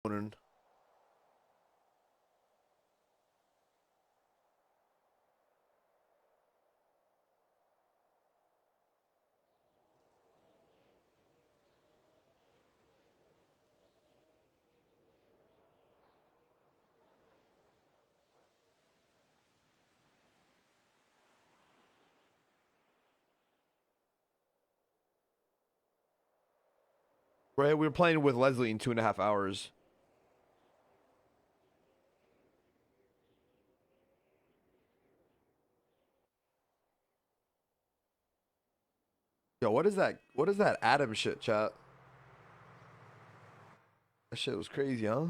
Conan. Right, we were playing with Leslie in 2.5 hours. Yo, what is that? What is that Adam shit, chat? That shit was crazy, huh?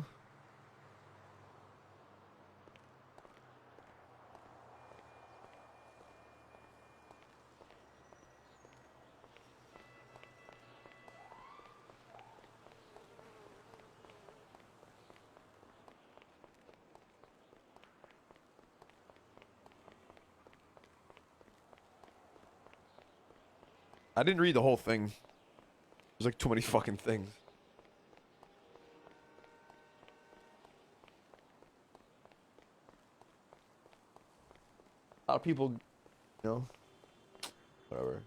I didn't read the whole thing. There's like too many fucking things. A lot of people, you know, whatever.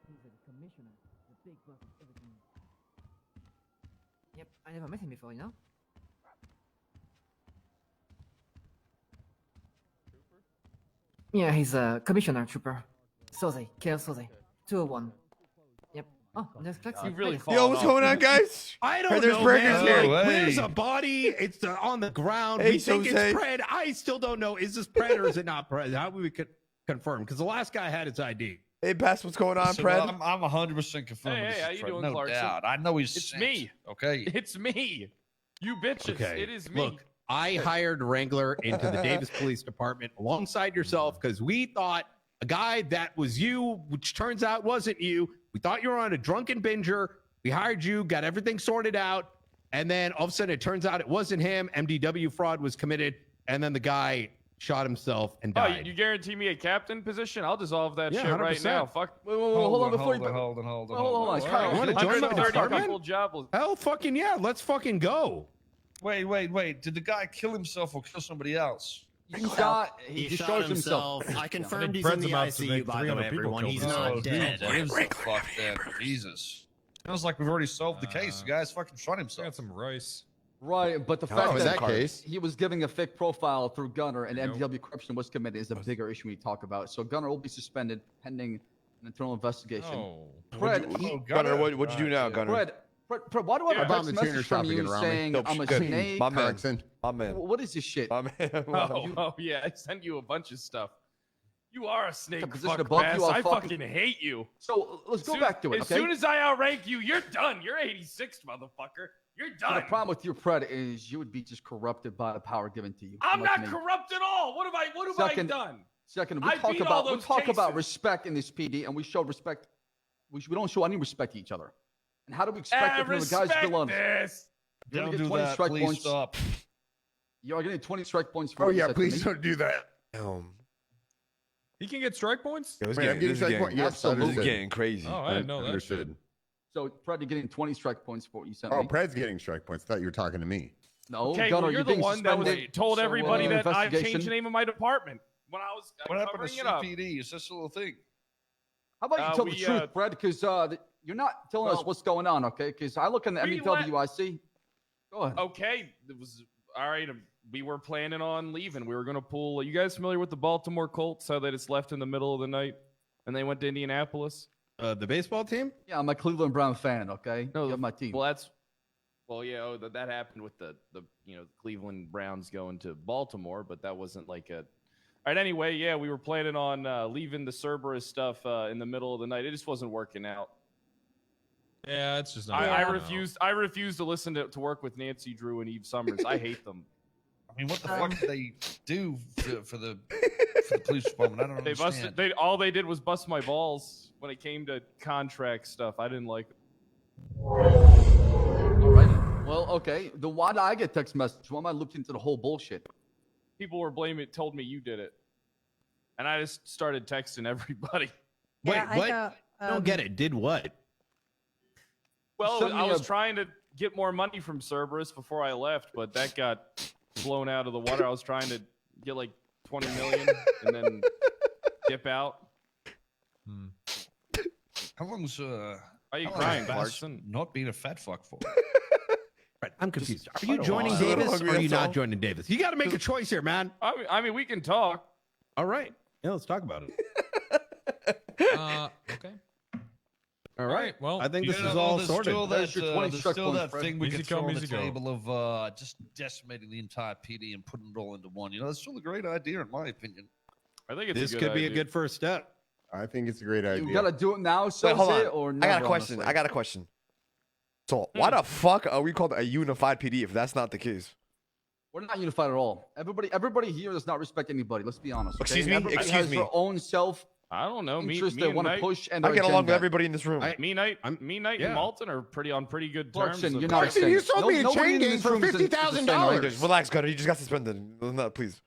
He's the commissioner, the big boss of everything. Yep, I never met him before, you know? Yeah, he's a commissioner trooper. Soze, KL Soze. 201. Yep. Oh, there's Klexi. You really Yo, what's going on, guys? I don't Heard there's know, burgers man. here. Like, Hey. where's a body? It's on the ground. Hey, We think Jose. it's Pred. I still don't know. Is this Pred or is it not Pred? How we could confirm? Because the last guy had his ID. Hey, Bass, what's going on, So, Pred? I'm 100% confirmed. Hey, this how is you Fred, doing, no Clarkson? doubt. I know he's It's sent, me. Okay. It's me. You bitches. Okay. It is me. Look, I hired Wrangler into the Davis Police Department alongside yourself because we thought a guy that was you, which turns out wasn't you. We thought you were on a drunken binger. We hired you, got everything sorted out, and then all of a sudden it turns out it wasn't him. MDW fraud was committed, and then the guy shot himself and Oh, died. you guarantee me a captain position? I'll dissolve that Yeah, shit right 100%. now. Fuck. Wait, hold on before you. hold on. Hold on, Kyle. You wanna join my 130 department? couple job. Hell, fucking yeah! Let's fucking go. Wait. Did the guy kill himself or kill somebody else? He He shot shot himself. I confirmed he's Fred's in the about to ICU, make by the 300 way, people everyone. kill He's themselves. not dead. Who gives a fuck then? Jesus. Sounds like we've already solved the case. The guy's fucking shot I himself. got some rice. Right, but the Oh, fact in that that case. he was giving a fake profile through Gunner and Nope. MDW corruption was committed is a bigger issue we talk about. So Gunner will be suspended pending an internal investigation. Oh. Fred, Gunner, what'd you do now, Gunner? Fred, why do I Yeah. have a Bombed text the tuner message shop from you again around me. saying Nope, I'm a good. snake? My man. Clarkson. My man. What is this shit? My man. Oh, yeah. I sent you a bunch of stuff. You are a snake, The position fuck above Bass. you, I'll I fucking- fucking hate you. So let's go back to it, As okay? soon as I outrank you, you're done. You're 86th, motherfucker. You're So done. the problem with your Pred is you would be just corrupted by the power given to you. I'm like not me. corrupt at all. What have I Second, done? Second, I beat all we those talk about cases. respect in this PD, and we show respect. We don't show any respect to each other. And how do we expect it from the guys Respect still on? this. You're gonna Don't get do 20 that. strike Please points. stop. You're getting 20 strike points for Oh what you yeah, said to please me. don't do that. He can get strike points? Yo, this Wait, I'm game- getting this is strike getting- point. Yes, absolutely. This is understood. getting crazy. Oh, I didn't know that. Understood. So Fred, you're getting 20 strike points for what you sent Oh, me. Pred's getting strike points. I thought you were talking to me. No, Okay, Gunner, well, you're the being one that was suspended. told So, everybody that I investigation. changed the name of my department when I was What happened to covering it up. CPD? Is this a little thing? How about you tell the we, truth, Fred? Because you're not telling us well, what's going on, okay? Because I look in the we MEWIC. Go ahead. Okay, it was all right, we were planning on leaving. We were gonna pull. You guys familiar with the Baltimore Colts? How they just left in the middle of the night and they went to Indianapolis. The baseball team? Yeah, I'm a Cleveland Brown fan. Okay, No, you have my team. Well, yeah. Oh, that happened with the Cleveland Browns going to Baltimore, but that wasn't like a. All right. Anyway, yeah, we were planning on leaving the Cerberus stuff in the middle of the night. It just wasn't working out. Yeah, it's just not. I working out. refused. I refused to listen to work with Nancy Drew and Eve Summers. I hate them. I mean, what the fuck did they do for the police department? I don't They understand. busted. All they did was bust my balls when it came to contract stuff. I didn't like. All right. Well, okay. Then why did I get text message? Why am I looped into the whole bullshit? People were blaming. Told me you did it, and I just started texting everybody. Wait, Yeah, I what? got, I don't get it. Did what? Well, Send me I was a- trying to get more money from Cerberus before I left, but that got blown out of the water. I was trying to get like 20 million and then dip out. How long's Why are you how long crying, has Bass Clarkson? not being a fat fuck for? Right, I'm confused. Are I you don't joining want- I'm Davis hungry, or are you that's not all. joining Davis? You got to make a choice here, man. I mean, we can talk. All right. Yeah, let's talk about it. Okay. All right. Well, I think You this know, is all there's sorted. Still There's that, your 20 there's strike still points, that Fred. thing we Easy could throw come, on the easy go. table of just decimating the entire PD and putting it all into one. You know, that's still a great idea, in my opinion. I think it's This a good could be a idea. good first step. I think it's a great idea. You gotta do it now, so Wait, hold on. or I never, got a question. honestly. I got a question. So why the fuck are we called a unified PD if that's not the case? We're not unified at all. Everybody here does not respect anybody. Let's be honest. Okay? Excuse me? Everybody Excuse has me. their own self I don't know. Me interest they and want to Knight, push, and I their get along with agenda. everybody in this room. Knight yeah. and Malton are on pretty good terms. Clarkson, you're not Clarkson, saying you it. sold me a nobody chain in gang this for room is a- is a $50,000. samurai. Just relax, Gunner. You just got suspended. No, please.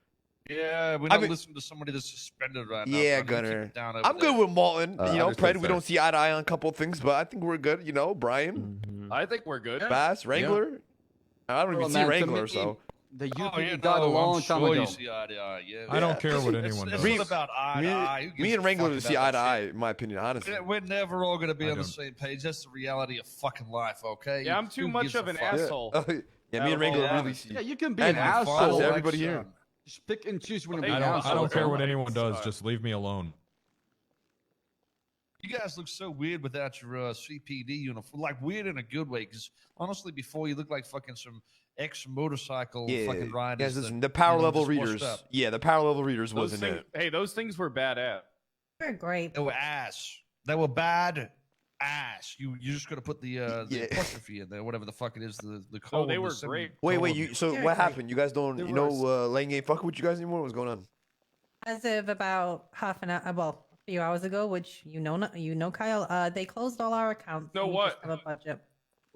Yeah, we I don't mean- listen to somebody that's suspended right now. Yeah, Keep Gunner. it down over I'm good there. with Malton. Understood, Pred, we sir. don't see eye to eye on a couple of things, but I think we're good. Brian, I think we're good. Bass, Wrangler. I don't Well, even see man, to Wrangler, me, so. The UP Oh, yeah, died a no, long I'm time sure ago. You see eye to eye. Yeah, I don't care what anyone it's does. not about eye to eye. Who gives Me and a Wrangler fuck to see about eye to that eye, shit? in my opinion, honestly. We're never all going to be I on the don't. same page. That's the reality of fucking life, okay? Yeah, I'm too Who much gives of a an fuck? asshole. Yeah, me Out and of Wrangler all really honesty. see. Yeah, you can be And an my asshole. father, Like everybody here. son. Just pick and choose when you Hey, be I an don't. asshole. I don't care what Oh, anyone does. sorry. Just leave me alone. You guys look so weird without your CPD uniform. Like weird in a good way. Because honestly, before you look like fucking some ex-motorcycle fucking Yeah, riders. guys, that, listen, the power you know, level just washed readers. up. Yeah, the power level readers Those wasn't things, it. hey, those things were bad at. They're great. They were ass. They were bad ass. You just got to put the Yeah. apostrophe in there, whatever the fuck it is. The Oh, colon, they the were semi- great. Wait, colon. you. So They're what great. happened? You guys don't, They're Lang ain't fucking with you guys anymore. What's going on? As of about half an hour, well, a few hours ago, which Kyle, they closed all our accounts. Know and we what? just have a budget.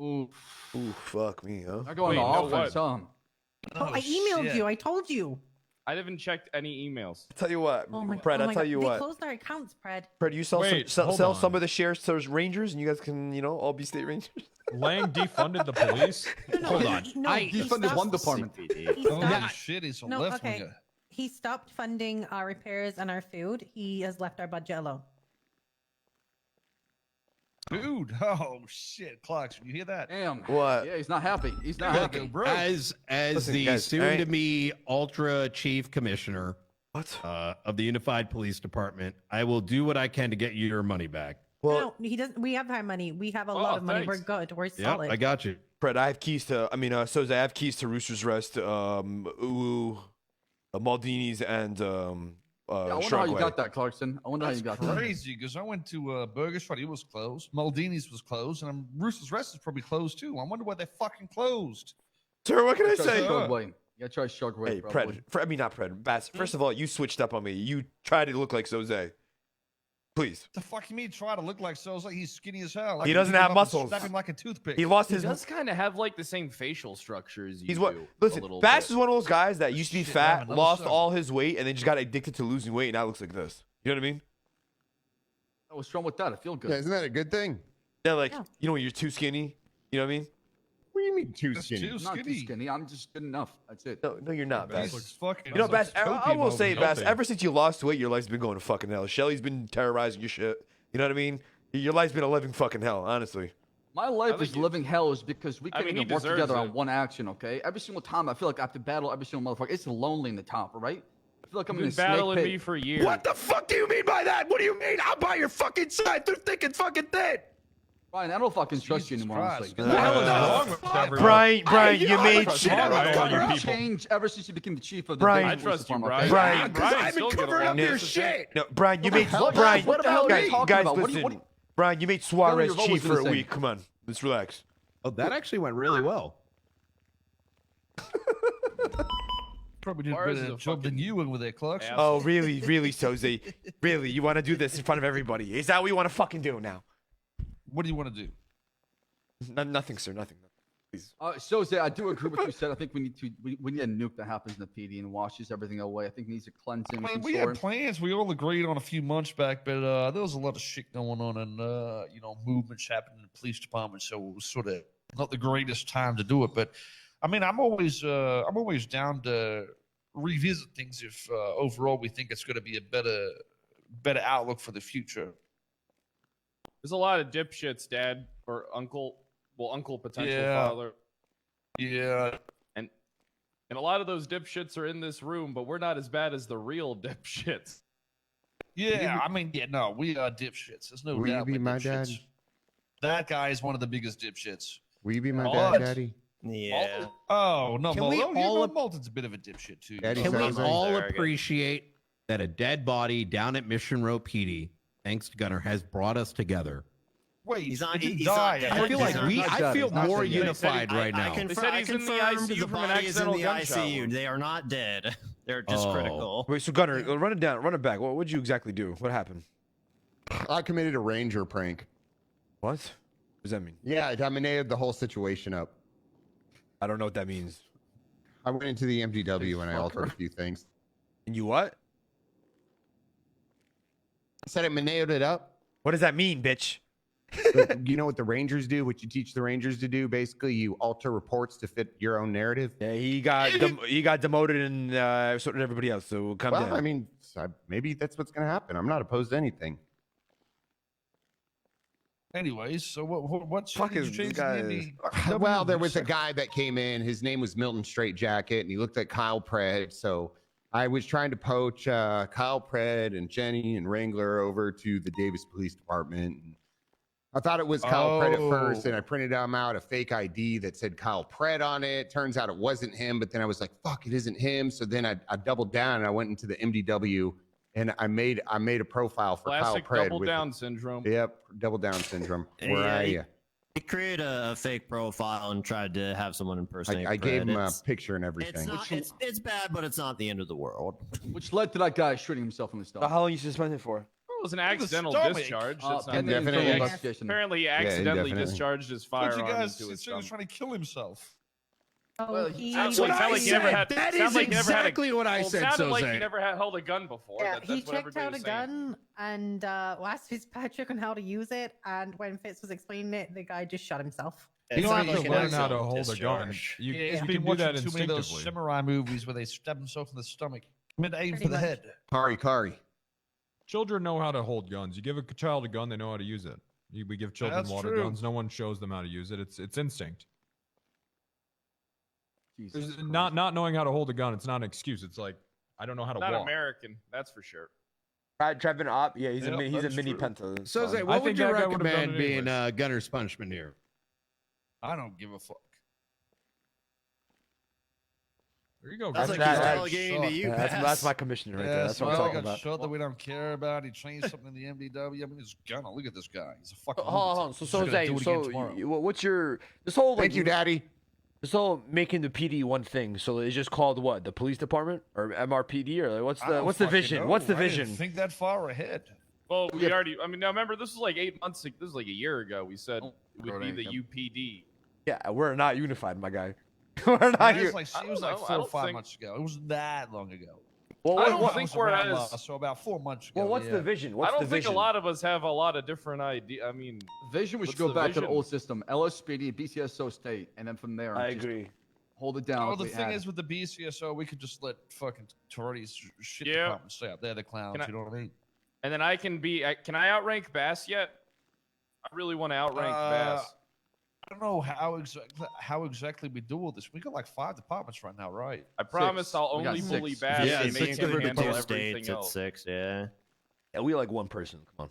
Ooh, Ooh, fuck me, huh? they're going Wait, to know offense, huh? Oh, I emailed shit. you. I told you. I haven't checked any emails. I tell you what, Oh my, Pred. oh I my tell God. you They what, closed our accounts, Pred. Pred. You sell Wait, some hold sell some on. of the shares to Rangers, and you guys can all be state rangers. Lang defunded the police. No, Hold he- on. he- no, I he defunded stopped- one department. He Holy stopped, shit, he's a no, left okay. winger. He stopped funding our repairs and our food. He has left our budget alone. Dude, oh shit, Clarkson, you hear that? Damn. What? Yeah, he's not happy. He's not Yeah, happy. dude, bro. As Listen, the guys, soon to be ultra chief commissioner What? of the Unified Police Department, I will do what I can to get you your money back. Well, No, he doesn't. We have our money. We have a Oh, lot of money. thanks. We're good. We're Yep, solid. I got you. Fred, I have keys to. Soze, I have keys to Rooster's Rest, Maldini's, and Yeah, I wonder how you got that, Clarkson. I wonder how you got that. Crazy, because I went to Burger Shot, it was closed. Maldini's was closed, and Rooster's Rest is probably closed too. I wonder why they fucking closed. Sir, what can I Try say? Shark Way. You gotta try Shark Way, Hey, bro. Pred. Not Pred. Bass. First of all, you switched up on me. You tried to look like Soze. Please. The fuck you mean try to look like so? It's like he's skinny as hell. He doesn't have muscles. Snap him like a toothpick. He lost He his. does kind of have like the same facial structure as you He's what? do. Listen, a little Bass bit. is one of those guys that used to be Shit, fat, man, another lost seven. all his weight, and then just got addicted to losing weight, and now looks like this. You know what I mean? What's wrong with that? I feel good. Yeah, isn't that a good thing? Yeah, like Yeah. when you're too skinny. You know what I mean? What do you mean too That's skinny? too I'm not too skinny. skinny. I'm just good enough. That's it. No, you're not, Bass Bass. looks fucking. You know, Bass. looks I will say, Bass. healthy. Ever since you lost weight, your life's been going to fucking hell. Shelly's been terrorizing your shit. You know what I mean? Your life's been a living fucking hell, honestly. My life think is you- living hell is because we I can't mean, even he work deserves together on it. one action, okay? Every single time I feel like I have to battle every single motherfucker. It's lonely in the top, all right? I feel like I'm You've in been a snake battling pit. me for years. What the fuck do you mean by that? What do you mean? I'm by your fucking side through thick and fucking thin. Ryan, I don't fucking trust you Jesus anymore, Christ. honestly. What the hell is No. wrong with everyone? Brian, you you know, made I'm shit smart out on of all all you you You've people. changed ever since you became the chief of the Brian- Dallas I Police trust you, Department, Brian. okay? Brian, Because Brian's I've still been gonna covering run up your this shit. No, Brian, you What the made hell, Brian. guys? What the hell are you talking guys, about? What do listen. you- Brian, you made Dylan, Suarez your vote chief was for a gonna say. week. Come on, let's relax. Oh, that actually went really well. Probably did a Suarez better is a job than fucking you over there, Clarkson. asshole. Oh, really, Soze? Really, you want to do this in front of everybody? Is that what you want to fucking do now? What do you want to do? Nothing, sir. Nothing. Please. So I do agree with what you said. I think we need a nuke that happens in the PD and washes everything away. I think it needs a cleansing. I of mean, some we sort. had plans. We all agreed on a few months back, but there was a lot of shit going on and movements happening in the police department, so it was sort of not the greatest time to do it. But I mean, I'm always down to revisit things if overall we think it's going to be a better outlook for the future. There's a lot of dipshits, Dad or Uncle. Well, Uncle, potential Yeah. father, Yeah, and a lot of those dipshits are in this room, but we're not as bad as the real dipshits. yeah. I mean, no, we are dipshits. There's no Will you doubt. be we're my dad? dipshits. That guy is one of the biggest dipshits. Will you be my What? daddy? Yeah. Oh no, Can we Malton. all- Malton's a bit of a dipshit too. Daddy Can we sounds like- all Arrogant. appreciate that a dead body down at Mission Row PD, thanks to Gunner, has brought us together? Wait, He's he on- didn't he's die. on dead. I feel like He's not I dead. feel He's not more dead yet. unified right now. They said he's in the confirmed ICU the from an body is in accidental the gunshot ICU. wound. They are not dead. They're just Oh. critical. Wait, so Gunner, run it down, run it back. What would you exactly do? What happened? I committed a ranger prank. What? What does that mean? Yeah, I dominated the whole situation up. I don't know what that means. I went into the MDW and I altered a few things. And you what? I said I maneuvered it up. What does that mean, bitch? You know what the Rangers do? What you teach the Rangers to do? Basically, you alter reports to fit your own narrative. Yeah, he got demoted and so did everybody else. So calm Well, down. I mean, maybe that's what's going to happen. I'm not opposed to anything. Anyways, so what Fuck did is you this change guy the is- ND? Well, there was a guy that came in. His name was Milton Straightjacket, and he looked like Kyle Pred. So I was trying to poach Kyle Pred and Jenny and Wrangler over to the Davis Police Department. And I thought it was Kyle Pred at first, Oh. and I printed him out a fake ID that said Kyle Pred on it. Turns out it wasn't him, but then I was like, "Fuck, it isn't him." So then I doubled down and I went into the MDW, and I made a profile for Classic Kyle Pred. double with down syndrome. Yep, double down syndrome. Where Yeah, he created a fake profile and tried to have someone impersonate. I gave him a It's- picture and It's everything. not. It's bad, but it's not the end of the world. Which led to that guy shooting himself in the So stomach. how long you suspended for? It was an the accidental stomach. discharge. It's not Pending Indefinitely. internal investigation. apparently he accidentally indefinitely. discharged his Thought firearm you guys into his said he was stomach. trying to kill himself. Oh, Well, he, Sounds That's what like- sound I like he never said. had- That sound is like he never had a- exactly what I Well, it said, sounded like he Soze. never held a gun before. yeah, That's he what checked everybody out a was saying. gun and asked Fitzpatrick on how to use it. And when Fitz was explaining it, the guy just shot himself. You It's don't have like to an learn how to accidental hold a gun. discharge. You, Yeah, you he's can been do watching that too many of those instinctively. samurai movies where they stab themselves in the stomach. Meant to aim Pretty for the much. head. Kari. Children know how to hold guns. You give a child a gun, they know how to use it. We give children That's water true. guns. No one shows them how to use it. It's instinct. Jesus There's Christ. not knowing how to hold a gun. It's not an excuse. It's like I don't know how to Not walk. American, that's for sure. Trevin Op, yeah, he's Yep, he's a that's mini true. penta. Soze, I what would think you that guy would've done recommend it being anyways. Gunner's punishment here? I don't give a fuck. There you go. That's guys. like he's that- delegating to you. that's Bass. my commissioner right Yeah, there. That's what I'm so I talking got about. shot that we don't care about. He changed something in the MDW. I mean, he's gonna look at this guy. He's a fucking. Hold on. lunatic. So He's gonna do it again so tomorrow. what's your this whole like Thank you, Daddy. this whole making the PD one thing? So it's just called what? The police department or MRPD or like, I don't what's the fucking vision? know. What's the I didn't vision? think that far ahead. Well, we already. I mean, now remember, this was like 8 months. This was like a year ago. We said Oh, it would be right, the yep. UPD. Yeah, we're not unified, my guy. we're not It you. was like, I it was don't like know. I 4 or don't 5 think- months ago. It wasn't that long ago. Well, I don't what- think was we're around as- last, so about 4 months ago. well, what's yeah. the vision? I What's don't the think vision? a lot of us have a lot of different ideas. I mean, Vision, we should What's go the back to the vision? old system. LSPD, BCSO state, and then from there, I just agree. hold it down. Oh, like the we thing had. is with the BCSO, we could just let fucking Toretti's shit Yeah. department stay out there, the clowns. Can I- You know what I mean? and then I can be. Can I outrank Bass yet? I really want to outrank Bass. I don't know how exactly we do all this. We got like 5 departments right now, right? I promise Six. I'll We got only bully 6. Bass Yeah, and make 6 him for the handle 2 everything states at else. 6. Yeah. Yeah, we like one person. Come on.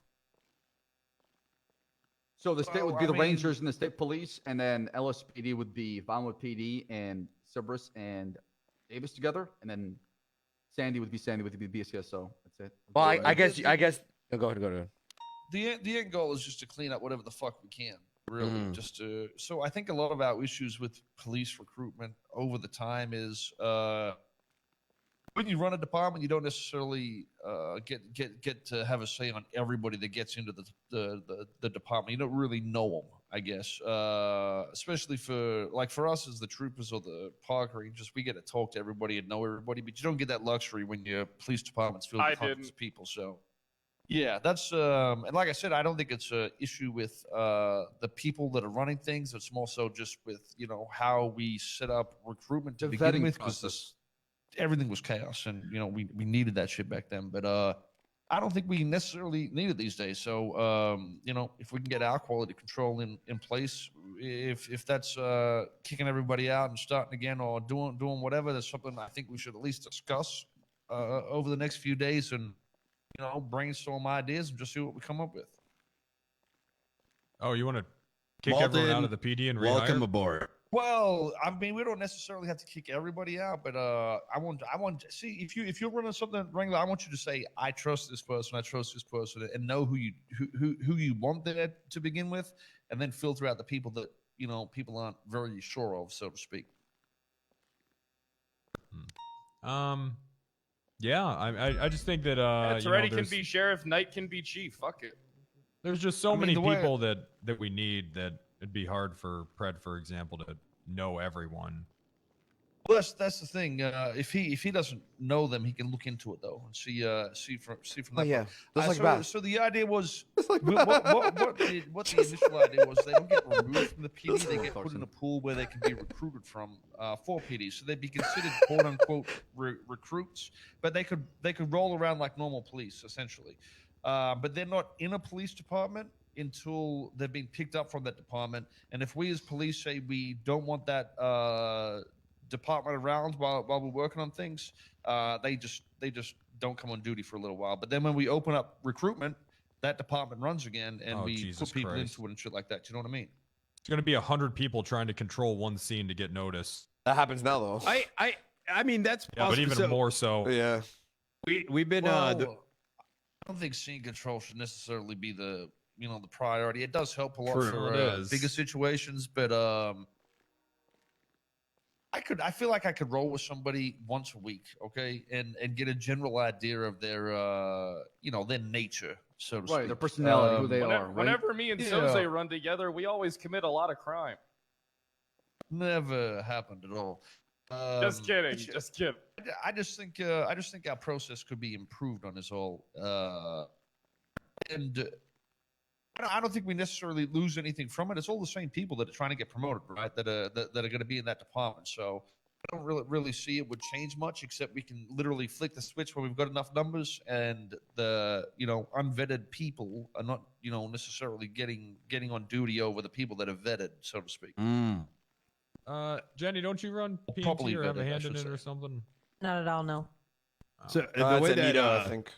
So the state Well, would be I the mean- Rangers and the state police, and then LSPD would be Vinewood PD and Cerberus and Davis together, and then Sandy would be the BCSO. That's it. Well, Well, I guess. Oh, go ahead. The end goal is just to clean up whatever the fuck we can, really. Mm. Just to. So I think a lot of our issues with police recruitment over the time is when you run a department, you don't necessarily get to have a say on everybody that gets into the department. You don't really know them, I guess. Especially for us as the troopers or the park rangers, we get to talk to everybody and know everybody, but you don't get that luxury when your police department's filled with hundreds of people. So. Yeah, that's and like I said, I don't think it's an issue with the people that are running things. It's more so just with how we set up recruitment to The begin vetting with, because process. everything was chaos, and we needed that shit back then. But I don't think we necessarily need it these days. So if we can get our quality control in place, if that's kicking everybody out and starting again or doing whatever, that's something I think we should at least discuss over the next few days and. Brainstorm ideas and just see what we come up with. Oh, you want to kick everyone out of the PD and rehire? Welcome aboard. Well, I mean, we don't necessarily have to kick everybody out, but I want to see if you're running something regular. I want you to say, I trust this person, and know who you want there to begin with, and then filter out the people that people aren't very sure of, so to speak. Yeah, I just think that Toretti can be sheriff, Knight can be chief. Fuck it. there's just so many people that we need that it'd be hard for Pred, for example, to know everyone. Well, that's the thing. If he doesn't know them, he can look into it though and see from that. Oh yeah, point. just like Bass. So the idea was what the initial idea was they don't get removed from the PD. They get put in a pool where they can be recruited from for PD. So they'd be considered quote unquote recruits, but they could roll around like normal police essentially. But they're not in a police department until they've been picked up from that department. And if we as police say we don't want that department around while we're working on things, they just don't come on duty for a little while. But then when we open up recruitment, that department runs again, and we Jesus put people Christ. into it and shit like that. Do you know what I mean? It's gonna be 100 people trying to control one scene to get noticed. That happens now though. I mean that's Yeah, but even more so. Yeah. we've been I don't think scene control should necessarily be the the priority. It does help a lot True, for it is. bigger situations, but I feel like I could roll with somebody once a week, okay, and get a general idea of their their nature, so to speak. Right, their personality, who they are. Right? Whenever me and Yeah. Soze run together, we always commit a lot of crime. Never happened at all. Just kidding. but Just kidding. I just think our process could be improved on this all, and I don't think we necessarily lose anything from it. It's all the same people that are trying to get promoted, right? That are going to be in that department. So I don't really see it would change much, except we can literally flick the switch when we've got enough numbers, and the unvetted people are not necessarily getting on duty over the people that are vetted, so to speak. Jenny, don't you run Properly PNT or have a vetted, I hand should in it say. or something? Not at all, no. So the That's way that Anita, I think.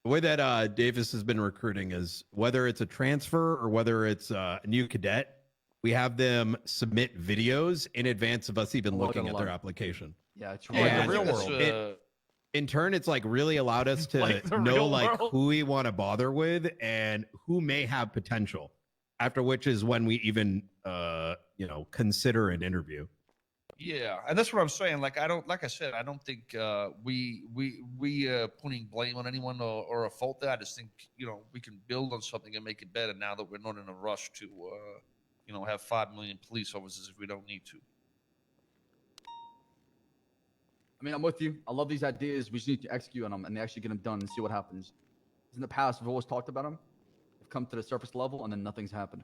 the way that Davis has been recruiting is whether it's a transfer or whether it's a new cadet, we have them submit videos in advance of us even Oh, looking at their love. application. Yeah, it's Yeah, really I And think real that's, world. in turn, it's like really allowed us to Like the know real like world? who we want to bother with and who may have potential. After which is when we even consider an interview. Yeah, and that's what I'm saying. Like I said, I don't think we putting blame on anyone or a fault there. I just think we can build on something and make it better now that we're not in a rush to have 5 million police officers if we don't need to. I mean, I'm with you. I love these ideas. We just need to execute on them and actually get them done and see what happens. In the past, we've always talked about them. They've come to the surface level and then nothing's happened.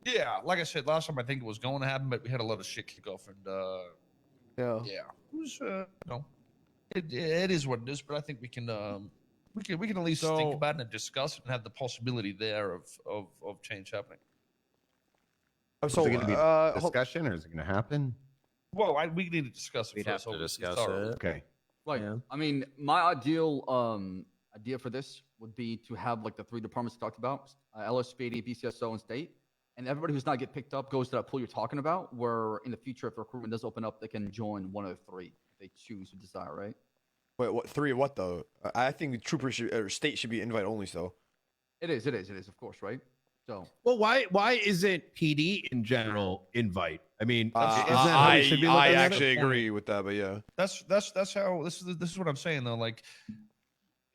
Yeah, like I said last time, I think it was going to happen, but we had a lot of shit kick off, and Yeah. yeah, it was it is what it is. But I think we can at least think about it and discuss it and have the possibility there of change happening. So, is it going to be hold- discussion or is it going to happen? Well, we need to discuss it We'd first. have to obviously, discuss thoroughly. it. Okay. Right. Yeah. I mean, my ideal idea for this would be to have like the 3 departments talked about: LSPD, BCSO, and state. And everybody who's not get picked up goes to that pool you're talking about. Where in the future, if recruitment does open up, they can join one of the 3 if they choose to desire. Right. wait, what? 3 of what though? I think the troopers or state should be invite only. So. It is. Of course. Right. So. Well, why isn't PD in general invite? I mean, isn't that how I we should be looking at it? actually agree with that, but yeah. That's how this is what I'm saying though. Like,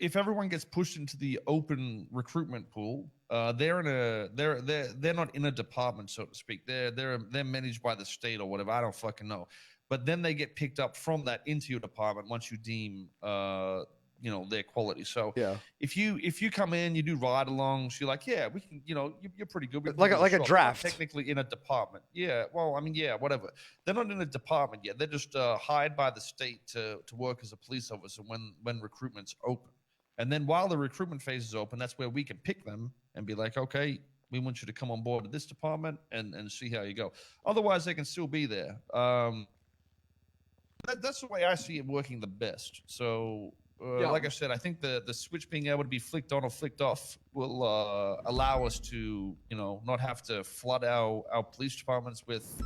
if everyone gets pushed into the open recruitment pool, they're not in a department, so to speak. They're managed by the state or whatever. I don't fucking know. But then they get picked up from that into your department once you deem their quality. So Yeah. if you come in, you do ride-alongs, you're like, yeah, we can, you're pretty good. We can Like give a- it like a shot. They're not draft. technically in a department. Yeah. Well, I mean, yeah, whatever. They're not in a department yet. They're just hired by the state to work as a police officer when recruitment's open. And then while the recruitment phase is open, that's where we can pick them and be like, okay, we want you to come on board to this department and see how you go. Otherwise, they can still be there. That's the way I see it working the best. So, like I said, I think the switch being able to be flicked on or flicked off will allow us to, not have to flood our police departments with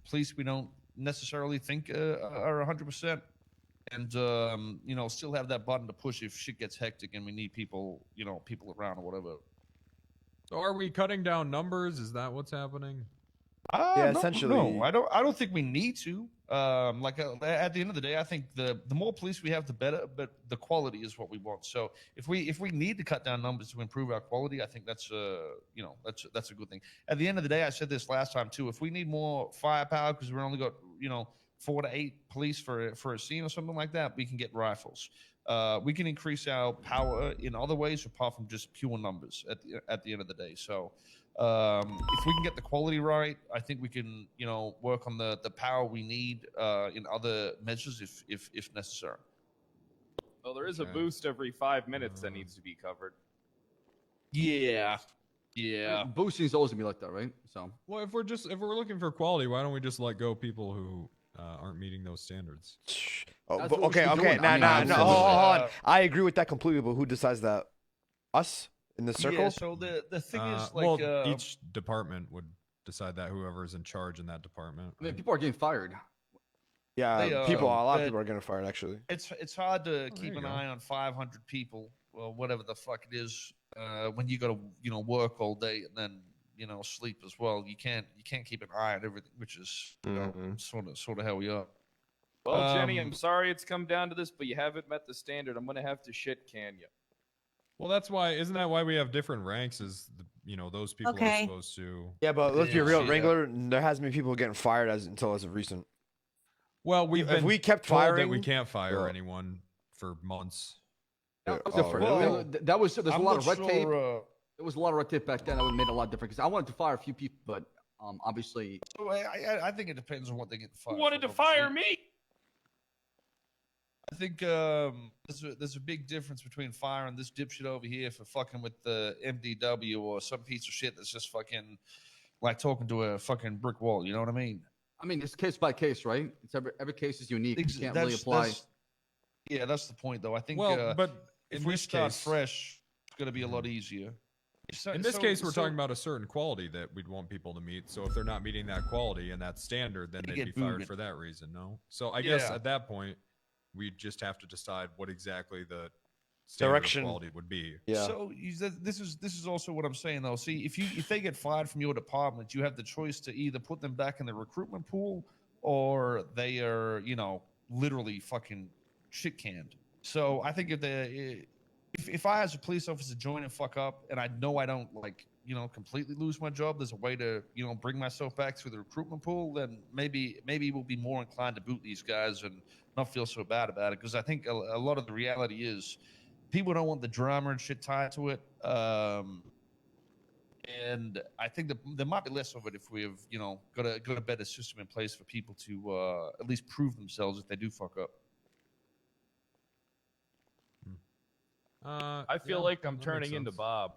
police we don't necessarily think are 100%. And still have that button to push if shit gets hectic and we need people around or whatever. So are we cutting down numbers? Is that what's happening? Yeah, No, essentially. No, I don't think we need to. At the end of the day, I think the more police we have, the better. But the quality is what we want. So if we need to cut down numbers to improve our quality, I think that's a good thing. At the end of the day, I said this last time too. If we need more firepower because we've only got 4 to 8 police for a scene or something like that, we can get rifles. We can increase our power in other ways apart from just pure numbers at the end of the day. So if we can get the quality right, I think we can work on the power we need in other measures if necessary. Well, there is a boost every 5 minutes that needs to be covered. Yeah. Boosting is always gonna be like that, right? So. Well, if we're looking for quality, why don't we just let go people who aren't meeting those standards? Oh, That's but, what we okay, should be okay. doing. Nah, I mean, nah, absolutely. hold on. I agree with that completely, but who decides that? Us in the circle? Yeah, so the thing is, each department would decide that, whoever is in charge in that department. I mean, people are getting fired. Yeah, They, a lot of but- people are getting fired actually. it's hard to there keep you an go. eye on 500 people, well, whatever the fuck it is, when you got to work all day and then sleep as well. You can't keep an eye on everything, which is sort of how we are. Well, Jenny, I'm sorry it's come down to this, but you haven't met the standard. I'm gonna have to shit can you. Well, isn't that why we have different ranks? Is those people are Okay. supposed to? Yeah, but let's be Yeah, real, yeah. Wrangler. There hasn't been people getting fired until as of recent. Well, If we kept told that firing, we can't fire Yeah. anyone for months. That was Oh, different. really? That was there's a I'm lot not of red tape. sure, There was a lot of red tape back then. That would have made a lot different because I wanted to fire a few people, but obviously. so I think it depends on what they get fired. Who wanted for, to fire obviously. me? I think there's a big difference between firing this dipshit over here for fucking with the MDW or some piece of shit that's just fucking like talking to a fucking brick wall. You know what I mean? I mean, it's case by case, right? It's every case is unique. You can't really That's- apply. that's- Yeah, that's the point, though. I think Well, but if in we this start case, fresh, it's going to be a lot easier. in this case, we're talking about a certain quality that we'd want people to meet. So if they're not meeting that quality and that standard, then They they'd get be fired booted. for that reason. No. So I guess Yeah. at that point, we just have to decide what exactly the standard Direction. of quality would be. Yeah. So this is also what I'm saying though. See, if they get fired from your department, you have the choice to either put them back in the recruitment pool or they are literally fucking shit canned. So I think if I as a police officer join and fuck up and I know I don't completely lose my job, there's a way to bring myself back through the recruitment pool, then maybe we'll be more inclined to boot these guys and not feel so bad about it, because I think a lot of the reality is people don't want the drama and shit tied to it, and I think that there might be less of it if we've got a better system in place for people to at least prove themselves if they do fuck up. I feel yeah, like I'm that makes turning into sense. Bob.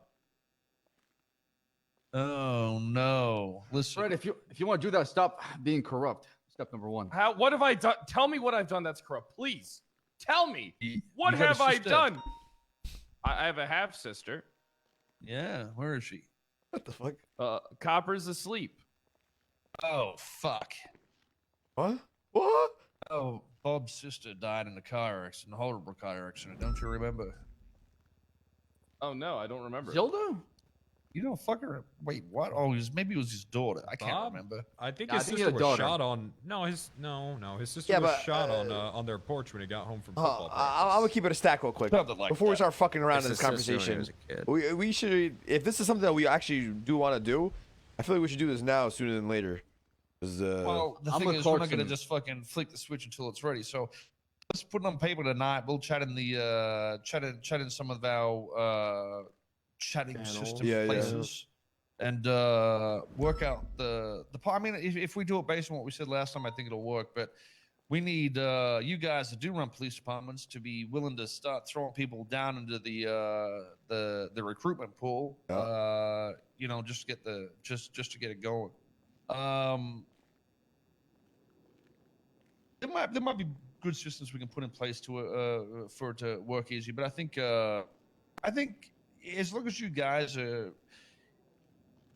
Oh no! Listen, Fred, if you want to do that, stop being corrupt. Step number 1. What have I done? Tell me what I've done that's corrupt, please. Tell me. What you got a have I sister. done? I have a half sister. Yeah, where is she? What the fuck? Copper's asleep. Oh fuck! What? What? Oh, Bob's sister died in a car accident, a horrible car accident. Don't you remember? Oh no, I don't remember. Zilda? You don't fuck her. Wait, what? Oh, maybe it was his daughter. I can't Bob? remember. I think Yeah, his I think he sister had a was daughter. shot on. No, his sister Yeah, was but, shot on their porch when he got home from football I'm gonna keep it a stack real quick. Something like Before we that. start fucking around in It's this his sister when he conversation, was a kid. we should, if this is something that we actually do want to do, I feel like we should do this now sooner than later. 'Cause, Well, the I'm thing with is, we're not Clarkson. gonna just fucking flick the switch until it's ready. So let's put it on paper tonight. We'll chat in the chat in some of our chatting Channels. system Yeah, yeah. places. And work out the part. I mean, if we do it based on what we said last time, I think it'll work. But we need you guys that do run police departments to be willing to start throwing people down into the recruitment pool. You know, just to get to get it going. There might be good systems we can put in place to for it to work easy. But I think as long as you guys are.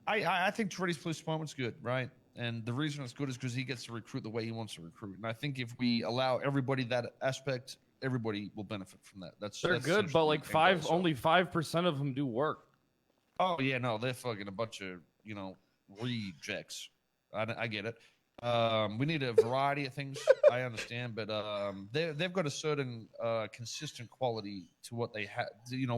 I think Toretti's police department's good, right? And the reason it's good is because he gets to recruit the way he wants to recruit. And I think if we allow everybody that aspect, everybody will benefit from that. That's They're good, but essentially like the end goal, so. only 5% of them do work. Oh yeah, no, they're fucking a bunch of rejects. I get it. We need a variety of things. I understand, but they've got a certain consistent quality to what they have.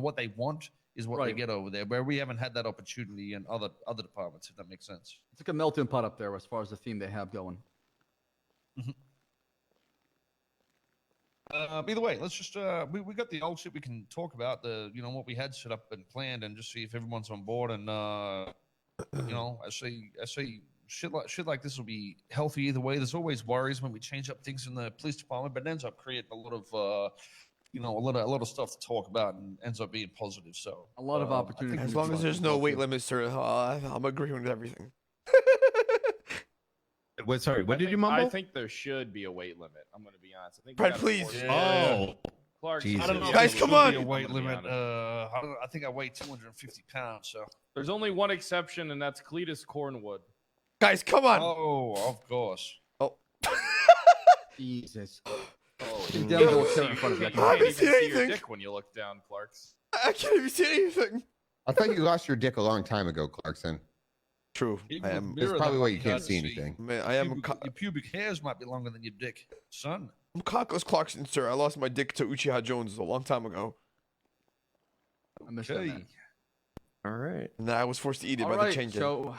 What they want is what they Right. get over there, where we haven't had that opportunity in other departments. If that makes sense. It's like a melting pot up there as far as the theme they have going. Either way, let's just we got the old shit we can talk about, the what we had set up and planned, and just see if everyone's on board. And I say shit like this will be healthy either way. There's always worries when we change up things in the police department, but it ends up creating a lot of a lot of stuff to talk about, and ends up being positive. So A lot of I opportunity. think as for long as people. there's no weight limit, sir, I'm agreeing with everything. Sorry, what did you I mumble? think there should be a weight limit. I'm going to be honest. I think we Fred, gotta please. force it. Oh, Clark, Jesus. I don't know. Guys, if come there should on. be a weight I'm gonna be limit. honest. I think I weigh 250 pounds. So. There's only one exception, and that's Cletus Cornwood. Guys, come on. Oh, of course. Jesus. Oh, You you damn well can't sit in front of that even guy. see your Anything. dick when you look down, Clarks. I can't even see anything. I thought you lost your dick a long time ago, Clarkson. True. Even I with am. mirror, It's probably that why might you be can't hard to see anything. Man, I am. Your pubic hairs might be longer than your dick, son. I'm Cockless Clarkson, sir. I lost my dick to Uchiha Jones a long time ago, I missed that, Okay. man. All right. and then I was forced to eat it All by the right, changer. so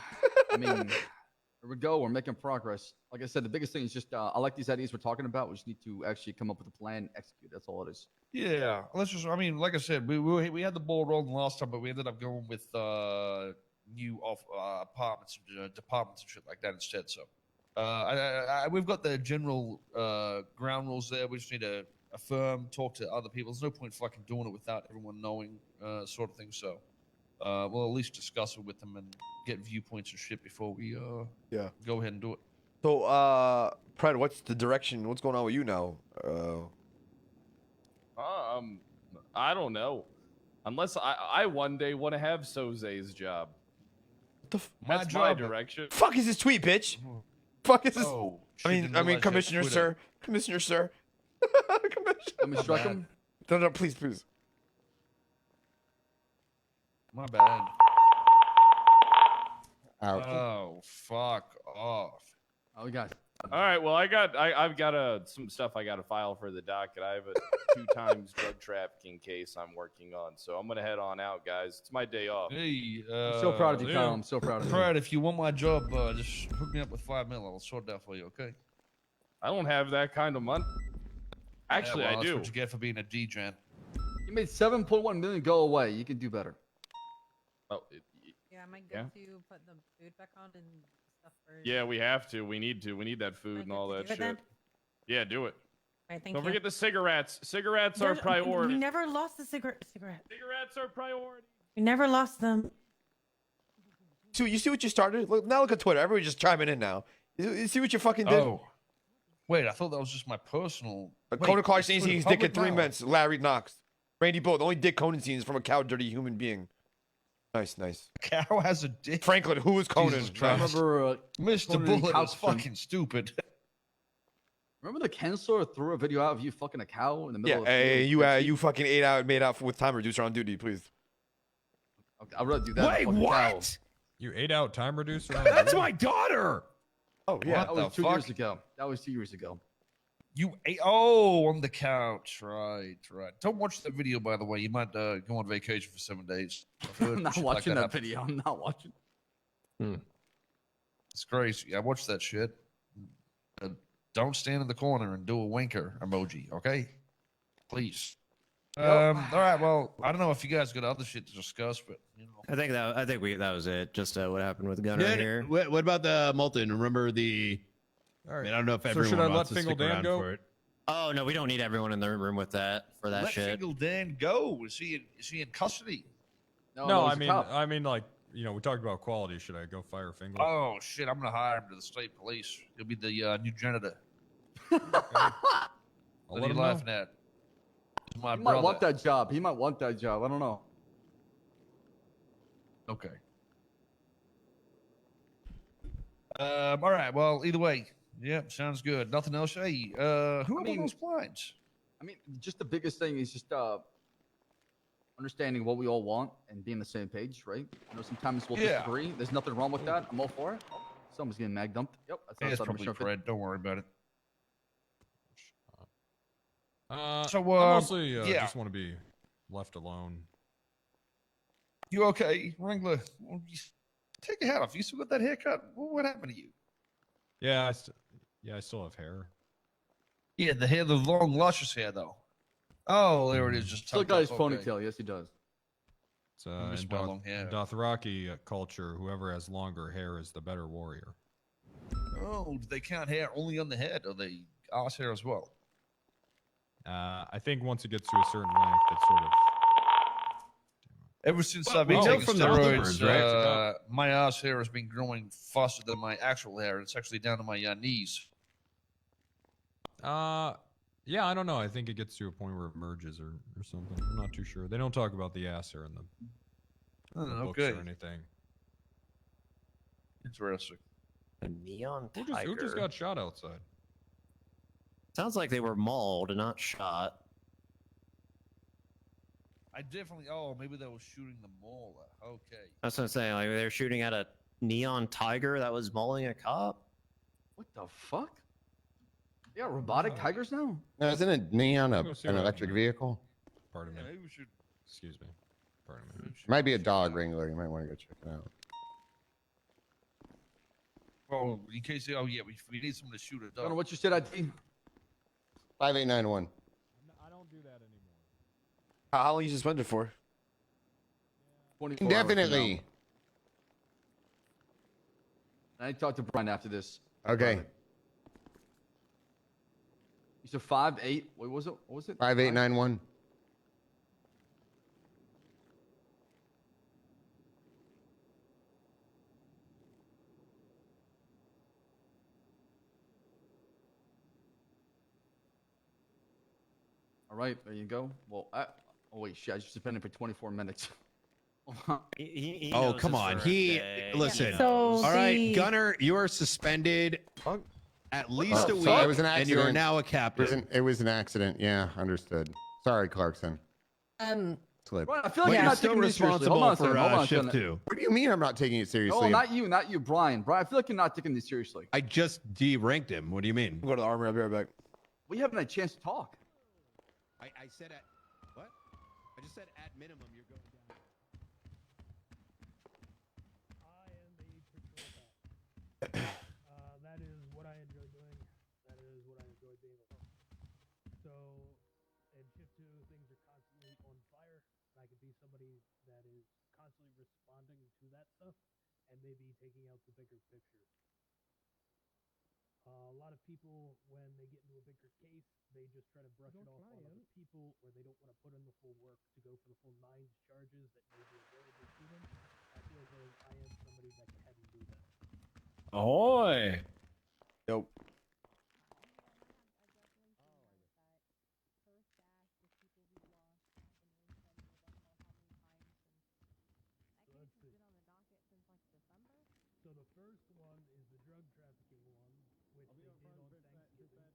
I mean, here we go. We're making progress. Like I said, the biggest thing is just I like these ideas we're talking about. We just need to actually come up with a plan, execute. That's all it is. Yeah, let's just. I mean, like I said, we had the ball rolling last time, but we ended up going with new apartments, departments, and shit like that instead. So, we've got the general ground rules there. We just need to affirm, talk to other people. There's no point fucking doing it without everyone knowing, sort of thing. So, we'll at least discuss it with them and get viewpoints and shit before we go ahead and do it. So, Pred, what's the direction? What's going on with you now? I don't know. Unless I one day want to have Soze's job. What the That's my direction. fuck is this tweet, bitch? Fuck is this? Oh, I shit, didn't realize you had Commissioner, Twitter. sir. Commissioner, sir. Commissioner. Let me strike bad. him. No, please, please. My bad. Out. Oh, fuck off. Oh, we got it. All right. Well, I've got some stuff I got to file for the docket. I have a 2 times drug trafficking case I'm working on, so I'm gonna head on out, guys. It's my day off. Hey, I'm so proud of you, yeah. Kyle. I'm so proud of you. Brad, if you want my job, just hook me up with $5 million. I'll sort that for you, okay? I don't have that kind of money. Actually, Yeah, well, I do. That's what you get for being a D-Gen. You made 7.1 million go away. You can do better. Oh, Yeah, am I good Yeah. to put the food back on and stuff for? yeah, we have to. We need to. We need that food Am I and good all to that do it shit. then? Yeah, do it. All right, thank Don't you. forget the cigarettes. Cigarettes are There's- priority. We never lost the cigarette. Cigarettes are priority. We never lost them. You see what you started? Look, now look at Twitter. Everybody's just chiming in now. You see what you fucking did? Oh, wait, I thought that was just my personal. Conan Clark it's saying for the he's dick in public 3 now. minutes. Larry Knox. Randy Bull. The only dick Conan seen is from a cow dirty human being. Nice. Cow has a dick. Franklin, who is Conan? Jesus I Christ. remember. Mr. Conan Bullet couch is fucking stupid. Remember the Kensler threw a video out of you fucking a cow in the middle Yeah, of the hey, field? you fucking made out with time reducer on duty, please. Okay, I'd rather do that. Wait, than fucking cow. what? You 8 out time reducer? That's my daughter. Oh yeah. That was the 2 fuck? years ago. That was 2 years ago. You ate, oh, on the couch. Right. Don't watch that video, by the way. You might go on vacation for 7 days. I've heard I'm not shit like watching that happens. video. I'm not watching. It's crazy. I watched that shit. Don't stand in the corner and do a winker emoji, okay? Please. All right. Well, I don't know if you guys got other shit to discuss, but you know. I think that was it. Just what happened with Gunner Yeah, here. what about the Molten? Remember the? All I right. mean, I don't know if So everyone should I let wants to Fingal stick Dan around go? for it. Oh no, we don't need everyone in the room with that for that Let shit. Fingal Dan go. Is he in custody? No, he's a cop. I mean, like, you know, we talked about quality. Should I go fire Fingal? Oh shit! I'm gonna hire him to the state police. He'll be the new janitor. I'll What are let you him know. laughing at? He's my He might brother. want that job. He might want that job. I don't know. Okay. All right. Well, either way, yep, sounds good. Nothing else. Hey, who are mean- those blinds? I mean, just the biggest thing is just understanding what we all want and being on the same page, right? You know, sometimes we'll Yeah. disagree. There's nothing wrong with that. I'm all for it. Someone's getting mag dumped. Yep, that's Yeah, it's outside of probably Michelle. Fred. Don't worry about it. So, So, I mostly yeah. just want to be left alone. You okay, Wrangler? Well, take your hat off. You still got that haircut? What happened to you? Yeah, I still have hair. Yeah, the hair, the long, luscious hair, though. Oh, there it is. Just Still tucked got his up. Okay. ponytail. Yes, he does. It's, miss in my long hair. Dothraki culture, whoever has longer hair is the better warrior. Oh, do they count hair only on the head, or they ass hair as well? I think once it gets to a certain length, it's sort of. Ever since Well, I've been we know taking from the steroids, Otherworlds, right? my ass hair has been growing faster than my actual hair. It's actually down to my knees. Yeah, I don't know. I think it gets to a point where it merges or something. I'm not too sure. They don't talk about the ass hair in the books Okay, or anything. interesting. A neon Who tiger. just got shot outside? Sounds like they were mauled and not shot. I definitely. Oh, maybe they were shooting the mauler. Okay. That's what I'm saying. Like they were shooting at a neon tiger that was mauling a cop. What the fuck? Yeah, robotic tigers now? No, isn't it neon Go see an what electric happened. vehicle? Pardon me. Maybe we should. Excuse me. Pardon me. Might be a dog wrangler. You might want to go check it out. Oh, in case. Oh yeah, we need someone to shoot a I don't know dog. what you said, ID. 5891. I don't do that anymore. How long are you suspended for? 24 hours from now. Indefinitely. I need to talk to Brian after this. Okay. You said 5'8". What was it? What was it? 5891. All right, there you go. Well, oh wait, shit! I just suspended for 24 minutes. He Oh, knows come this on. for a He day. listen. So All right, the- Gunner, you are suspended at least a week, Sorry, it was an and you are accident. now a It captain. was an accident. Yeah, understood. Sorry, Clarkson. Um, Slip. Brian, I feel like But you're you're not still taking this seriously. Hold on responsible a second. for Hold on a shift second. 2. What do you mean I'm not taking it seriously? No, not you, Brian. Brian, I feel like you're not taking this seriously. I just de-ranked him. What do you mean? Go to the armory. I'll be right back. We haven't had a chance to talk. I said at what? I just said at minimum you're going down. That is what I enjoy doing. That is what I enjoy being alone. So, in shift 2, things are constantly on fire. I could be somebody that is constantly responding to that stuff and maybe taking out the bigger picture. A lot of people, when they get into a bigger case, they just try to brush it off on other people, or they don't want to put in the full work to go for the full 9 charges that may be available to them. feel as though I am somebody that can do that. Ahoy! Nope. So the first one is the drug trafficking one, which they did on Thanksgiving.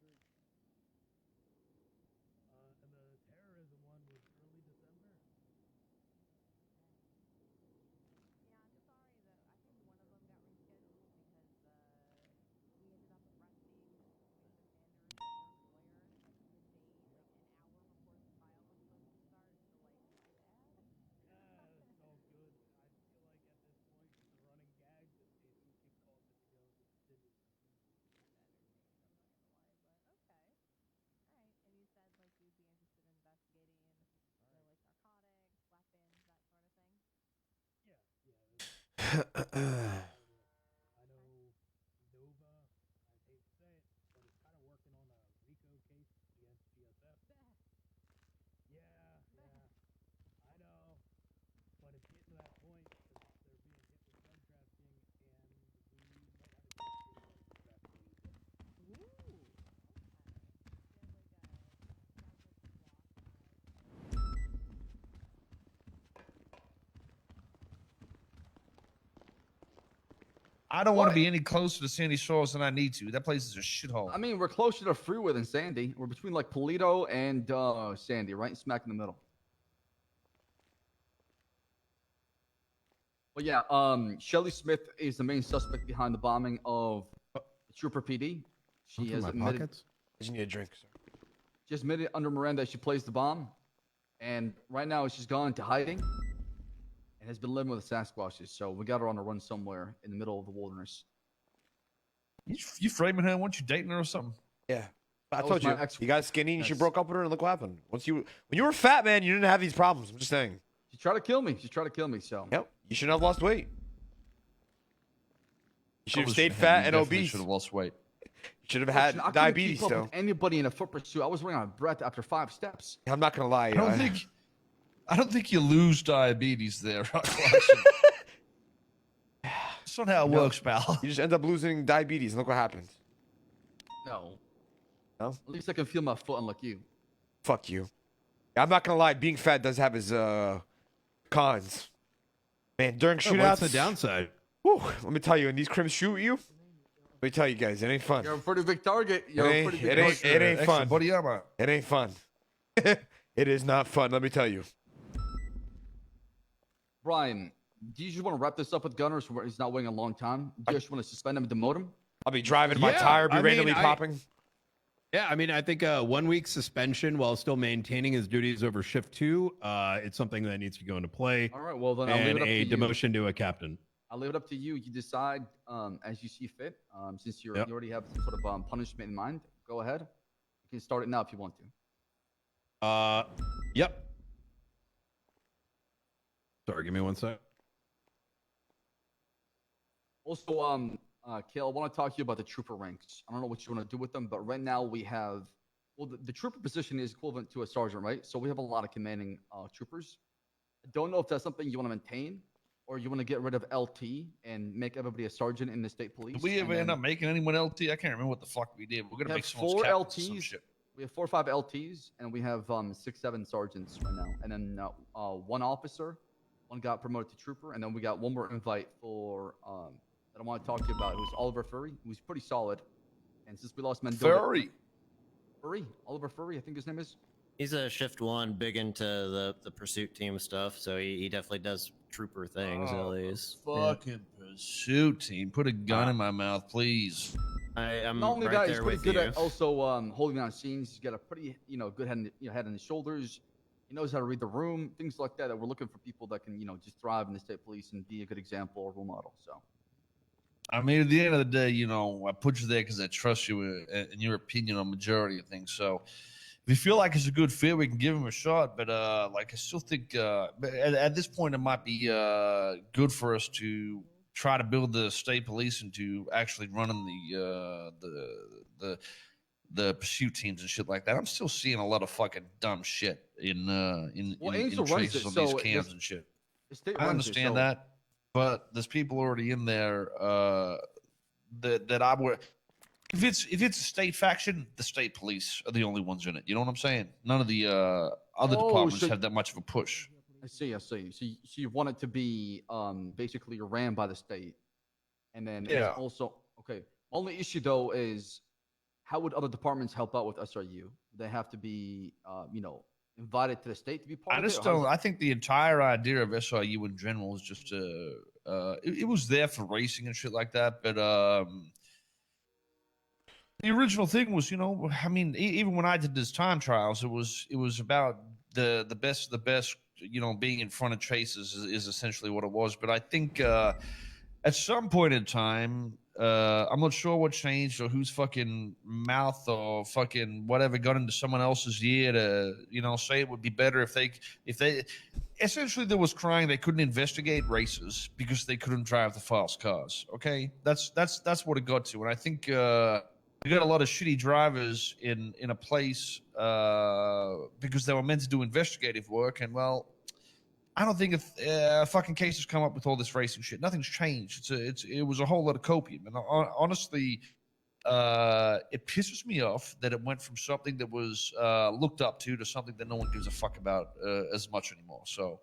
And the terrorism one was early December. It's all good. I feel like at this point it's a running gag that Stacy keeps calling it to go to continue. Yeah, I know Nova, I hate to say it, but it's kind of working on a RICO case against GSF. Yeah, I know. But it's getting to that point because they're being hit with drug trafficking, and we might have a case for drug trafficking. I don't want to be any closer to Sandy Shores than I need to. That place is a shithole. I mean, we're closer to the freeway than Sandy. We're between like Polito and Sandy, right smack in the middle. But yeah, Shelly Smith is the main suspect behind the bombing of Trooper PD. She has admitted. I just need a drink, sir. She has admitted under Miranda that she placed the bomb, and right now she's gone into hiding and has been living with the Sasquatches. So we got her on a run somewhere in the middle of the wilderness. You framing her? Weren't you dating her or something? Yeah. I That told was you. my ex- You got skinny and she Yes. broke up with her, and look what happened. When you were fat, man, you didn't have these problems. I'm just saying. She tried to kill me. So Yep. You shouldn't have lost weight. You should have stayed You fat and definitely obese. should have lost weight. You should have I had couldn't diabetes keep up still. with anybody in a foot pursuit. I was running out of breath after 5 steps. I'm not gonna lie. I don't think you lose diabetes there. That's not how it works, pal. You just end up losing diabetes, and look what happens. No. No? At least I can feel my foot, unlike you. Fuck you. I'm not gonna lie. Being fat does have its cons. Man, during shootouts. What's the downside? Whew, let me tell you, when these crims shoot you, let me tell you guys, it ain't fun. You're a pretty big target. It ain't fun. Body armor. It ain't fun. It is not fun. Let me tell you. Brian, do you just want to wrap this up with Gunners where he's not waiting a long time? Do you just want to suspend him and demote him? I'll be driving my Yeah, tire, be I mean, randomly popping. Yeah, I mean, I think a 1 week suspension while still maintaining his duties over shift 2, it's something that needs to go into play. All right, well, then I'll leave And it up a to you. demotion to a captain. I'll leave it up to you. You decide as you see fit. Since you already have some sort of punishment in mind, go ahead. You can start it now if you want to. Yep. Sorry, give me 1 sec. Also, Kale, I want to talk to you about the trooper ranks. I don't know what you want to do with them, but right now we have, well, the trooper position is equivalent to a sergeant, right? So we have a lot of commanding troopers. I don't know if that's something you want to maintain, or you want to get rid of LT and make everybody a sergeant in the state police. Did we ever and end then up making anyone LT? I can't remember what the fuck we did. We're we gonna have make someone's 4 captain or some LTs. shit. We have 4 or 5 LTs, and we have 6, 7 sergeants right now, and then 1 officer. One got promoted to trooper, and then we got one more invite for that I want to talk to you about. It was Oliver Furry, who's pretty solid. And since we lost Mendoza, Oliver Furry, I think his name is. He's a shift 1, big into the pursuit team stuff, so he definitely does trooper things at least. Fucking pursuit team. Put a gun in my mouth, please. I'm Not only right that, he's there pretty with good you. at also holding down scenes. He's got a pretty, good head, head on his shoulders. He knows how to read the room, things like that. That we're looking for people that can, just thrive in the state police and be a good example or role model. So. I mean, at the end of the day, I put you there because I trust you in your opinion on majority of things. So if you feel like it's a good fit, we can give him a shot. But I still think at this point it might be good for us to try to build the state police into actually running the pursuit teams and shit like that. I'm still seeing a lot of fucking dumb shit in Angel runs traces it, on so these cams this- and shit. The state I runs it, understand so that. but there's people already in there that I would. If it's a state faction, the state police are the only ones in it. You know what I'm saying? None of the other departments so- have that much of a push. I see. So you want it to be basically ran by the state, and then Yeah. it's also okay. Only issue though is how would other departments help out with SRU? They have to be invited to the state to be part I of it. just Or how does don't. I think the entire idea of SRU in general is just it was there for racing and shit like that, but the original thing was, I mean, even when I did this time trials, it was about the best of the best, being in front of chases is essentially what it was. But I think at some point in time, I'm not sure what changed or whose fucking mouth or fucking whatever got into someone else's ear to, say it would be better if they essentially there was crying they couldn't investigate races because they couldn't drive the fast cars. Okay, that's what it got to, and I think. We got a lot of shitty drivers in a place because they were meant to do investigative work, and well, I don't think if a fucking case has come up with all this racing shit. Nothing's changed. It was a whole lot of copium, and honestly, it pisses me off that it went from something that was looked up to something that no one gives a fuck about as much anymore. So.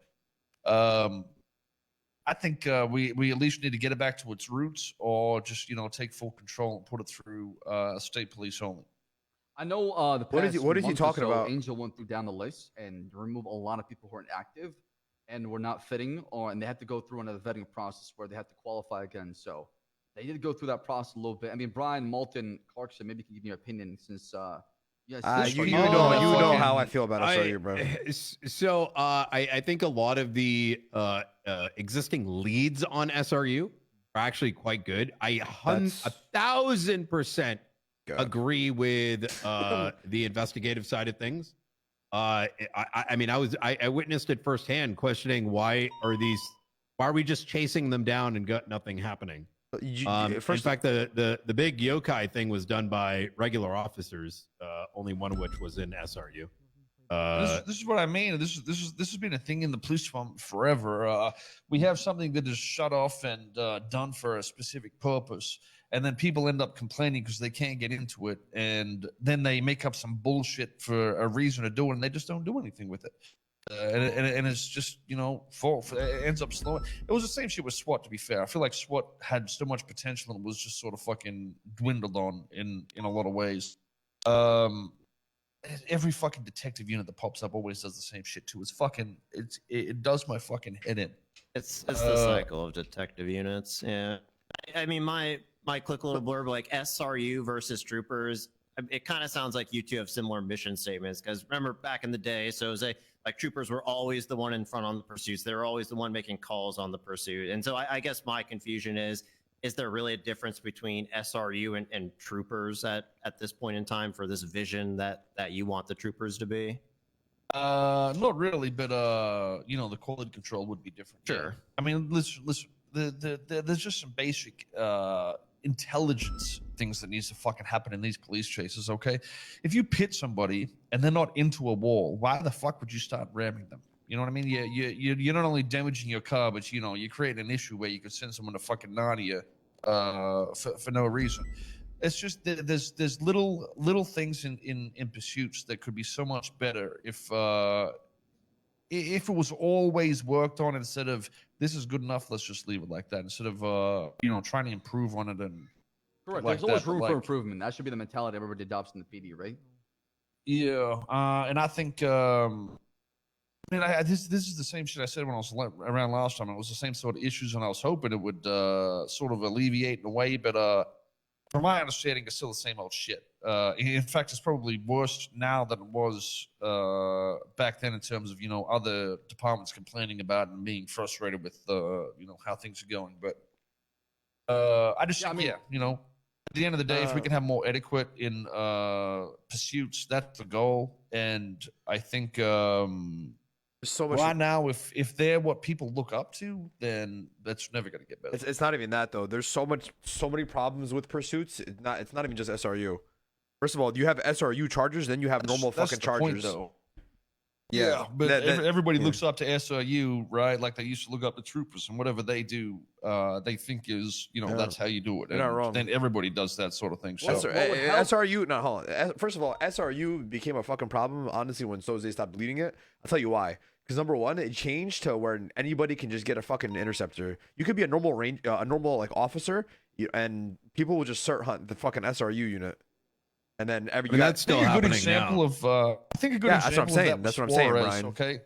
I think we at least need to get it back to its roots, or just take full control and put it through state police only. I know the What is past he month or talking so, about? Angel went through down the list and removed a lot of people who weren't active and were not fitting, and they had to go through another vetting process where they had to qualify again. So they did go through that process a little bit. I mean, Brian, Malton, Clarkson, maybe you can give me your opinion since yes, you know how I feel about SRU, bro. So I think a lot of the existing leads on SRU are actually quite good. I 1,000% agree with the investigative side of things. I mean, I witnessed it firsthand, questioning why are we just chasing them down and got nothing happening? In fact, the big yokai thing was done by regular officers, only one of which was in SRU. This is what I mean. This has been a thing in the police department forever. We have something that is shut off and done for a specific purpose, and then people end up complaining because they can't get into it, and then they make up some bullshit for a reason to do it, and they just don't do anything with it. And it's just it ends up slowing. It was the same shit with SWAT. To be fair, I feel like SWAT had so much potential and was just sort of fucking dwindled on in a lot of ways. Every fucking detective unit that pops up always does the same shit too. It does my fucking head in. It's the cycle of detective units. Yeah, I mean my quick little blurb, like SRU versus troopers. It kind of sounds like you two have similar mission statements, because remember back in the day, so it was like troopers were always the one in front on the pursuits. They were always the one making calls on the pursuit. And so I guess my confusion is there really a difference between SRU and troopers at this point in time for this vision that you want the troopers to be? Not really, but the quality control would be different. Sure. Yeah. I mean, listen. There's just some basic intelligence things that needs to fucking happen in these police chases. Okay, if you pit somebody and they're not into a wall, why the fuck would you start ramming them? You know what I mean? You're not only damaging your car, but you're creating an issue where you could send someone to fucking Narnia for no reason. It's just there's little things in pursuits that could be so much better if it was always worked on, instead of this is good enough, let's just leave it like that, instead of trying to improve on it. And correct. like There's always that, room but for improvement. That should be the mentality everybody adopts in the PD, right? Yeah, and I think this is the same shit I said when I was around last time. It was the same sort of issues, and I was hoping it would sort of alleviate in a way, but from my understanding, it's still the same old shit. In fact, it's probably worse now than it was back then, in terms of other departments complaining about it and being frustrated with how things are going. But I just at the end of the day, if we can have more etiquette in pursuits, that's the goal. And I think so much right now, if they're what people look up to, then that's never going to get better. It's not even that though. There's so many problems with pursuits. It's not even just SRU. First of all, you have SRU chargers, then you have normal fucking chargers. Point, but everybody yeah. looks up to SRU, right? Like they used to look up to troopers, and whatever they do, they think is, that's how you do it. You're not And wrong. then everybody does that sort of thing. So SRU, no, hold on. First of all, SRU became a fucking problem, honestly, when Soze stopped bleeding it. I'll tell you why. Because number one, it changed to where anybody can just get a fucking interceptor. You could be a normal like officer, and people will just cert hunt the fucking SRU unit. And then that's still a good happening example now. of I think a good Yeah, that's what I'm example of saying. that was That's what I'm saying, Suarez, Brian. okay.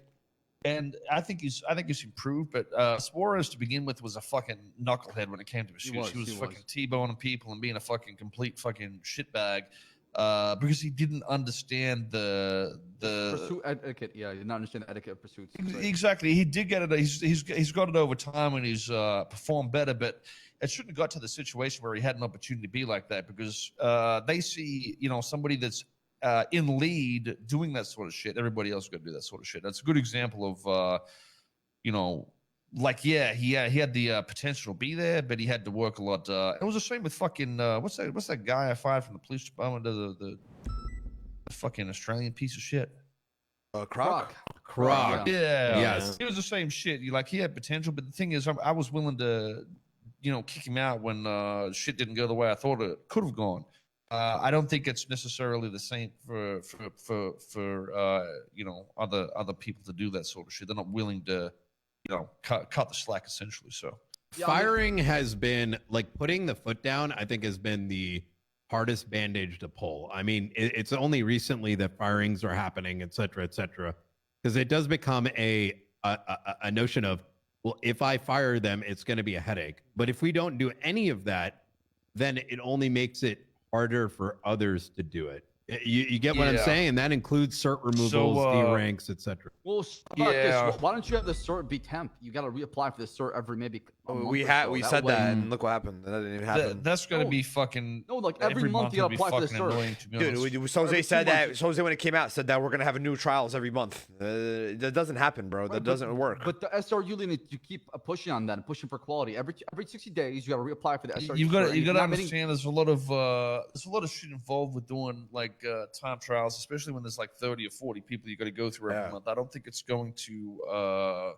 And I think he's improved, but Suarez to begin with was a fucking knucklehead when it came to pursuits. He was fucking T-boning people and being a fucking complete fucking shitbag because he didn't understand the pursuit etiquette. Yeah, he did not understand the etiquette of pursuits. Right. Exactly. He did get it. He's got it over time and he's performed better, but it shouldn't have got to the situation where he had an opportunity to be like that because they see, somebody that's in lead doing that sort of shit. Everybody else got to do that sort of shit. That's a good example of, he had the potential to be there, but he had to work a lot. It was the same with fucking what's that guy I fired from the police department? The fucking Australian piece of shit. Croc. Yeah. Yes. It was the same shit. He had potential, but the thing is, I was willing to, kick him out when shit didn't go the way I thought it could have gone. I don't think it's necessarily the same for other people to do that sort of shit. They're not willing to, cut the slack essentially. So Firing has been like putting the foot down. I think has been the hardest bandage to pull. I mean, it's only recently that firings are happening, et cetera, because it does become a notion of, well, if I fire them, it's going to be a headache. But if we don't do any of that, then it only makes it harder for others to do it. You get what I'm saying? And that includes cert removals, deranks, etc. Well, why don't you have the cert be temp? You got to reapply for the cert every maybe. We said that, and look what happened. That didn't even happen. That's gonna be fucking. No, like every month you got to apply for the cert. Dude, Soze said that. Soze when it came out said that we're gonna have new trials every month. That doesn't happen, bro. That doesn't work. But the SRU need to keep pushing on that and pushing for quality. Every 60 days you got to reapply for the SRU. You got to understand. There's a lot of shit involved with doing like time trials, especially when there's like 30 or 40 people you got to go through every month. I don't think it's going to.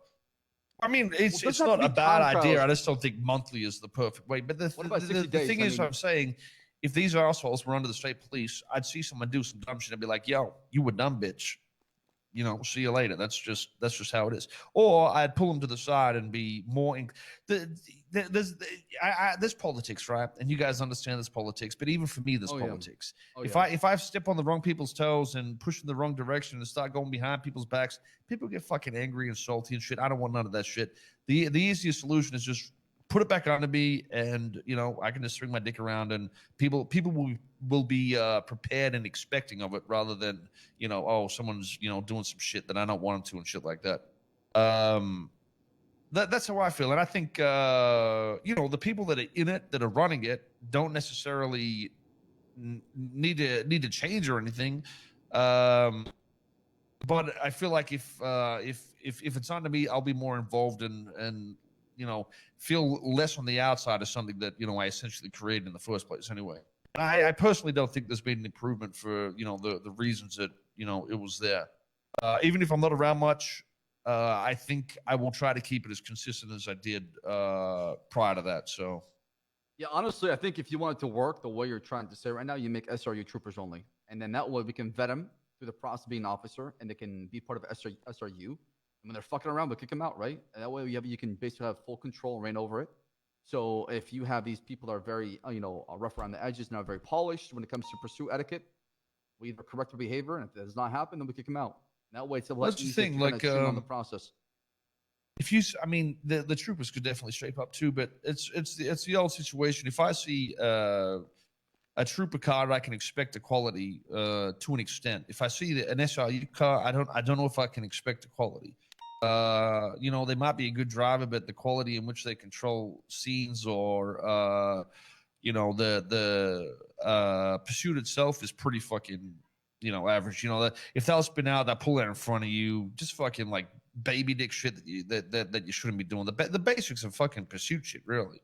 It's not a bad idea. I just don't think monthly is the perfect way. But the thing is, I'm saying, if these assholes were under the state police, I'd see someone do some dumb shit and be like, "Yo, you were dumb, bitch. See you later." That's just how it is. Or I'd pull them to the side and be more. There's politics, right? And you guys understand this politics. But even for me, there's politics. If I step on the wrong people's toes and push in the wrong direction and start going behind people's backs, people get fucking angry and salty and shit. I don't want none of that shit. The easiest solution is just put it back onto me, and I can just swing my dick around, and people will be prepared and expecting of it, rather than someone's doing some shit that I don't want them to and shit like that. That's how I feel, and I think the people that are in it, that are running it, don't necessarily need to change or anything. But I feel like if it's on to me, I'll be more involved and feel less on the outside of something that I essentially created in the first place. Anyway, I personally don't think there's been an improvement for the reasons that it was there. Even if I'm not around much, I think I will try to keep it as consistent as I did prior to that. So, yeah, honestly, I think if you want it to work the way you're trying to say right now, you make SRU troopers only, and then that way we can vet them through the process of being an officer, and they can be part of SRU. When they're fucking around, they'll kick them out, right? And that way you can basically have full control and reign over it. So if you have these people that are very, rough around the edges, not very polished when it comes to pursuit etiquette, we either correct their behavior, and if that does not happen, then we kick them out. And that way it's a lot easier to streamline the process. If the troopers could definitely shape up too, but it's the old situation. If I see a trooper car, I can expect the quality to an extent. If I see an SRU car, I don't know if I can expect the quality. They might be a good driver, but the quality in which they control scenes or the pursuit itself is pretty fucking average. That if they'll spin out, they'll pull that in front of you, just fucking like baby dick shit that you shouldn't be doing. The basics of fucking pursuit shit, really.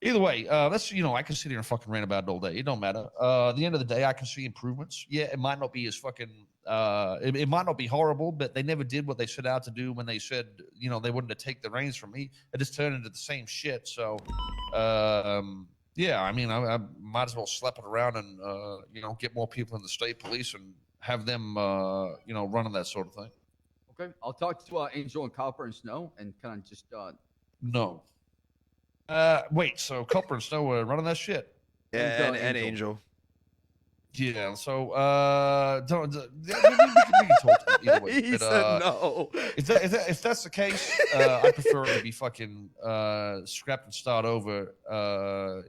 Either way, that's I can sit here and fucking rant about it all day. It don't matter. At the end of the day, I can see improvements. Yeah, it might not be as fucking it might not be horrible, but they never did what they set out to do when they said, they wanted to take the reins from me. It just turned into the same shit. So, yeah, I mean, I might as well slap it around and, get more people in the state police and have them, running that sort of thing. Okay, I'll talk to Angel and Copper and Snow and kind of just. No. Wait, so Copper and Snow were running that shit? Yeah, and Angel. Yeah, so don't we can talk to them either way. He said no. If that's the case, I prefer it to be fucking scrapped and start over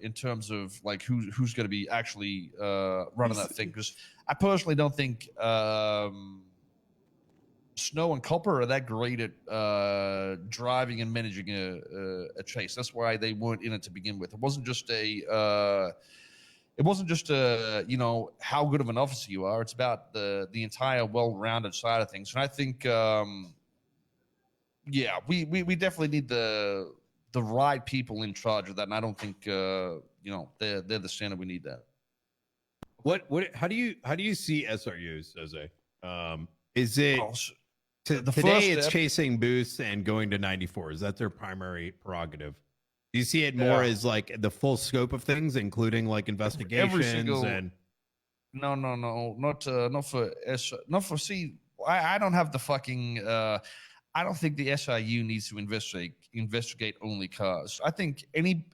in terms of like who's going to be actually running that thing. Because I personally don't think Snow and Copper are that great at driving and managing a chase. That's why they weren't in it to begin with. It wasn't just how good of an officer you are. It's about the entire well-rounded side of things. And I think, we definitely need the right people in charge of that. And I don't think, they're the standard. We need that. How do you see SRUs, Jose? Is it the today? It's step, chasing boosts and going to 94. Is that their primary prerogative? Do you see it more as like the full scope of things, including like investigations and? No, not for. See, I don't have the fucking. I don't think the SIU needs to investigate only cars. I think any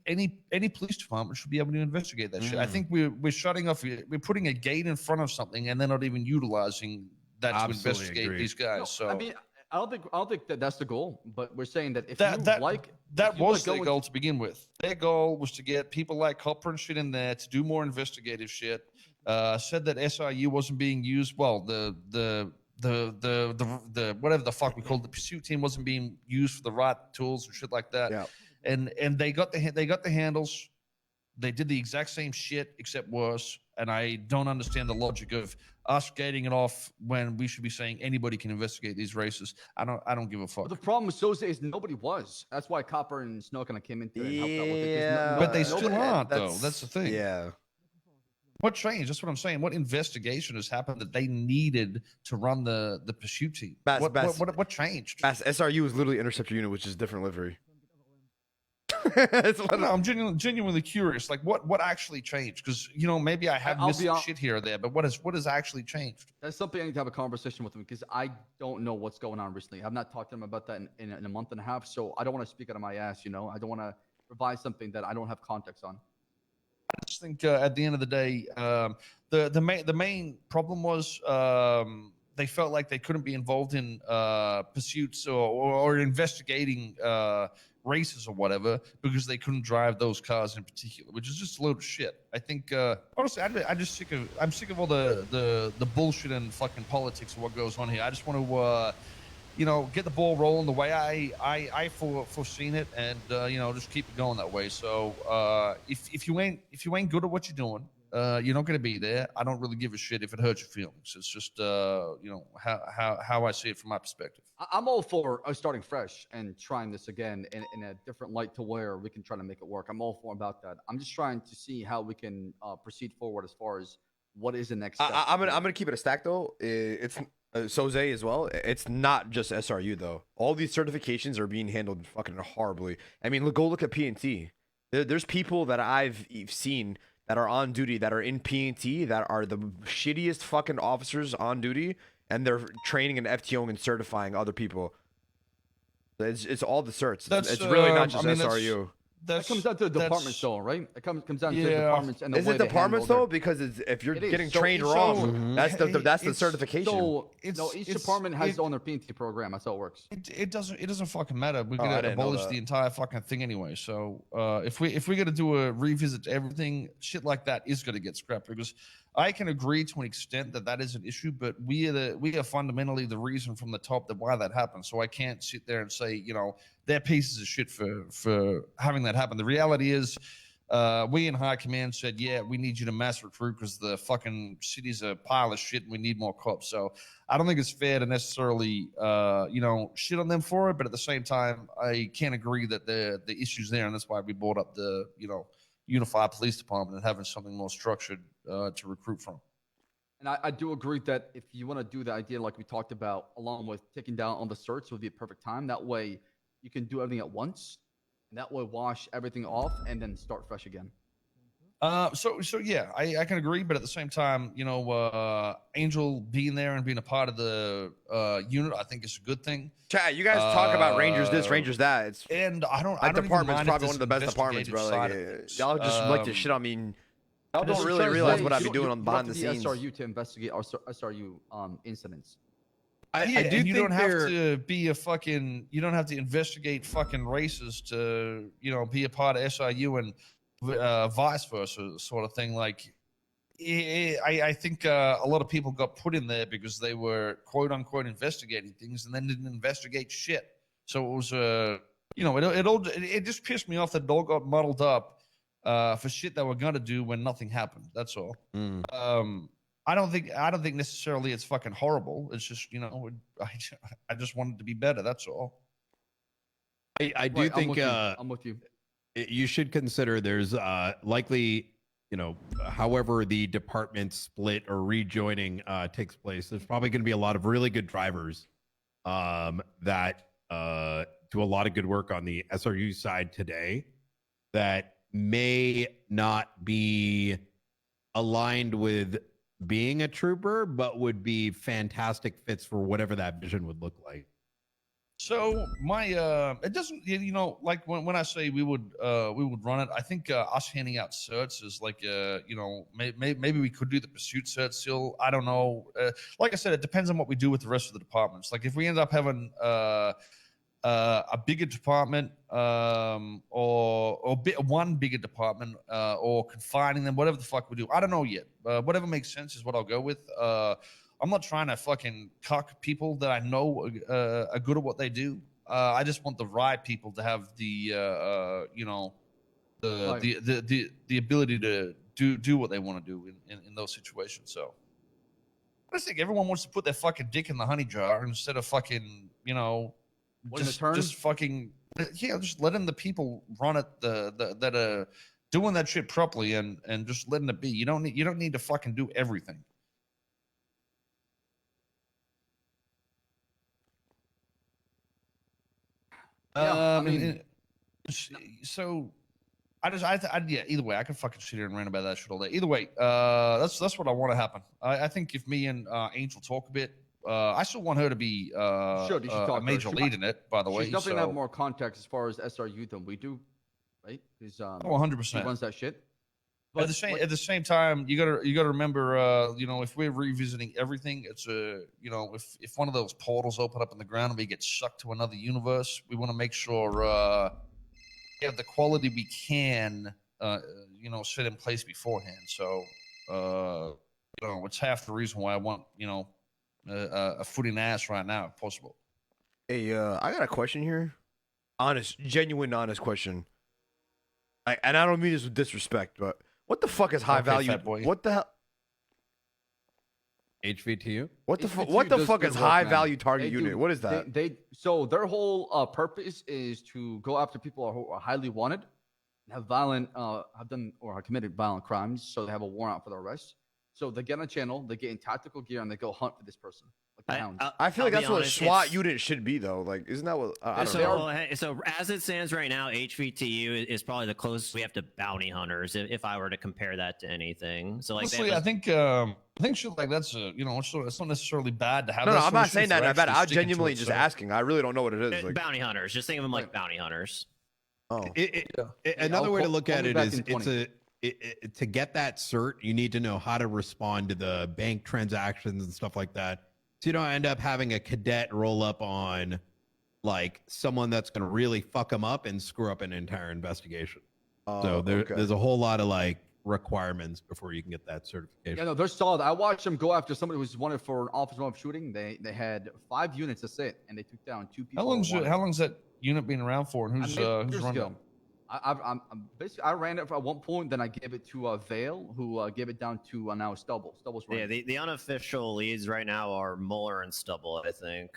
police department should be able to investigate that shit. I think we're shutting off. We're putting a gate in front of something, and they're not even utilizing that to investigate these guys. No, so I mean, I don't think that's the goal. But we're saying that if that was their goal into... to begin with. Their goal was to get people like Copper and shit in there to do more investigative shit. Said that SIU wasn't being used. Well, the whatever the fuck we called the pursuit team wasn't being used for the right tools and shit like that. Yeah. And they got the handles. They did the exact same shit except worse. And I don't understand the logic of us gating it off when we should be saying anybody can investigate these races. I don't give a fuck. But the problem with Sosa is nobody was. That's why Copper and Snow kind of came into it and helped out with it. Yeah, but they still aren't, though. that's- That's the thing. Yeah. What changed? That's what I'm saying. What investigation has happened that they needed to run the pursuit team? Bass, What changed? Bass, SRU is literally interceptor unit, which is a different livery. No, I'm genuinely curious. Like, what actually changed? Because maybe I have missed shit here or there, but what has actually changed? That's something I need to have a conversation with him because I don't know what's going on recently. I've not talked to him about that in a month and a half, so I don't want to speak out of my ass. I don't want to provide something that I don't have context on. I just think at the end of the day, the main problem was they felt like they couldn't be involved in pursuits or investigating races or whatever because they couldn't drive those cars in particular, which is just a load of shit. I think honestly, I'm sick of all the bullshit and fucking politics of what goes on here. I just want to get the ball rolling the way I foreseen it, and just keep it going that way. So if you ain't good at what you're doing, you're not going to be there. I don't really give a shit if it hurts your feelings. It's just how I see it from my perspective. I'm all for starting fresh and trying this again in a different light to where we can try to make it work. I'm all for about that. I'm just trying to see how we can proceed forward as far as what is the next step. I'm gonna keep it a stack though. It's Soze as well. It's not just SRU though. All these certifications are being handled fucking horribly. I mean, go look at PNT. There's people that I've seen that are on duty that are in PNT that are the shittiest fucking officers on duty, and they're training and FTOing and certifying other people. It's all the certs. It's really not just SRU. That comes down to the departments, though, right? It comes down to the departments and the Is way it they departments handle though? Because if you're getting So- trained so- wrong, that's the certification. Each department has its own PNT program. That's how it works. It doesn't fucking matter. We're I gonna didn't know abolish that. the entire fucking thing anyway. So if we're gonna do a revisit to everything, shit like that is gonna get scrapped because I can agree to an extent that is an issue, but we are fundamentally the reason from the top that why that happened. So I can't sit there and say they're pieces of shit for having that happen. The reality is. We in high command said, yeah, we need you to mass recruit because the fucking city's a pile of shit and we need more cops. So I don't think it's fair to necessarily, shit on them for it. But at the same time, I can't agree that the issue's there. And that's why we brought up the, unified police department and having something more structured to recruit from. And I do agree that if you want to do the idea like we talked about, along with taking down on the certs, would be a perfect time. That way, you can do everything at once, and that way wash everything off and then start fresh again. So yeah, I can agree, but at the same time, Angel being there and being a part of the unit, I think is a good thing. Chat, you guys talk about Rangers this, Rangers that. It's and I don't. that I don't even department's mind if probably one of the best departments, bro. Like, y'all just like to shit on me. Y'all don't really realize what I be doing on behind the scenes. SRU to investigate our SRU incidents. I do think you don't have they're- to be a fucking. You don't have to investigate fucking races to be a part of SIU and vice versa, sort of thing. Like, I think a lot of people got put in there because they were quote unquote investigating things and then didn't investigate shit. So it was it just pissed me off that it all got muddled up for shit that we're gonna do when nothing happened. That's all. I don't think necessarily it's fucking horrible. It's just I just want it to be better. That's all. I do think I'm with you. you should consider there's likely, however the department split or rejoining takes place, there's probably going to be a lot of really good drivers that do a lot of good work on the SRU side today that may not be aligned with being a trooper, but would be fantastic fits for whatever that vision would look like. So my it doesn't like when I say we would run it, I think us handing out certs is like maybe we could do the pursuit cert still. I don't know. Like I said, it depends on what we do with the rest of the departments. Like if we end up having a bigger department or one bigger department or confining them, whatever the fuck we do, I don't know yet. Whatever makes sense is what I'll go with. I'm not trying to fucking cuck people that I know are good at what they do. I just want the right people to have the the ability to do what they want to do in those situations. So I just think everyone wants to put their fucking dick in the honey jar instead of fucking just fucking just letting the people run it that are doing that shit properly and just letting it be. You don't need to fucking do everything. Yeah, so either way, I can fucking sit here and rant about that shit all day. Either way, that's what I want to happen. I think if me and Angel talk a bit, I still want her to be a major lead in it, by the way. She's definitely have more context as far as SRU than we do, right? Because 100%. She runs that shit. But at the same time, you gotta remember, if we're revisiting everything, it's if one of those portals open up in the ground and we get sucked to another universe, we want to make sure we have the quality we can, set in place beforehand. So, it's half the reason why I want, a foot in the ass right now, if possible. Hey, I got a question here. Genuine, honest question. And I don't mean this with disrespect, but what the fuck is high value? What the hell? HVTU? What the fuck is high value target unit? What is that? So their whole purpose is to go after people who are highly wanted, have done or have committed violent crimes, so they have a warrant for their arrest. So they get on a channel, they get in tactical gear, and they go hunt for this person. Like hounds. I feel like that's what a SWAT unit should be, though. Like, isn't that what? I don't know. So as it stands right now, HVTU is probably the closest we have to bounty hunters. If I were to compare that to anything, so like honestly, I think shit like that's it's not necessarily bad to have. No, I'm not saying that. Not bad. I'm genuinely just asking. I really don't know what it is. Like, bounty hunters. Just think of them like bounty hunters. Oh, another way to look at it is to get that cert, you need to know how to respond to the bank transactions and stuff like that. So you don't end up having a cadet roll up on like someone that's going to really fuck them up and screw up an entire investigation. So there's a whole lot of like requirements before you can get that certification. Yeah, no, they're solid. I watched them go after somebody who was wanted for an officer of shooting. They had 5 units to sit, and they took down 2 people. How long's that unit been around for, and who's running it? I'm basically I ran it at one point, then I gave it to Vale, who gave it down to now Stubble. Stubble's running. Yeah, the unofficial leads right now are Mueller and Stubble, I think.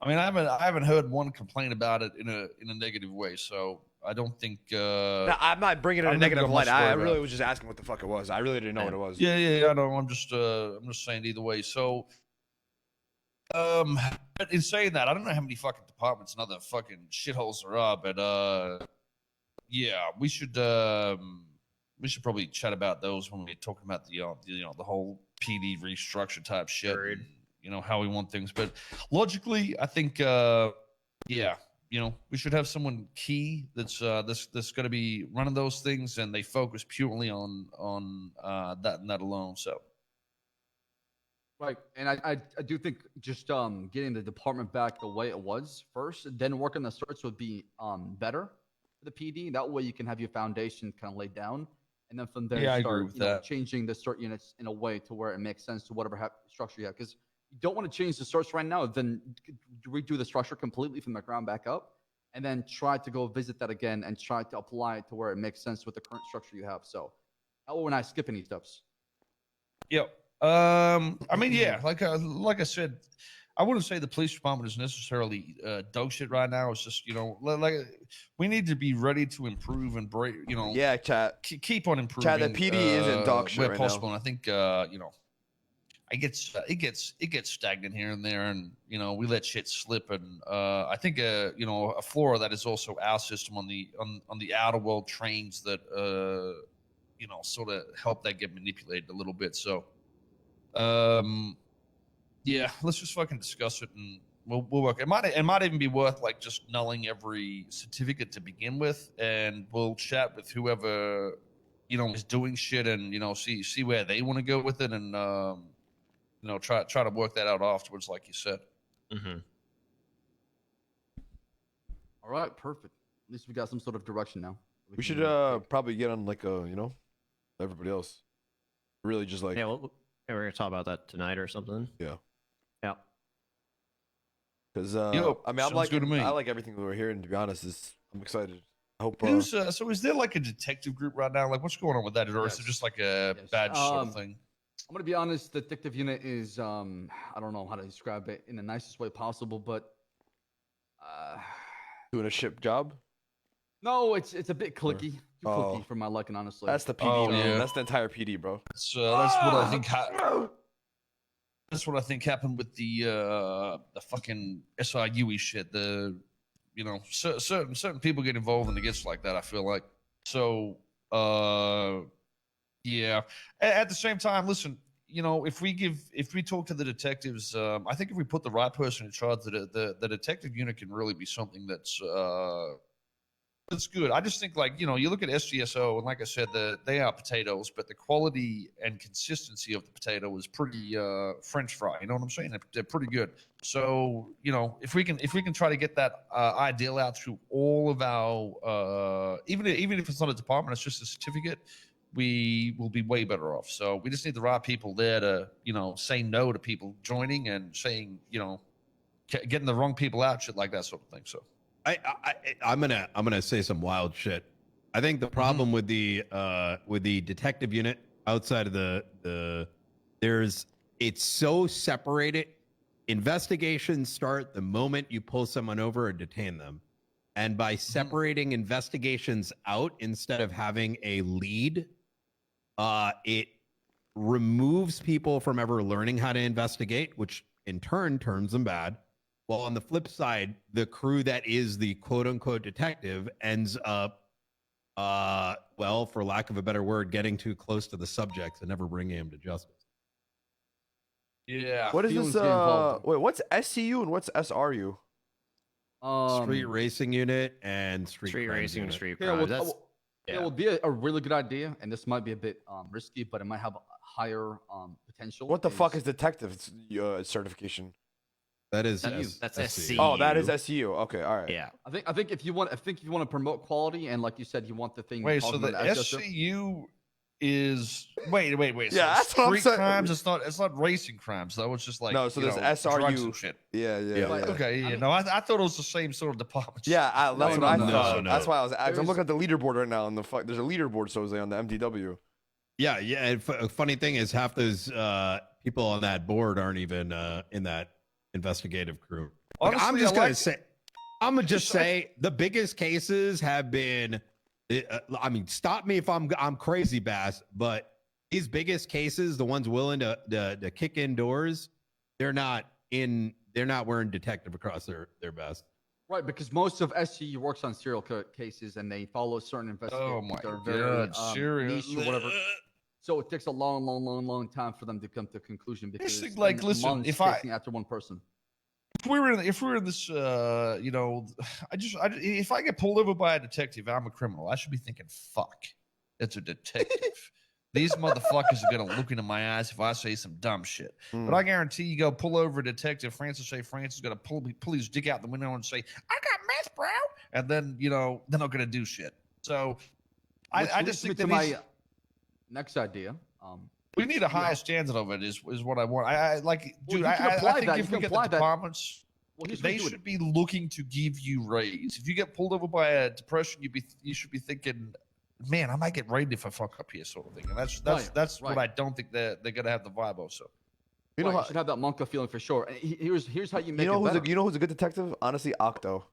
I mean, I haven't heard one complaint about it in a negative way. So I don't think. No, I'm not bringing it I in a don't think negative I'm much light. I worried about really it. was just asking what the fuck it was. I really didn't know what it was. Yeah. I know. I'm just saying either way. So, but in saying that, I don't know how many fucking departments and other fucking shitholes there are, but yeah, we should probably chat about those when we're talking about the whole PD restructure type shit. And, how we want things. But logically, I think we should have someone key that's going to be running those things, and they focus purely on that and that alone. So. Right, and I do think just getting the department back the way it was first, then work on the search would be better for the PD. That way you can have your foundation kind of laid down, and then from there Yeah, I agree start with that. changing the cert units in a way to where it makes sense to whatever structure you have. Because you don't want to change the search right now, then redo the structure completely from the ground back up, and then try to go visit that again and try to apply it to where it makes sense with the current structure you have. So that way we're not skipping any steps. Yep. I mean, yeah, like I said, I wouldn't say the police department is necessarily dog shit right now. It's just like we need to be ready to improve and break. Yeah, chat. Keep on improving. Chat, the PD isn't dog shit where right possible. now. And I think it gets stagnant here and there, and we let shit slip. And I think a flaw of that is also our system on the outer world trains that sort of help that get manipulated a little bit. So. Yeah, let's just fucking discuss it, and we'll work. It might even be worth like just nulling every certificate to begin with, and we'll chat with whoever is doing shit, and see where they want to go with it, and try to work that out afterwards, like you said. Mm-hmm. All right, perfect. At least we got some sort of direction now. We should probably get on like everybody else. Really, just like we're gonna talk about that tonight or something. Yeah. Yeah. Because Yep, I mean, sounds good to me. I like everything we were hearing. To be honest, I'm excited. I hope. So is there like a detective group right now? Like, what's going on with that, or is it just like a badge sort of thing? I'm gonna be honest. The detective unit is I don't know how to describe it in the nicest way possible, but doing a ship job. No, it's a bit clicky. Too clicky for my liking, honestly. That's the PD. Oh, bro. yeah. That's the entire PD, bro. That's what I think. That's what I think happened with the fucking SRUE shit. Certain people get involved and it gets like that. I feel like so. Yeah. At the same time, listen. If we talk to the detectives, I think if we put the right person in charge, the detective unit can really be something that's good. I just think you look at SGSO, and like I said, they are potatoes, but the quality and consistency of the potato is pretty French fry. You know what I'm saying? They're pretty good. So if we can try to get that ideal out through all of our even if it's not a department, it's just a certificate, we will be way better off. So we just need the right people there to say no to people joining and saying getting the wrong people out, shit like that sort of thing. So. I'm gonna say some wild shit. I think the problem with the detective unit outside of it's so separated. Investigations start the moment you pull someone over or detain them, and by separating investigations out instead of having a lead, it removes people from ever learning how to investigate, which in turn turns them bad. Well, on the flip side, the crew that is the quote unquote detective ends up, well, for lack of a better word, getting too close to the subjects and never bringing him to justice. Yeah. What is this? Wait, what's SCU and what's SRU? Street racing unit and street racing unit. and street Yeah, crimes. it will be a really good idea, and this might be a bit risky, but it might have a higher potential. What the fuck is detective certification? That is that's SCU. Oh, that is SCU. Okay, all right. Yeah. I think if you want to promote quality, and like you said, you want the thing. Wait, so the SCU SCU is wait. Yeah, that's so what I'm street saying. crimes. It's not racing crimes though. It's just like No, so there's drugs and SRU. shit. Yeah. Okay, yeah. No, I thought it was the same sort of department. Yeah, that's what I thought. no. That's why I was. I'm looking at the leaderboard right now, and there's a leaderboard, so on the MDW. Yeah. And a funny thing is, half those people on that board aren't even in that investigative crew. Like, Honestly, I'm just I gonna like- say, I'm gonna just say the biggest cases have been. I mean, stop me if I'm crazy, Bass. But these biggest cases, the ones willing to kick in doors, they're not wearing detective across their vest. Right, because most of SCU works on serial cases and they follow certain investigations that are very niche or whatever. So it takes a long time for them to come to a conclusion because Just think, like, listen, months if chasing after one person. If we were in this, you know, if I get pulled over by a detective, I'm a criminal. I should be thinking, fuck, it's a detective. These motherfuckers are gonna look into my eyes if I say some dumb shit. But I guarantee you go pull over a detective, Francis is gonna pull his dick out the window and say, "I got meth, bro," and then they're not gonna do shit. So I just think that my next idea. We need a higher standard of it. Is what I want. I like, Well, dude. you can apply I think that. if You we can get apply the that. departments, Well, here's what they you do should be looking to give you raise. If you get pulled over by a depression, you should be thinking, man, I might get raided if I fuck up here, sort of thing. And that's what I don't think they're gonna have the vibe of. So You should have that Monka feeling for sure. And here's how you make it better. You know who's a good detective? Honestly, Octo.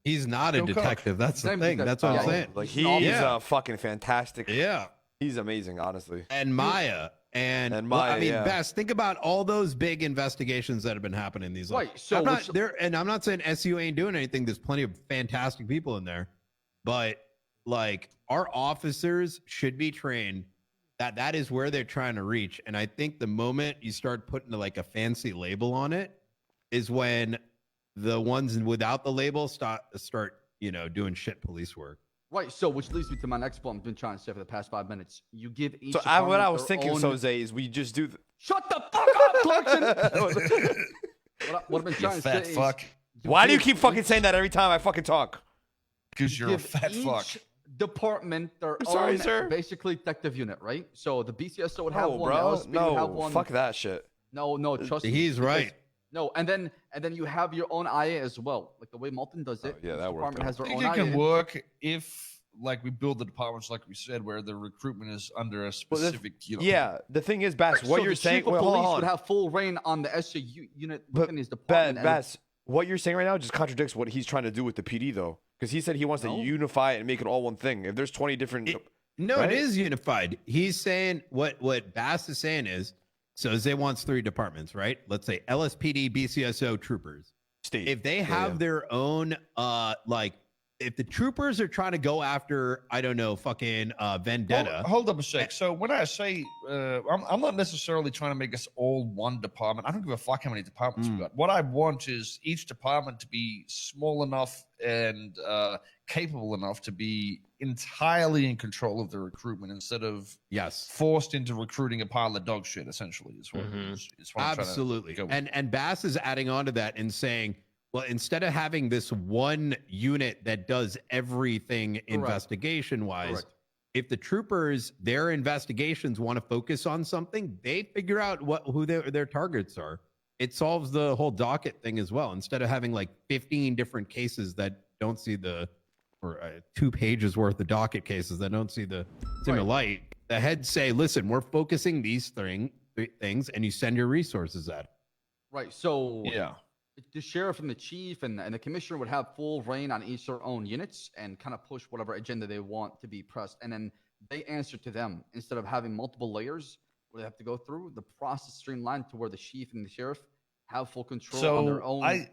He's not a detective. That's the thing. That's what I'm saying. Like he's fucking fantastic. Yeah, he's amazing, honestly. And Maya. And Maya, I mean, Bess, think about all those big investigations that have been happening. These right. So I'm not there, and I'm not saying SU ain't doing anything. There's plenty of fantastic people in there, but like our officers should be trained that is where they're trying to reach. And I think the moment you start putting like a fancy label on it is when the ones without the label start doing shit police work. Right, so which leads me to my next point I've been trying to say for the past 5 minutes. You give each what I was thinking, Jose, is we just do. Shut the fuck up, Clarkson! what I've been trying to say fuck. is. Why do you keep fucking saying that every time I fucking talk? Because you're a fat fuck. Department their sorry, own sir. basically detective unit, right? So the BCSO would have No, one, bro. the LSP would have one. Fuck that shit. No, trust me. He's right. No, and then you have your own IA as well, like the way Malton does it. yeah, each that worked department out. has their I own think it IA. can work if, like, we build the departments, like we said, where the recruitment is under a specific. Yeah, the thing is, Bass, what so you're the saying. chief of Wait, hold police on. would have full reign on the SJU unit But within his department. and- Bass, what you're saying right now just contradicts what he's trying to do with the PD, though, because he said he wants to unify it and make it all one thing. If there's 20 different. It is unified. He's saying what Bass is saying is, so Zay wants 3 departments, right? Let's say LSPD, BCSO, troopers. State. If they have their own, if the troopers are trying to go after, I don't know, fucking vendetta. Hold up a sec. So when I say, I'm not necessarily trying to make us all one department. I don't give a fuck how many departments we got. What I want is each department to be small enough and capable enough to be entirely in control of the recruitment instead of forced into recruiting a pile of dog shit. Essentially, is what, is what I'm Absolutely. trying to go with. And Bass is adding on to that and saying, well, instead of having this one unit that does everything investigation wise, if the troopers, their investigations want to focus on something, they figure out who their targets are. It solves the whole docket thing as well. Instead of having like 15 different cases that don't see or 2 pages worth of docket cases that don't see the light, the heads say, listen, we're focusing these things, and you send your resources at it. Right. So yeah. The sheriff and the chief and the commissioner would have full reign on each their own units and kind of push whatever agenda they want to be pressed. And then they answer to them instead of having multiple layers where they have to go through the process streamlined to where the chief and the sheriff have full control on their own. I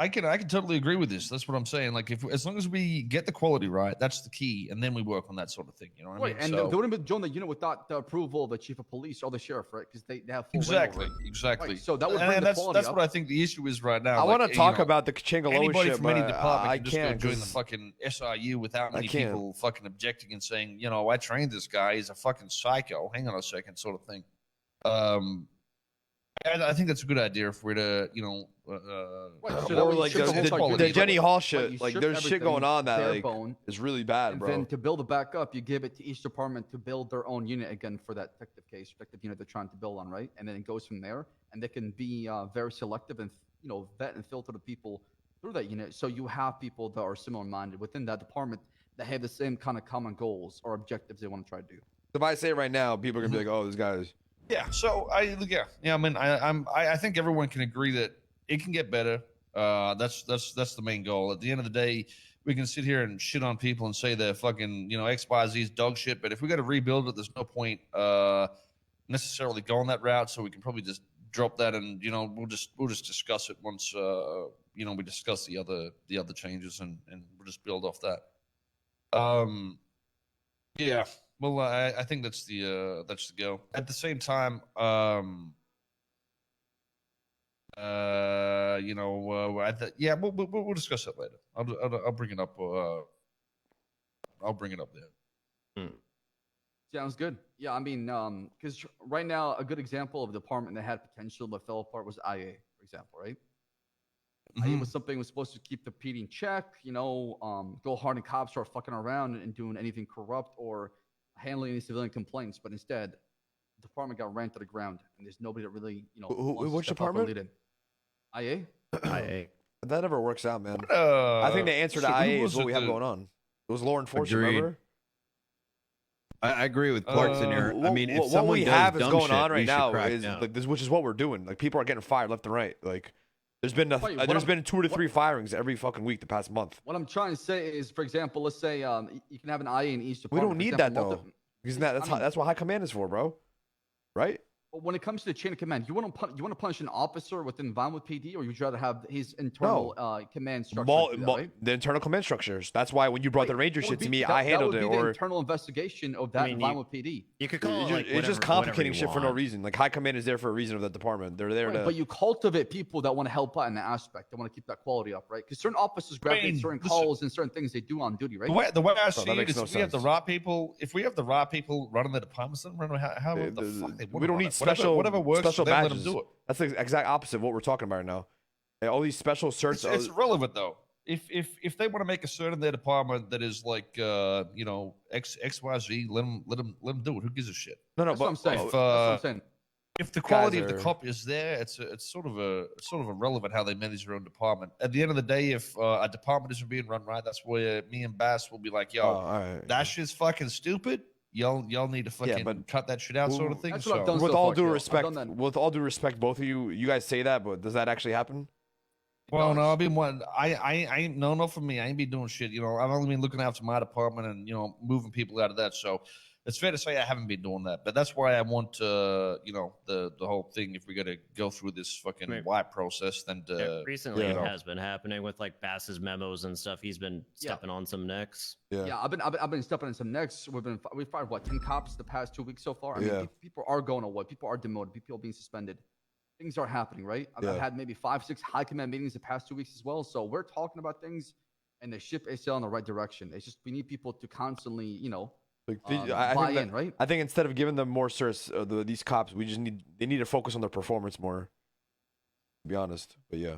can totally agree with this. That's what I'm saying. Like, as long as we get the quality right, that's the key, and then we work on that sort of thing. You know what I mean? And they wouldn't have joined the unit without the approval of the chief of police or the sheriff, right? Because they have full exactly. Right. So that would bring the quality that's up. what I think the issue is right now. I want to talk about the Chingalo anybody shit, from any but department I can just can't go join the fucking SRU without many people fucking objecting and saying, I trained this guy. He's a fucking psycho. Hang on a second, sort of thing. I think that's a good idea if we're to, or like the Jenny Hall shit. Like, there's shit going on that is really bad, bro. And then to build it back up, you give it to each department to build their own unit again for that detective unit they're trying to build on, right? And then it goes from there, and they can be very selective and vet and filter the people through that unit. So you have people that are similar-minded within that department that have the same kind of common goals or objectives they want to try to do. If I say it right now, people are gonna be like, "Oh, this guy's." Yeah. So I mean, I think everyone can agree that it can get better. That's the main goal. At the end of the day, we can sit here and shit on people and say they're fucking, XYZ's dog shit. But if we got to rebuild it, there's no point necessarily going that route. So we can probably just drop that, and we'll just discuss it once we discuss the other changes, and we'll just build off that. Yeah. Well, I think that's the go. At the same time, we'll discuss that later. I'll bring it up. I'll bring it up there. Sounds good. Yeah, I mean, because right now a good example of a department that had potential but fell apart was IA, for example, right? IA was something was supposed to keep the PD in check. Go hard on cops who are fucking around and doing anything corrupt or handling any civilian complaints. But instead, the department got ran to the ground, and there's nobody that really, Which department? IA. IA. That never works out, man. I think the answer to IA is what we have going on. It was law enforcement, remember? I agree with Clarkson here. I mean, if what someone we does have is dumb going shit, on we right should now crack is down. like this, which is what we're doing. Like people are getting fired left and right. Like there's been Wait, been 2 to 3 firings every fucking week the past month. What I'm trying to say is, for example, let's say you can have an IA in each We department. don't for need example, that though, because that's what high command is for, bro. Right? But when it comes to the chain of command, you want to punish an officer within Vinewood PD, or would you rather have his internal command structure? Right? The internal command structures. That's why when you brought the Ranger shit to me, I handled it. That would be the Or internal investigation of that Vinewood PD. You could call it it's just complicating shit for no reason. Like high command is there for a reason of that department. They're there to. But you cultivate people that want to help out in that aspect. They want to keep that quality up, right? Because certain officers gravitate certain calls and certain things they do on duty, right? The way I see it is, if we have the raw people, running the departments, then how the fuck they we don't need whatever works. Special Let them badges. do it. That's the exact opposite of what we're talking about right now. All these special certs. It's irrelevant though. If they want to make a cert in their department that is like XYZ, let them do it. Who gives a shit? No, That's but what I'm saying. That's what I'm saying. If the quality of the cop is there, it's sort of irrelevant how they manage their own department. At the end of the day, if a department isn't being run right, that's where me and Bass will be like, yo, that shit's fucking stupid. Y'all need to fucking cut that shit out, sort of thing. That's what I've done with so all far, due Kale. respect, I've done that. with all due respect, both of you guys say that, but does that actually happen? Well, no, I've been one. I ain't not for me. I ain't been doing shit. I've only been looking after my department and moving people out of that. So it's fair to say I haven't been doing that. But that's why I want the whole thing. If we got to go through this fucking white process, then recently it has been happening with like Bass's memos and stuff. He's been stepping on some necks. Yeah, I've been stepping on some necks. We've fired 10 cops the past 2 weeks so far. I mean, people are going away. People are demoted. People are being suspended. Things are happening, right? I've had maybe 5-6 high command meetings the past 2 weeks as well. So we're talking about things, and the ship is still in the right direction. It's just we need people to constantly, buy in, right? I think instead of giving them more certs, these cops, they need to focus on their performance more. To be honest, but yeah.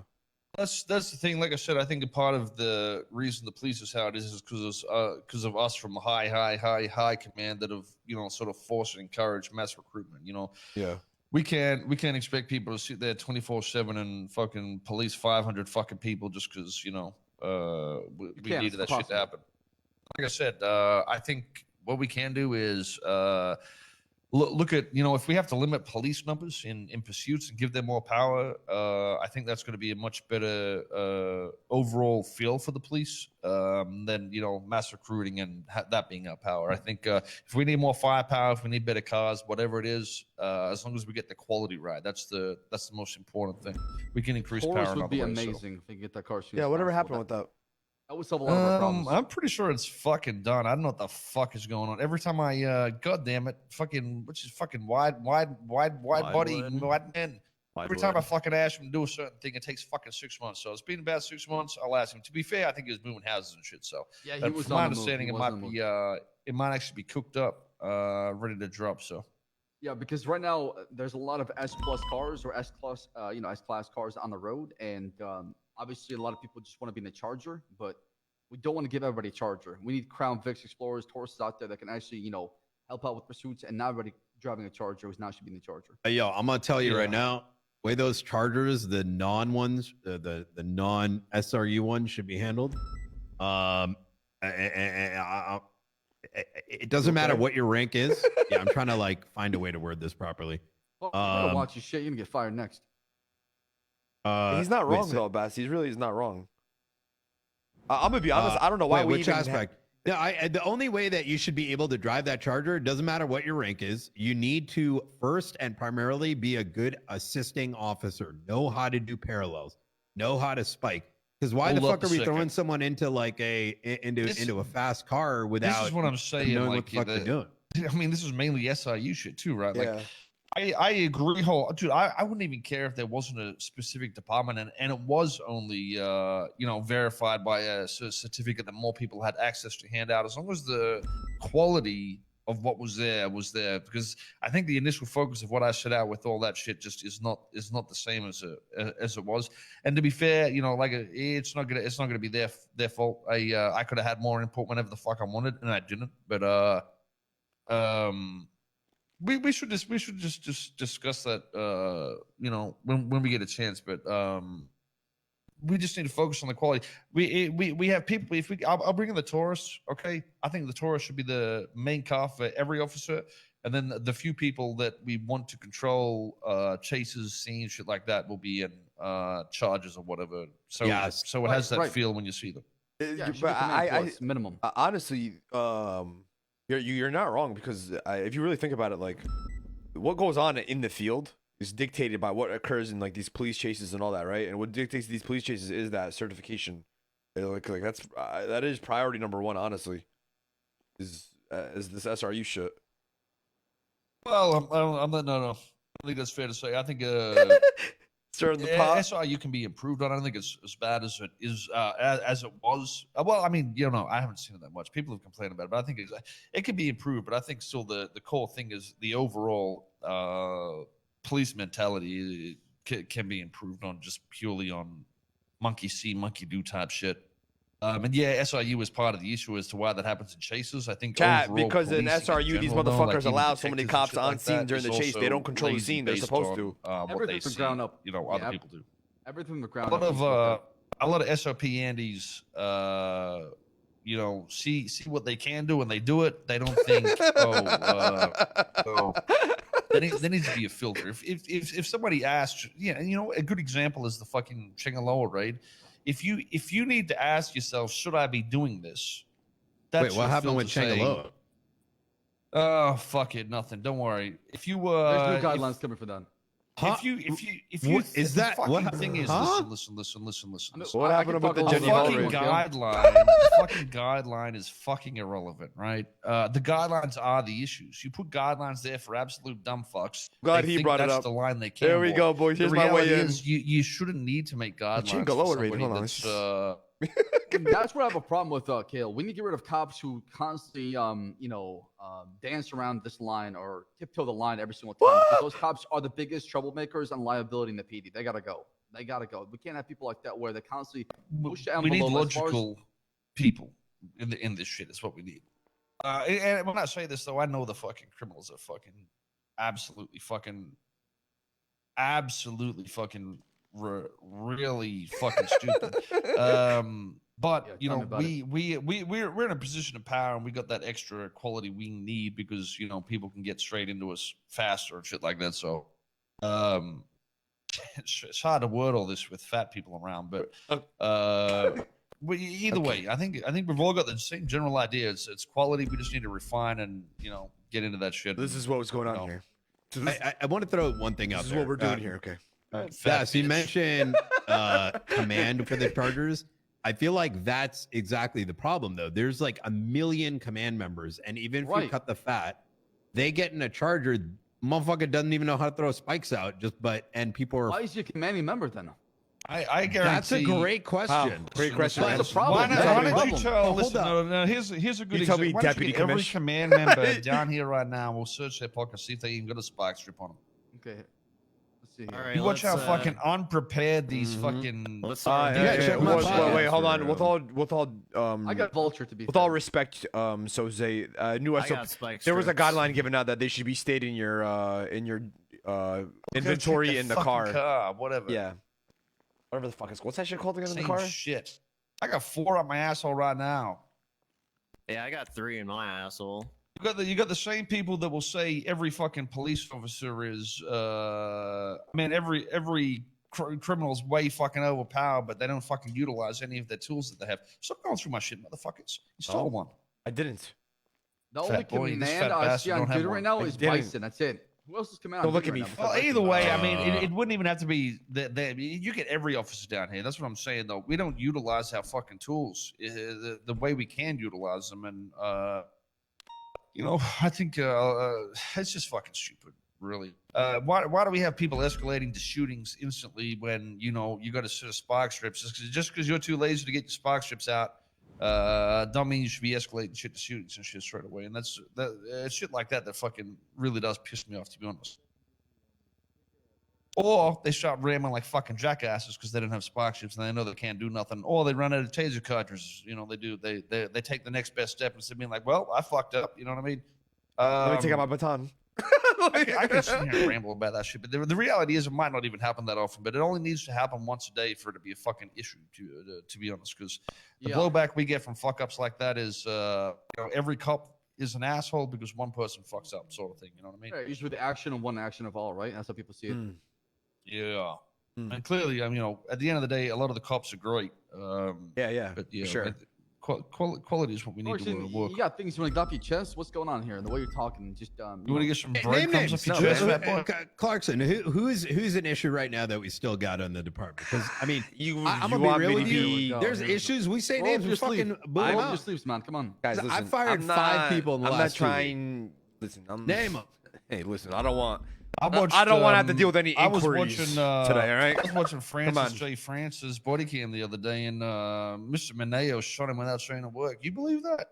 That's the thing. Like I said, I think a part of the reason the police is how it is because of us from the high command that have sort of forced and encouraged mass recruitment. Yeah. We can't expect people to sit there 24/7 and fucking police 500 fucking people just because we needed that shit to happen. Like I said, I think what we can do is look at if we have to limit police numbers in pursuits and give them more power. I think that's going to be a much better overall feel for the police than mass recruiting and that being our power. I think if we need more firepower, if we need better cars, whatever it is, as long as we get the quality right, that's the most important thing. We can increase power. Cars would be amazing if we get that car. Yeah, whatever happened with that? That would solve a lot of our problems. I'm pretty sure it's fucking done. I don't know what the fuck is going on. Every time I, goddamn it, which is fucking wide body, wide men. Every time I fucking ask him to do a certain thing, it takes fucking 6 months. So it's been about 6 months. I'll ask him. To be fair, I think he was moving houses and shit. So yeah, he was. From my understanding, it might actually be cooked up, ready to drop. So. Yeah, because right now there's a lot of S+ cars or S class, S-class cars on the road, and obviously a lot of people just want to be in the Charger, but we don't want to give everybody a Charger. We need Crown Vics, Explorers, Tauruses out there that can actually, help out with pursuits, and not everybody driving a Charger who's not should be in the Charger. Yo, I'm gonna tell you right now, way those Chargers, the non ones, the non SRU ones should be handled. It doesn't matter what your rank is. Yeah, I'm trying to find a way to word this properly. Well, you gotta watch your shit. You're gonna get fired next. He's not wait, wrong so- though, Bass. He's not wrong. I'm gonna be honest. I don't know why wait, we which even aspect? No, the only way that you should be able to drive that Charger, doesn't matter what your rank is, you need to first and primarily be a good assisting officer. Know how to do parallels. Know how to spike. Because why Hold the up fuck a are we second. throwing someone into like into a fast car without This is what I'm saying. knowing like, what the fuck they're doing? I mean, this is mainly SIU shit too, right? Yeah. Like, I agree, dude. I wouldn't even care if there wasn't a specific department, and it was only verified by a certificate that more people had access to hand out, as long as the quality of what was there, because I think the initial focus of what I set out with all that shit just is not the same as it was. And to be fair, it's not gonna be their fault. I could have had more input whenever the fuck I wanted, and I didn't. But we should just discuss that when we get a chance. But we just need to focus on the quality. We have people. I'll bring in the Taurus. Okay, I think the Taurus should be the main car for every officer, and then the few people that we want to control, chases, scenes, shit like that, will be in charges or whatever. So Yes. so it has that Right. feel when you see them. Yeah, it should but be command plus, minimum. honestly, you're not wrong, because if you really think about it, like what goes on in the field is dictated by what occurs in like these police chases and all that, right? And what dictates these police chases is that certification. Like that is priority number one, honestly. Is this SRU shit? Well, no. I think that's fair to say. I think Stirring the pot. SRU can be improved on. I don't think it's as bad as it is as it was. Well, I mean, I haven't seen it that much. People have complained about it, but I think it can be improved. But I think still the core thing is the overall police mentality can be improved on, just purely on monkey see, monkey do type shit. And yeah, SRU is part of the issue as to why that happens in chases. I think Chat, overall because in policing SRU, these general, though, motherfuckers like even allow so many detectives and cops shit on like scene that, during the is chase. They also don't control the lazy scene. They're based supposed on, to. what they Everything from see, ground up. other Yeah, people do. Everything from the A ground lot up. of SOP Andes, see what they can do, and they do it. They don't think, there needs to be a filter. If somebody asks, a good example is the fucking Chingaloa raid. If you need to ask yourself, should I be doing this? That's Wait, what your happened with filter saying, Changaloa? Oh, fuck it, nothing. Don't worry. If you There's new guidelines coming for that. Huh? If you What is that? the fucking What- thing is, huh? listen. What happened about the The Jenny Hall fucking raid? guideline is fucking irrelevant, right? The guidelines are the issues. You put guidelines there for absolute dumb fucks. Glad They he think brought it that's up. the line they can There we walk. go, boys. Here's The my way reality in. is you shouldn't need to make guidelines for Chingaloa raid, somebody hold on, that's That's where I have a problem with Kale. We need to get rid of cops who constantly, dance around this line or tiptoe the line every single time. Because those cops are the biggest troublemakers and liability in the PD. They gotta go. We can't have people like that where they constantly push the we need envelope as far as- logical people in this shit. Is what we need. And when I say this, though, I know the fucking criminals are fucking absolutely fucking really fucking stupid. But Yeah, tell me about we're in a position of power, and we got that extra quality we need because people can get straight into us faster and shit like that. So it's hard to word all this with fat people around, but either way, I think we've all got the same general idea. It's quality. We just need to refine and get into that shit. This is what was going on here. So this, I want to throw one thing out this is there. what we're doing here. Okay. Yeah, so you mentioned command for the Chargers. I feel like that's exactly the problem, though. There's like a million command members, and even if you Right. cut the fat, they get in a Charger. Motherfucker doesn't even know how to throw spikes out. And people are. Why is your commanding member then? I guarantee. That's a great question. Great question. That's man. a problem. Why That's a don't you problem. tell? Well, Listen, hold no, here's a good You tell example. me Why don't you deputy get every commish- command member down here right now. We'll search their pocket, see if they even got a spike strip on them. Okay. Let's see here. All right, You watch how let's, fucking unprepared these Mhm. fucking. Let's start. Yeah, check my Wait, podcast wait, hold on. for, With all I got Vulture to be with all fair. respect, so Zay, new I SOP. got spike There was a strips. guideline given out that they should be stayed in your inventory Check in the fucking car. whatever. Yeah. Whatever the fuck is. What's that shit called again in the Same car? shit. I got 4 up my asshole right now. Yeah, I got 3 in my asshole. You got the same people that will say every fucking police officer is every criminals way fucking overpowered, but they don't fucking utilize any of their tools that they have. Stop going through my shit, motherfuckers. You stole one. I didn't. The Fat only boy, this command fat I see bastard on don't have duty one. right now I is didn't. Bison. That's it. Who else is command? Don't on look duty at me. right now Well, besides either Bison? way, I mean, it wouldn't even have to be that. You get every officer down here. That's what I'm saying, though. We don't utilize our fucking tools the way we can utilize them, and I think it's just fucking stupid, really. Why do we have people escalating to shootings instantly when you got a set of spark strips? Just because you're too lazy to get your spark strips out, don't mean you should be escalating shit to shootings and shit straight away. And that's shit like that fucking really does piss me off, to be honest. Or they start ramming like fucking jackasses because they don't have spark strips and they know they can't do nothing. Or they run out of taser cartridges. They take the next best step instead of being like, well, I fucked up. You know what I mean? Let me take out my baton. I can sit here and ramble about that shit, but the reality is it might not even happen that often. But it only needs to happen once a day for it to be a fucking issue, to be honest. Because the blowback we get from fuck ups like that is, every cop is an asshole because one person fucks up, sort of thing. You know what I mean? Yeah, usually the action of one action of all, right? That's how people see it. Yeah. And clearly, I mean, at the end of the day, a lot of the cops are great. Yeah, but yeah, sure. Quality is what we need to work. You got things you want to get off your chest? What's going on here? And the way you're talking, just You want to get some Name breadcrumbs names. off your chest, fat boy? Clarkson, who's an issue right now that we still got on the department? Because I mean, I'm you gonna want be me real to with you. be- There's issues. We say names. We fucking boom Roll them up your out. sleeves, man. Come on. Guys, I listen, fired I'm 5 people in the I'm last not 2 weeks. trying. Listen, Name them. Hey, listen, I don't want. I I don't want to have to deal with any I was inquiries watching today. All right. I was watching on. Francis J. Francis body cam the other day, and Mr. Mineo shot him without saying a word. You believe that?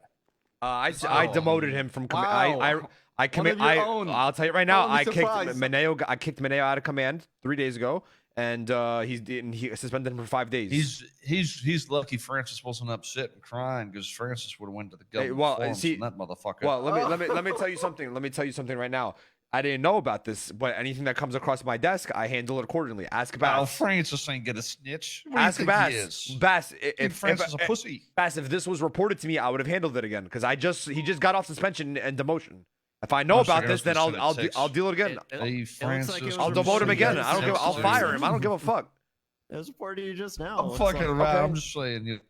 I demoted him from. Wow. I commit. One of your own. I'll tell you right now. Call me I kicked surprised. Mineo. I kicked Mineo out of command 3 days ago, and he suspended him for 5 days. He's lucky Francis wasn't upset and crying because Francis would have went to the government well, forums see- and that motherfucker. Well, let me tell you something. Let me tell you something right now. I didn't know about this, but anything that comes across my desk, I handle it accordingly. Ask Well, Bass. Francis ain't gonna snitch. What do you Ask think Bass. he is? Bass. Think Francis is a pussy. Bass, if this was reported to me, I would have handled it again because he just got off suspension and demotion. If I know Oh, about so this, you're then I'll deal it again. Hey, Francis. I'll demote him again. I'll fire him. I don't give a fuck. It was reported to you just now. I'm It's fucking like- around. okay. I'm just saying.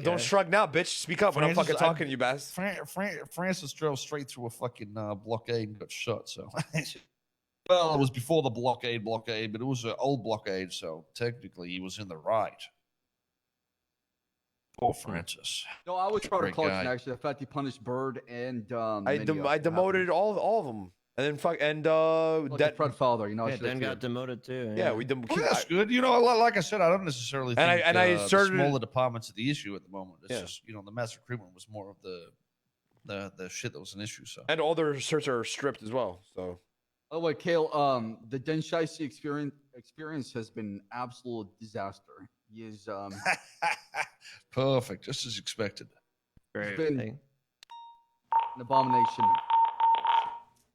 Don't shrug now, bitch. Speak up when I'm Francis, fucking talking to you, Bass. Francis drove straight through a fucking blockade and got shot. So, well, it was before the blockade, but it was an old blockade, so technically he was in the right. Poor Francis. No, I was proud of Great Clarkson, guy. actually. The fact he punished Bird and I Mineo. demoted all of them, and then Like that. Fred Father, you know. I Yeah, should have Dan got too. demoted too. Yeah, we Well, that's good. Like I said, I don't necessarily think And I the started- smaller departments are the issue at the moment. It's Yeah. just the mass recruitment was more of the shit that was an issue. So and all their certs are stripped as well. So By the way, Kale, the Denshaisi experience has been absolute disaster. He is perfect, just as expected. Great. been- Hey, an abomination.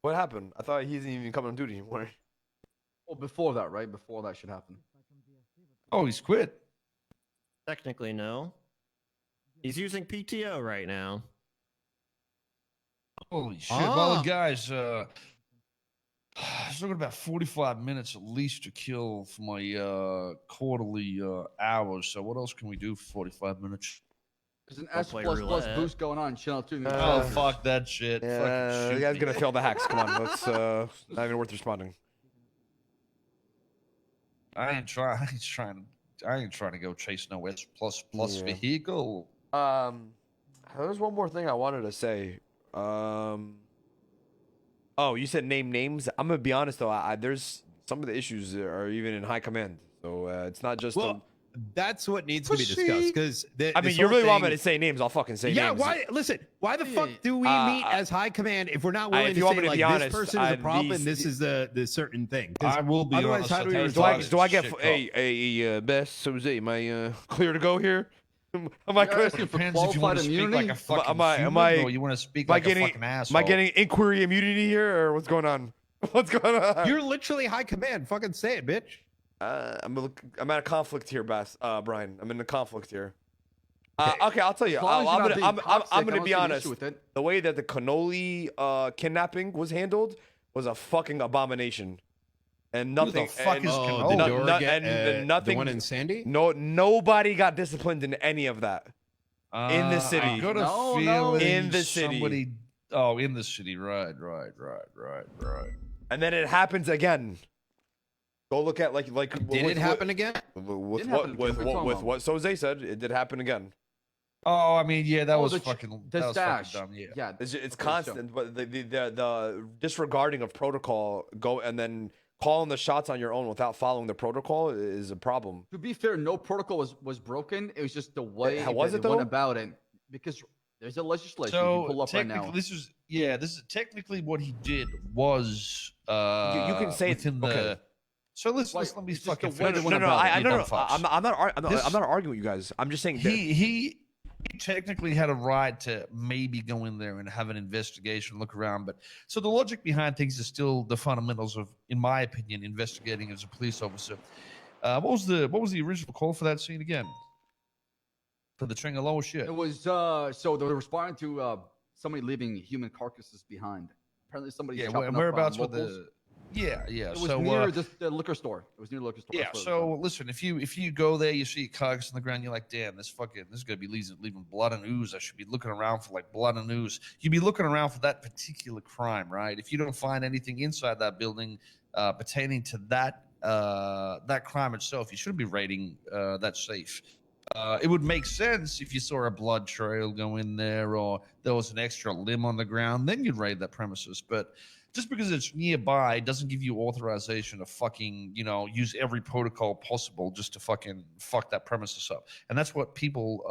what happened? I thought he isn't even coming on duty anymore. Well, before that, right? Before that should happen. Oh, he's quit. technically, no. He's using PTO right now. Holy shit! Well, guys, I've got about 45 minutes at least to kill for my quarterly hours. So what else can we do for 45 minutes? There's an Go S++ play roulette. boost going on. Channel 2. Oh, fuck that shit. Yeah, Fucking the shoot guy's me. gonna fail the hacks. Come on, let's not even worth responding. I ain't trying to go chase no S++ Yeah. vehicle. There's one more thing I wanted to say. Oh, you said name names. I'm gonna be honest though. There's some of the issues that are even in high command, so it's not just. Well, that's what needs to be Pussy. discussed because I mean, you really want me to say names? I'll fucking say Yeah, names. why? Listen, why the fuck do we meet as high command if we're not willing if to you want say me to like be this honest, person is a problem these- and this is the certain thing? 'Cause I will be otherwise, honest. how do we I'll Do resolve tell I you, it? do I get shit hey Bess Jose? Am I clear to go here? Am I You're clear? asking for Depends if you want to qualified speak like immunity? a fucking Am I- human or you want to speak am I like getting- a fucking Am asshole. I getting inquiry immunity here, or what's going on? What's going on? You're literally high command. Fucking say it, bitch. I'm at a conflict here, Bass. Brian, I'm in a conflict here. Okay, I'll tell you. As long as you're not being I'm toxic, gonna I don't be see an honest. issue with it. The way that the cannoli kidnapping was handled was a fucking abomination. and Who nothing. the fuck and, is Oh, Canola? the no- door no- get, and nothing. the one in Sandy. Nobody got disciplined in any of that. In the I city. got a No, feeling In the city. somebody. Oh, in the city. Right. And then it happens again. Go look at like Did it happen again? with Didn't what happen with again. what What with are you what Soze said. It did happen again. Oh, I mean, yeah, that Oh, was the fucking. the That was stash. fucking dumb. Yeah. Yeah. It's okay, so- constant, but the disregarding of protocol go and then calling the shots on your own without following the protocol is a problem. To be fair, no protocol was broken. It was just the way how was that it, they went though? about it. Because there's a legislation you So can pull up right now. technically, this is technically what he did was. You can say it- within the. okay. So let Like, me it's just the fucking way finish. they went No, about it. I you no, dumb no, fucks. I'm not arguing with you guys. I'm just saying that He technically had a right to maybe go in there and have an investigation, look around. But so the logic behind things is still the fundamentals of, in my opinion, investigating as a police officer. What was the original call for that scene again? For the Tringaloa shit. It was so they were responding to somebody leaving human carcasses behind. Apparently, somebody's Yeah, chopping whereabouts up with locals. the. Yeah. It was so near the liquor store. It was near the liquor store. yeah. That's what it So was. listen, if you go there, you see a carcass on the ground, you're like, damn, this is gonna be leaving blood and ooze. I should be looking around for like blood and ooze. You'd be looking around for that particular crime, right? If you don't find anything inside that building pertaining to that crime itself, you shouldn't be raiding that safe. It would make sense if you saw a blood trail go in there or there was an extra limb on the ground, then you'd raid that premises. But just because it's nearby doesn't give you authorization to fucking, use every protocol possible just to fucking fuck that premises up. And that's what people,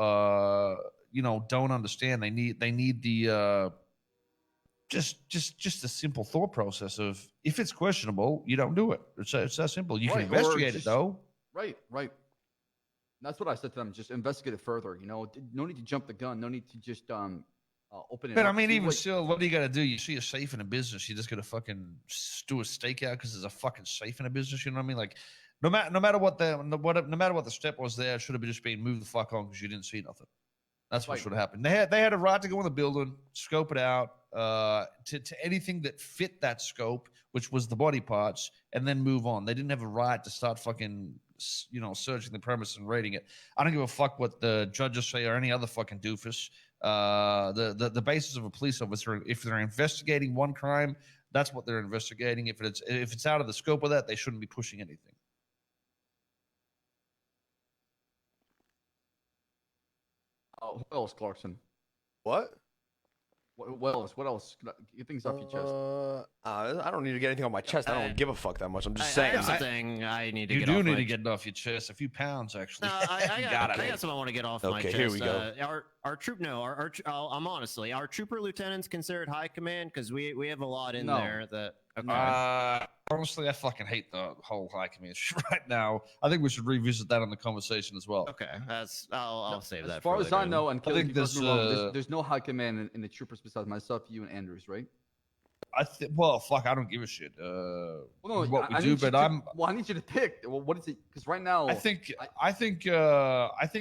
don't understand. They need the, just a simple thought process of, if it's questionable, you don't do it. It's that simple. You can Right, or investigate it just- though. Right. That's what I said to them. Just investigate it further. No need to jump the gun. No need to just open it. But up, I mean, see even what- still, what do you got to do? You see a safe in a business, you just got to fucking do a stakeout because there's a fucking safe in a business. You know what I mean? Like, no matter what the step was there, it should have just been moved the fuck on because you didn't see nothing. That's what Right. should have happened. They had a right to go in the building, scope it out to anything that fit that scope, which was the body parts, and then move on. They didn't have a right to start fucking searching the premise and rating it. I don't give a fuck what the judges say or any other fucking doofus. The basis of a police officer, if they're investigating one crime, that's what they're investigating. If it's out of the scope of that, they shouldn't be pushing anything. What else, Clarkson? what? What else? What else? Get things off your chest. I don't need to get anything on my chest. I don't give a fuck that much. I'm just I saying. have something I need to You get do off need my to get it off your chest. A few pounds, actually. No, I Got got it. something I want to get off my Okay, chest. here we go. I'm honestly, our trooper lieutenants considered high command because we have a lot in No. there that. Okay. Honestly, I fucking hate the whole high command shit right now. I think we should revisit that in the conversation as well. Okay, I'll save that. As far for as I later. know, and think correct me if I'm wrong, this, there's no high command in the troopers besides myself, you, and Andrews, right? Well, fuck, I don't give a shit. Well, no, What we I do, need you but to- Well, I need you to pick. Well, what is it? Because right now, I think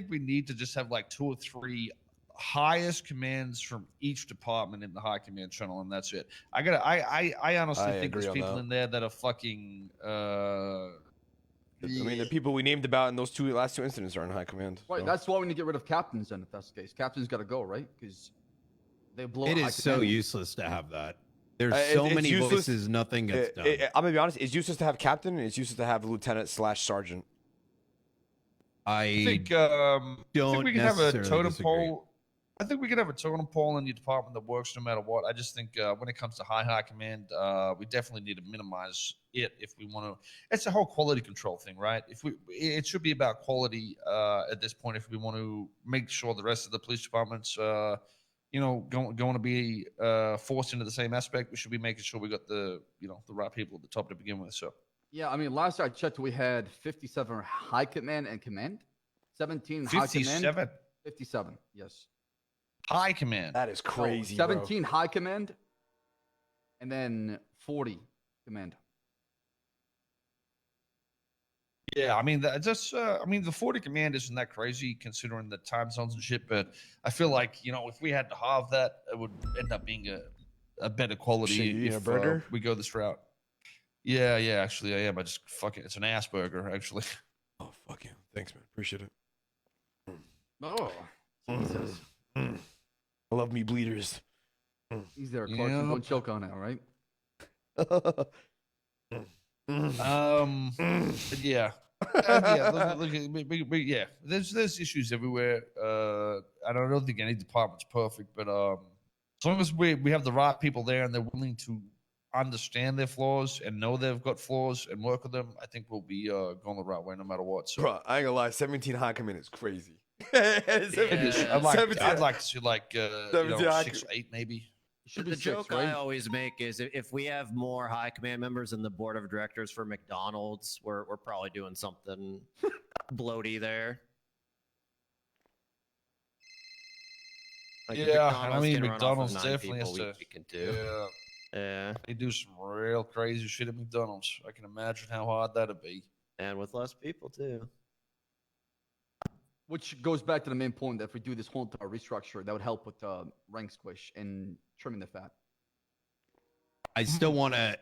we need to just have like 2 or 3 highest commands from each department in the high command channel, and that's it. I honestly I think agree there's on people that. in there that are fucking. I mean, the people we named about in those last two incidents are in high command. right. so. That's why we need to get rid of captains. Then, if that's the case, captains got to go, right? Because they blow. It high is so command. useless to have that. There's It's so many useless. voices, nothing gets done. I'm gonna be honest. It's useless to have captain. And it's useless to have lieutenant/sergeant. I think don't we can have a necessarily totem disagree. pole. I think we can have a totem pole in your department that works no matter what. I just think when it comes to high command, we definitely need to minimize it if we want to. It's a whole quality control thing, right? It should be about quality at this point. If we want to make sure the rest of the police departments, going to be forced into the same aspect, we should be making sure we got the right people at the top to begin with. So. Yeah, I mean, last I checked, we had 57 high command and command, 17 high 57 command, 57. Yes. high command. That is So, crazy. bro. 17 high command, and then 40 command. Yeah, I mean, the 40 command isn't that crazy considering the time zones and shit. But I feel like if we had to halve that, it would end up being a better quality Shit, you eat a if burger? we go this route. Yeah, actually, I am. I just fucking, it's an ass burger, actually. Oh, fuck you. Thanks, man. Appreciate it. Oh, Jesus. I love me bleeders. He's there, Clarkson. Yep. Don't choke on it, all right? But yeah. Yeah, yeah. There's issues everywhere. I don't think any department's perfect, but as long as we have the right people there and they're willing to understand their flaws and know they've got flaws and work with them, I think we'll be going the right way no matter what. So Bro, I ain't gonna lie. 17 high command is crazy. I'd like to see like 17 high 6 or 8 maybe. Should The be 6, joke right? I always make is if we have more high command members in the board of directors for McDonald's, we're probably doing something bloaty there. Like if Yeah, McDonald's I mean can run off McDonald's of 9 definitely people, has to. we can do. Yeah, They do some real crazy shit at McDonald's. I can imagine how hard that'd be. and with less people too. Which goes back to the main point that if we do this whole restructure, that would help with rank squish and trimming the fat. I still want to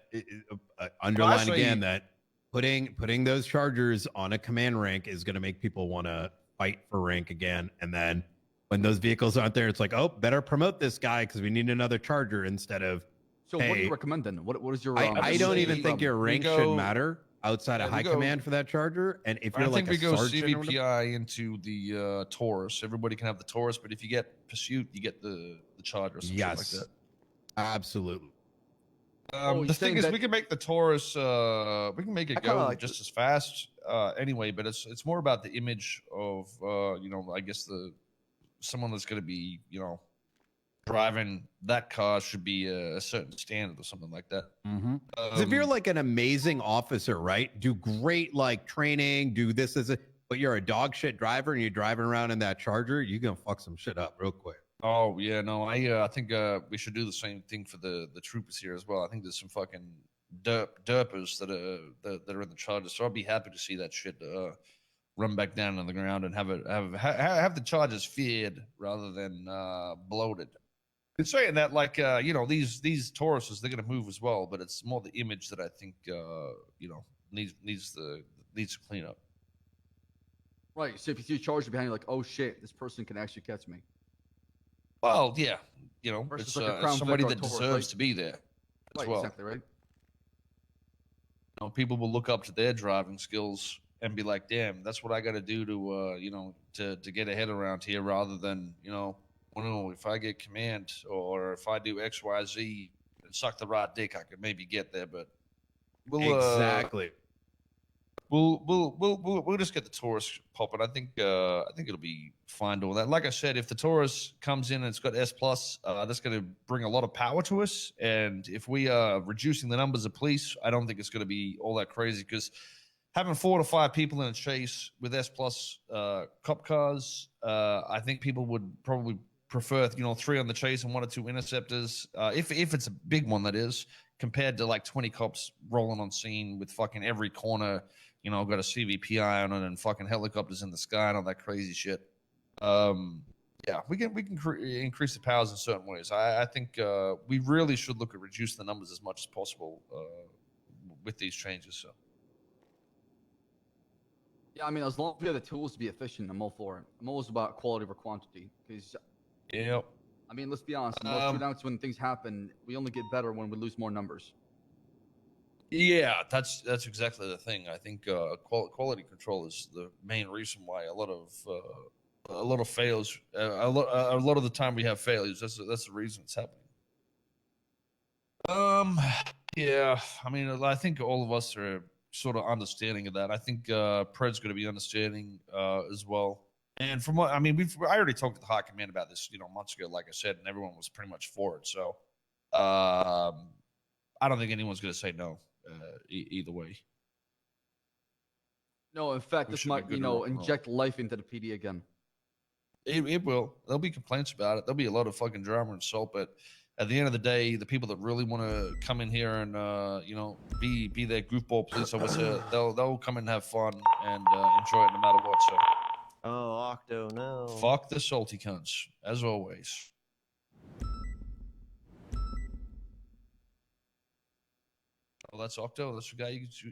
underline Actually- again that putting those chargers on a command rank is going to make people want to fight for rank again. And then when those vehicles aren't there, it's like, oh, better promote this guy because we need another charger instead of. So what do Hey, you recommend then? What is your? I don't even say think your we rank go- should matter outside of Yeah, we high go- command for that charger. And if you're I like think a we go sergeant or whatever- CVPI into the Taurus. Everybody can have the Taurus, but if you get pursuit, you get the Charger. Or some Yes, shit like absolutely. that. Oh, you're The thing saying is, that- we can make the Taurus. We can make I it kinda go like just as fast. Anyway, but it's more about the image of I guess someone that's going to be driving that car should be a certain standard or something like that. 'Cause if you're like an amazing officer, right? Do great like training, do this as a, but you're a dog shit driver and you're driving around in that charger, you're gonna fuck some shit up real quick. Oh yeah, no, I think we should do the same thing for the troopers here as well. I think there's some fucking derpers that are in the Chargers, so I'd be happy to see that shit run back down on the ground and have the Chargers feared rather than bloated. And saying that, like these Tauruses, they're gonna move as well, but it's more the image that I think needs to clean up. Right. So if you see a charger behind you, like, oh shit, this person can actually catch me. Well, yeah, Versus it's like a Crown somebody Vic or that Taurus, deserves right? to be there as Right. well. Exactly. Right. People will look up to their driving skills and be like, "Damn, that's what I got to do to get ahead around here," rather than if I get command or if I do X, Y, Z and suck the right dick, I could maybe get there. But Exactly. We'll just get the Taurus popping. I think it'll be fine doing that. Like I said, if the Taurus comes in and it's got S plus, that's going to bring a lot of power to us. And if we are reducing the numbers of police, I don't think it's going to be all that crazy because having 4 to 5 people in a chase with S plus cop cars, I think people would probably prefer 3 on the chase and 1 or 2 interceptors. If it's a big one, that is, compared to like 20 cops rolling on scene with fucking every corner. Got a CVPI on it and fucking helicopters in the sky and all that crazy shit. Yeah, we can increase the powers in certain ways. I think we really should look at reducing the numbers as much as possible with these changes. So. Yeah, I mean, as long as we have the tools to be efficient, I'm all for it. I'm always about quality over quantity. Because, Yep. I mean, let's be honest. In most shootouts, when things happen, we only get better when we lose more numbers. Yeah, that's exactly the thing. I think quality control is the main reason why a lot of fails. A lot of the time we have failures. That's the reason it's happening. Yeah. I mean, I think all of us are sort of understanding of that. I think Pred's going to be understanding as well. And from what I mean, I already talked to the high command about this, months ago, like I said, and everyone was pretty much for it. So I don't think anyone's going to say no either way. No, in fact, We this should be might, good to rock and roll. inject life into the PD again. It will. There'll be complaints about it. There'll be a lot of fucking drama and salt, but at the end of the day, the people that really want to come in here and be their goofball police officer, they'll come and have fun and enjoy it no matter what. So Oh, Octo, no. fuck the salty cunts, as always. Oh, that's Octo. That's the guy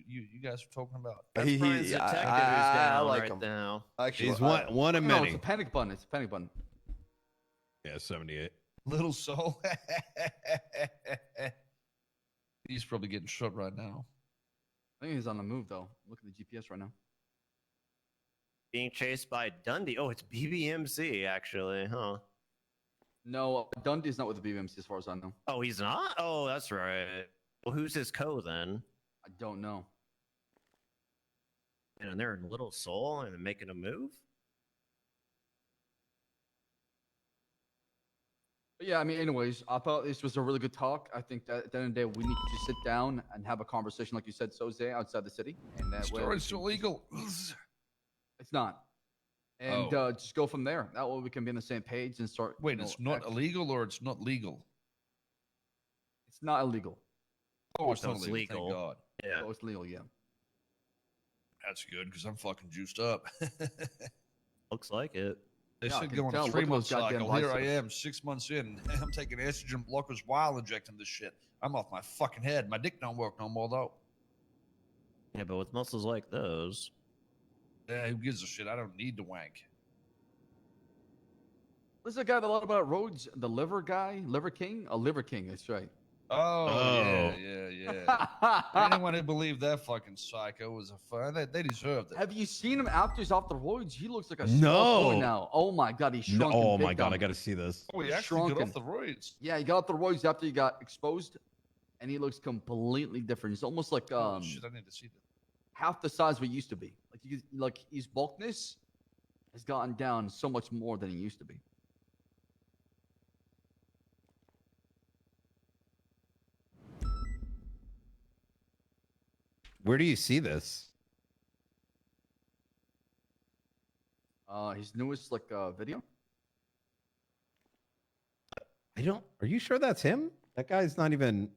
you guys were talking about. That's Brian's detective who's I down like right him. now. Actually, He's one of No, many. it's a panic button. It's a panic button. Yeah, 78. Little Soul. He's probably getting shot right now. I think he's on the move though. Look at the GPS right now. Being chased by Dundee. Oh, it's BBMC actually, huh? No, Dundee's not with the BBMC as far as I know. Oh, he's not? Oh, that's right. Well, who's his co then? I don't know. And they're in Little Soul and making a move? But yeah, I mean, anyways, I thought this was a really good talk. I think that at the end of the day, we need to just sit down and have a conversation, like you said, Soze, outside the city. And that way, Storage illegal. it's not. And just go from there. That way, we can be on the same page and start. Wait, you know, it's not illegal or it's not legal? It's not illegal. Oh, it's So not it's legal. legal. Thank God. Yeah. Oh, it's legal, yeah. That's good because I'm fucking juiced up. Looks like it. They Yeah, I said can go on tell. a Look at 3-month those goddamn cycle. Here I biceps. am, 6 months in. I'm taking estrogen blockers while injecting this shit. I'm off my fucking head. My dick don't work no more though. Yeah, but with muscles like those. Yeah, who gives a shit? I don't need to wank. There's a guy that a lot about roads, the liver guy, Liver King? A Liver King, that's right. Oh, yeah. Anyone who believed that fucking psycho was a fun, they deserved it. Have you seen him after he's off the roids? He looks like a No. small boy now. Oh my god, he's shrunken. Oh my big god, time. I got to see this. Oh, he He's actually got shrunken. off the roids. Yeah, he got off the roids after he got exposed, and he looks completely different. He's almost like Oh, shit, I need to see that. half the size we used to be. Like his bulkness has gotten down so much more than he used to be. Where do you see this? His newest video. I don't. Are you sure that's him? That guy's not even.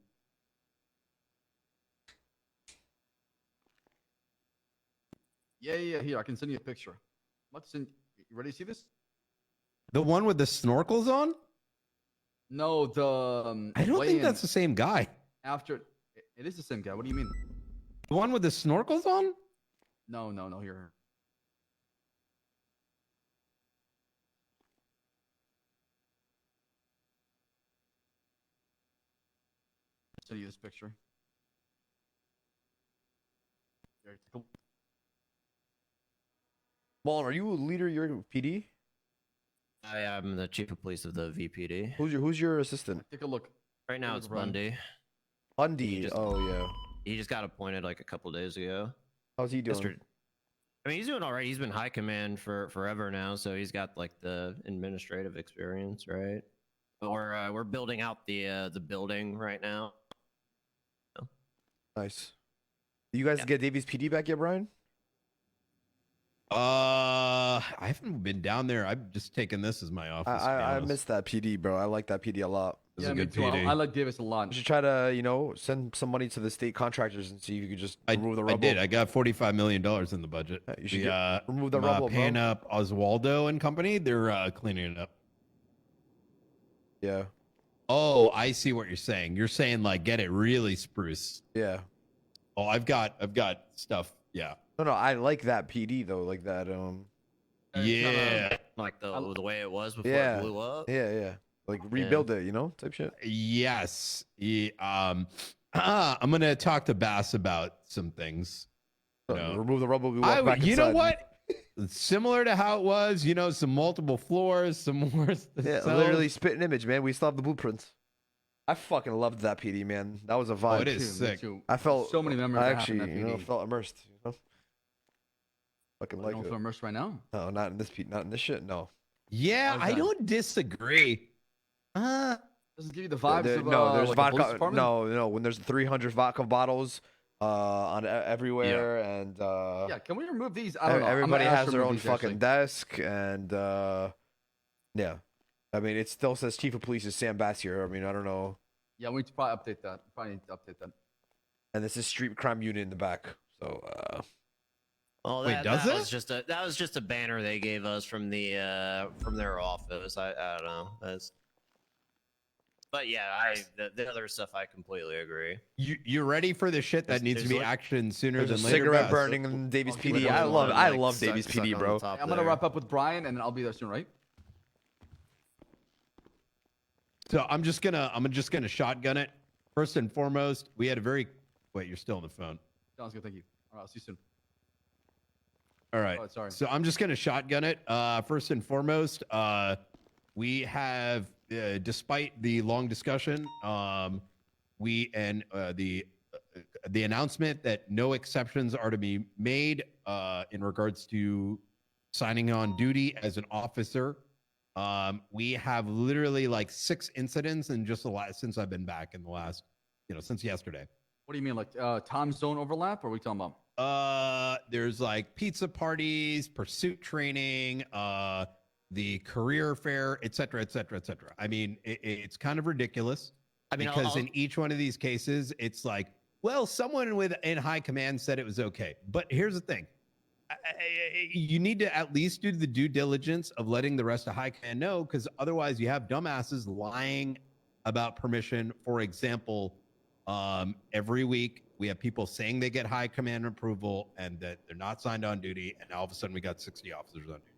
Yeah. Here, I can send you a picture. Let's send. You ready to see this? The one with the snorkels on? No, the. I don't think weigh-in that's the same guy. after. It is the same guy. What do you mean? The one with the snorkels on? No. Here. Send you this picture. Here, take a- Mullen, are you a leader of your PD? I am the chief of police of the VPD. Who's your assistant? Take a look. Right now Look it's around. Bundy. Bundy. just- Oh yeah. He just got appointed like a couple days ago. How's he doing? I mean, he's doing all right. He's been high command for forever now, so he's got like the administrative experience, right? But we're building out the building right now. Nice. You guys Yeah. get Davies PD back yet, Brian? I haven't been down there. I've just taken this as my office. to be I honest. miss that PD, bro. I like that PD a lot. This is a me good too. PD. I like Davis a lot. You should try to, send some money to the state contractors and see if you could just remove the I rubble. did. I got $45 million in the budget. You should The, remove the I'm, rubble, paying bro. up Oswaldo and company. They're cleaning it up. Yeah. Oh, I see what you're saying. You're saying like get it really spruce. Yeah. Oh, I've got stuff. Yeah. No, I like that PD though. Like that. Yeah. Like the way it was before Yeah. it blew up. Yeah. Like rebuild it, type shit. Yes. Yeah, I'm gonna talk to Bass about some things. You know. Remove the rubble. We walk back You know inside. what? Similar to how it was, some multiple floors, some more. Yeah, cells. literally spit an image, man. We still have the blueprints. I fucking loved that PD, man. That was a vibe. Oh, it is Me sick. too. I felt so many memories. I that happened actually, in that PD. felt immersed. Fucking I like don't it. feel immersed right now. No, not in this not in this shit. No. Yeah, How's I that? don't disagree. Doesn't give you the vibes of no, there's like a police vodka. department? No. When there's 300 vodka bottles on everywhere, and Yeah, can we remove these? I don't know. I'm everybody gonna ask has to their remove own these, fucking actually. desk, and yeah. I mean, it still says Chief of Police is Sam Bassier. I mean, I don't know. Yeah, we need to probably update that. Probably need to update that. And this is Street Crime Unit in the back. So Well, Wait, that, does that it? was just a banner they gave us from the from their office. I don't know. But yeah, the other stuff I completely agree. You're ready for the shit that needs to be actioned sooner There's a than later. cigarette Bess. burning in Davies I'll PD. keep it I going. love Davies PD, bro. I'm gonna wrap up with Brian, and then I'll be there soon, right? So I'm just gonna shotgun it. First and foremost, we had a very wait. You're still on the phone. Sounds good. Thank you. All right, I'll see you soon. All right. Oh, sorry. So I'm just gonna shotgun it. First and foremost, we have, despite the long discussion, the announcement that no exceptions are to be made in regards to signing on duty as an officer. We have literally like 6 incidents in just since I've been back in the last, since yesterday. What do you mean, like time zone overlap, or are we talking about? There's like pizza parties, pursuit training, the career fair, et cetera, et cetera, et cetera. I mean, it's kind of ridiculous. I mean, because in each one of these cases, it's like, well, someone in high command said it was okay. But here's the thing. You need to at least do the due diligence of letting the rest of high command know, because otherwise you have dumbasses lying about permission. For example, every week we have people saying they get high command approval and that they're not signed on duty, and all of a sudden we got 60 officers on duty.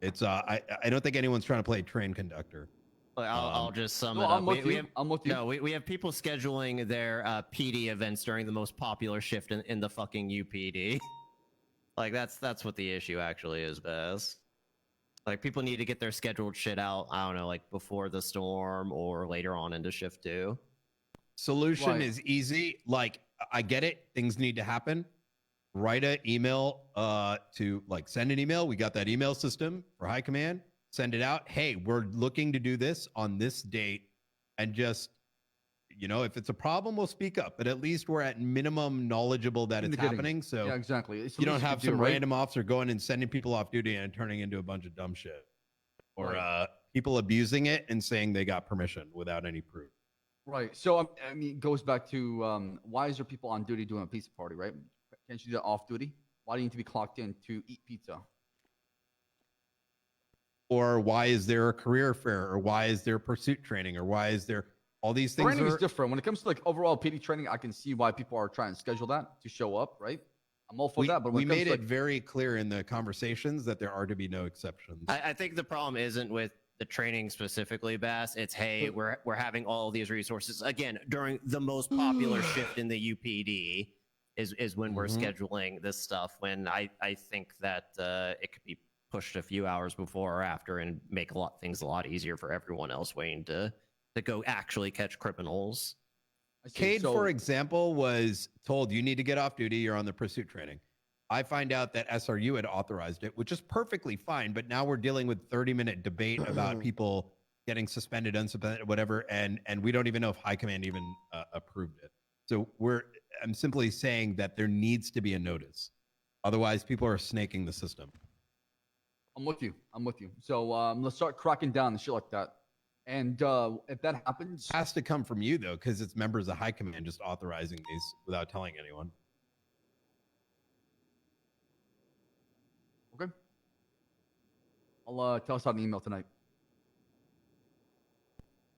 It's I don't think anyone's trying to play train conductor. I'll just sum it I'm up. with you. I'm with you. No, we have people scheduling their PD events during the most popular shift in the fucking UPD. Like that's what the issue actually is, Bess. Like people need to get their scheduled shit out. I don't know, like before the storm or later on into shift 2. Solution is easy. Like, I get it. Things need to happen. Write an email send an email. We got that email system for high command. Send it out. Hey, we're looking to do this on this date. And just, if it's a problem, we'll speak up. But at least we're at minimum knowledgeable that it's happening. So yeah, exactly. It's you don't have some random officer going and sending people off duty and turning into a bunch of dumb shit. Or people abusing it and saying they got permission without any proof. Right. So I mean, it goes back to why is there people on duty doing a pizza party, right? Can't you do that off duty? Why do you need to be clocked in to eat pizza? Or why is there a career fair? Or why is there pursuit training? Or why is there all these things? Training is different. When it comes to like overall PD training, I can see why people are trying to schedule that to show up, right? I'm all for that. But we made it very clear in the conversations that there are to be no exceptions. I think the problem isn't with the training specifically, Bass. It's, hey, we're having all these resources again during the most popular shift in the UPD is when we're scheduling this stuff. When I think that it could be pushed a few hours before or after and make things a lot easier for everyone else waiting to go actually catch criminals. Cade, for example, was told you need to get off duty. You're on the pursuit training. I find out that SRU had authorized it, which is perfectly fine. But now we're dealing with 30-minute debate about people getting suspended, unsuspended, whatever, and we don't even know if high command even approved it. So I'm simply saying that there needs to be a notice. Otherwise, people are snaking the system. I'm with you. So let's start cracking down and shit like that. And if that happens, it has to come from you though, because it's members of high command just authorizing these without telling anyone. Okay. I'll tell us out an email tonight.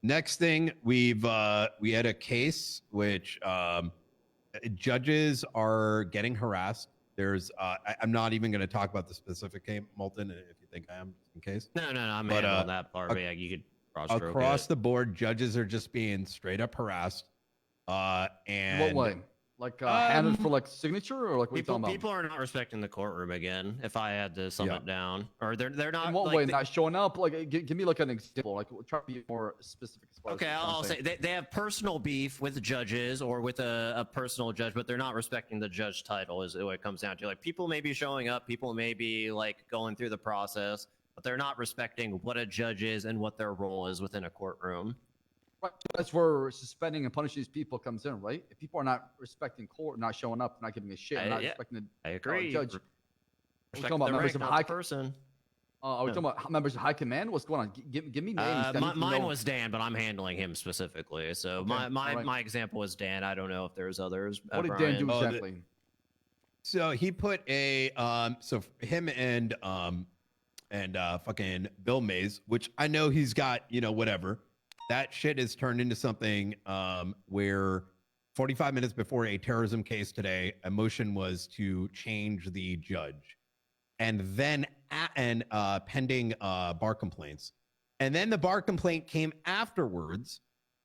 Next thing, we had a case which judges are getting harassed. There's I'm not even going to talk about the specific case, Molten, if you think I am, just in case. No, I'm on that part. But yeah, you could across the board, judges are just being straight up harassed. And what way? Like handed for like signature, or like what people are not respecting the courtroom again. If I had to sum it down, or they're not. In what way? Not showing up? Like, give me like an example. Like, try to be more specific. Okay, I'll say they have personal beef with judges or with a personal judge, but they're not respecting the judge title. Is what it comes down to. Like, people may be showing up, people may be like going through the process, but they're not respecting what a judge is and what their role is within a courtroom. Right. That's where suspending and punishing these people comes in, right? If people are not respecting court, not showing up, not giving a shit, not respecting the judge. We're talking about members of high person. Are we talking about members of high command? What's going on? Give me names. Mine was Dan, but I'm handling him specifically. So my example was Dan. I don't know if there's others. What did Dan do exactly? So he put a so him and fucking Bill Mays, which I know he's got whatever. that shit has turned into something where 45 minutes before a terrorism case today, a motion was to change the judge, and then pending bar complaints, and then the bar complaint came afterwards.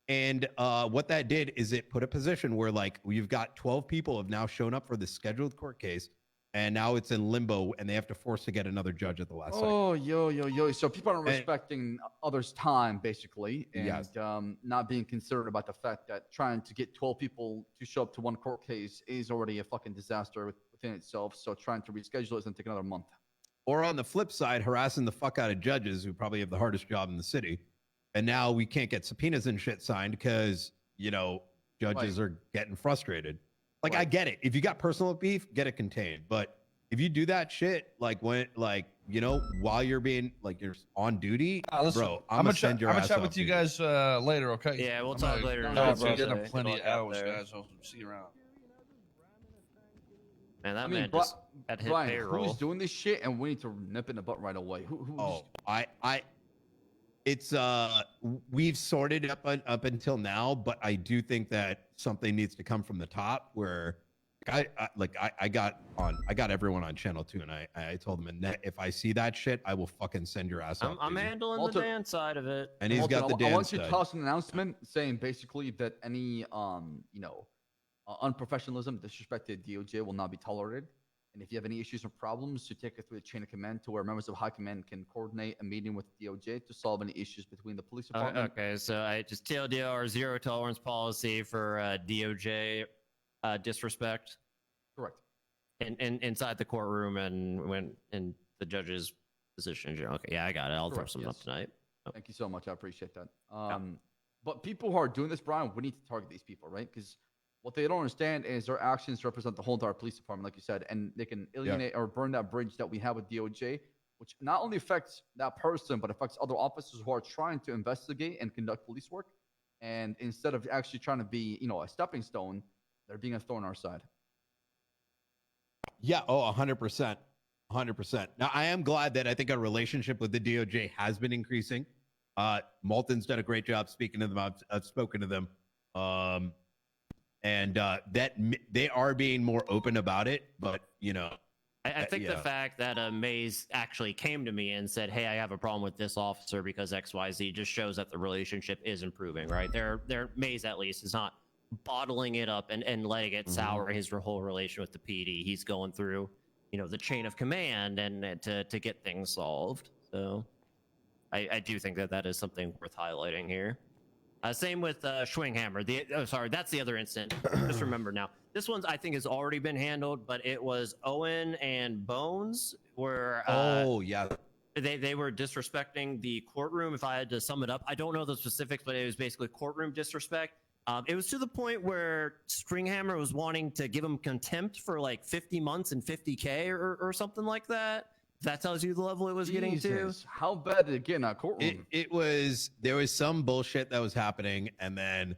And what that did is it put a position where, like, we've got 12 people have now shown up for the scheduled court case, and now it's in limbo, and they have to force to get another judge at the last second. Oh, yo. So people aren't respecting others' time, basically, and Yes. not being considerate about the fact that trying to get 12 people to show up to one court case is already a fucking disaster within itself. So trying to reschedule is going to take another month. Or on the flip side, harassing the fuck out of judges who probably have the hardest job in the city. And now we can't get subpoenas and shit signed because, judges are getting frustrated. Like, I get it. If you got personal beef, get it contained. But if you do that shit, while you're being, you're on duty, bro, I'm gonna send your ass I'm gonna chat up, with you dude. guys later, okay? Yeah, we'll I'm talk gonna- later. I'm No, gonna get bro. up plenty of Good luck out hours, there. guys. I'll see you around. Man, that I mean, man just had hit Brian, payroll. who's doing this shit, and we need to nip in the butt right away. It's we've sorted up until now, but I do think that something needs to come from the top where I got everyone on channel 2, and I told them, and if I see that shit, I will fucking send your ass up. I'm dude. handling Walter- the Dan side of it. And he's got the I Dan want you to side. toss an announcement saying basically that any unprofessionalism, disrespect to DOJ will not be tolerated. And if you have any issues or problems, to take it through the chain of command to where members of high command can coordinate a meeting with DOJ to solve any issues between the police department. Okay, so I just TLDR our zero tolerance policy for DOJ disrespect. Correct. And inside the courtroom and when in the judge's position. Okay, yeah, I got it. I'll throw Correct, something up yes. tonight. Thank you so much. I appreciate that. But people who are doing this, Brian, we need to target these people, right? Because what they don't understand is their actions represent the whole entire police department, like you said, and they can alienate or burn that bridge that we have with DOJ, which not only affects that person, but affects other officers who are trying to investigate and conduct police work. And instead of actually trying to be, a stepping stone, they're being a thorn in our side. Yeah. Oh, 100%. 100%. Now, I am glad that I think our relationship with the DOJ has been increasing. Malton's done a great job speaking to them. I've spoken to them. And that they are being more open about it, but I think the fact that Mays actually came to me and said, "Hey, I have a problem with this officer because XYZ," just shows that the relationship is improving, right? Mays at least is not bottling it up and letting it sour his whole relation with the PD. He's going through, the chain of command and to get things solved. So I do think that is something worth highlighting here. Same with Schwinghammer. That's the other incident. Just remember now. This one's, I think, has already been handled, but it was Owen and Bones were. They were disrespecting the courtroom. If I had to sum it up, I don't know the specifics, but it was basically courtroom disrespect. It was to the point where Stringhammer was wanting to give him contempt for like 50 months and 50K or something like that. That tells you the level it was getting to. Jesus, how bad did it get in that courtroom? There was some bullshit that was happening, and then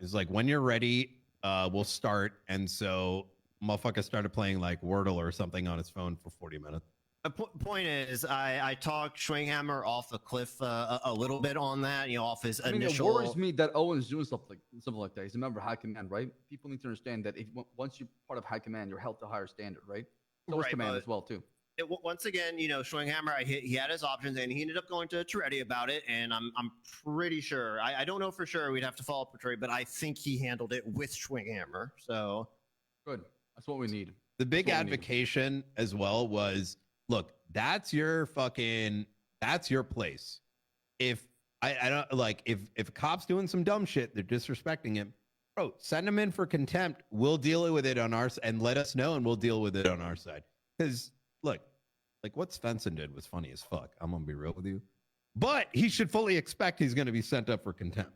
it's like, when you're ready, we'll start. And so motherfucker started playing like Wordle or something on his phone for 40 minutes. The point is, I talked Schwinghammer off a cliff a little bit on that, off his initial. It worries me that Owen's doing something like that. He's a member of high command, right? People need to understand that once you're part of high command, you're held to a higher standard, right? So is command as well, too. Once again, Schwinghammer, he had his options, and he ended up going to Toretti about it, and I'm pretty sure. I don't know for sure. We'd have to follow up with Toretti, but I think he handled it with Schwinghammer. So good. That's what we need. The big advocation as well was, look, that's your place. If I don't if a cop's doing some dumb shit, they're disrespecting him, bro, send him in for contempt. We'll deal with it on our side, and let us know, and we'll deal with it on our side. Because look, what Svensson did was funny as fuck. I'm gonna be real with you, but he should fully expect he's gonna be sent up for contempt.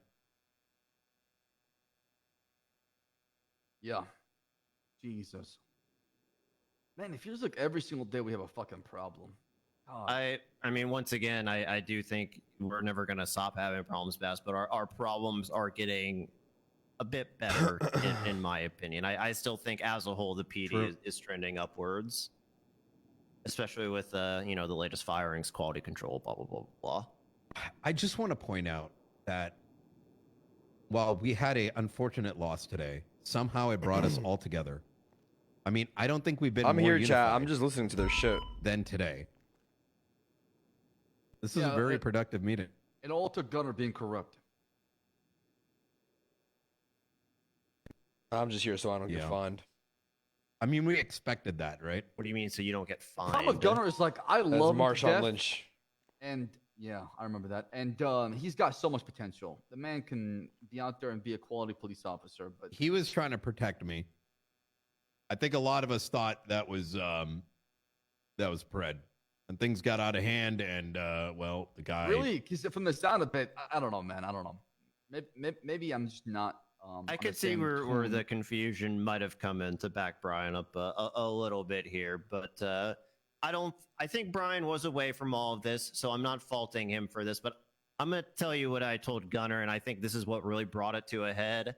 Yeah. Jesus. Man, it feels like every single day we have a fucking problem. I mean, once again, I do think we're never going to stop having problems, Bass, but our problems are getting a bit better, in my opinion. I still think as a whole, the PD is trending upwards, especially with, the latest firings, quality control, blah, blah, blah, blah. I just want to point out, that while we had a unfortunate loss today, somehow it brought us all together. I mean, I don't think we've been I'm more here, chat. unified I'm just listening to their shit. than today. This is Yeah, a very productive meeting. It all took Gunner being corrupt. I'm just here so I don't get fined. I mean, we expected that, right? What do you mean? So you don't get Problem fined? with Gunner is like I That's love him to Marshawn death, Lynch. and yeah, I remember that. And he's got so much potential. The man can be out there and be a quality police officer. But He was trying to protect me. I think a lot of us thought that was Pred, and things got out of hand. And well, the guy really, because from the sound of it, I don't know, man. I don't know. Maybe I'm just not. I could see where the confusion might have come in to back Brian up a little bit here, but I think Brian was away from all of this, so I'm not faulting him for this, but I'm going to tell you what I told Gunner, and I think this is what really brought it to a head.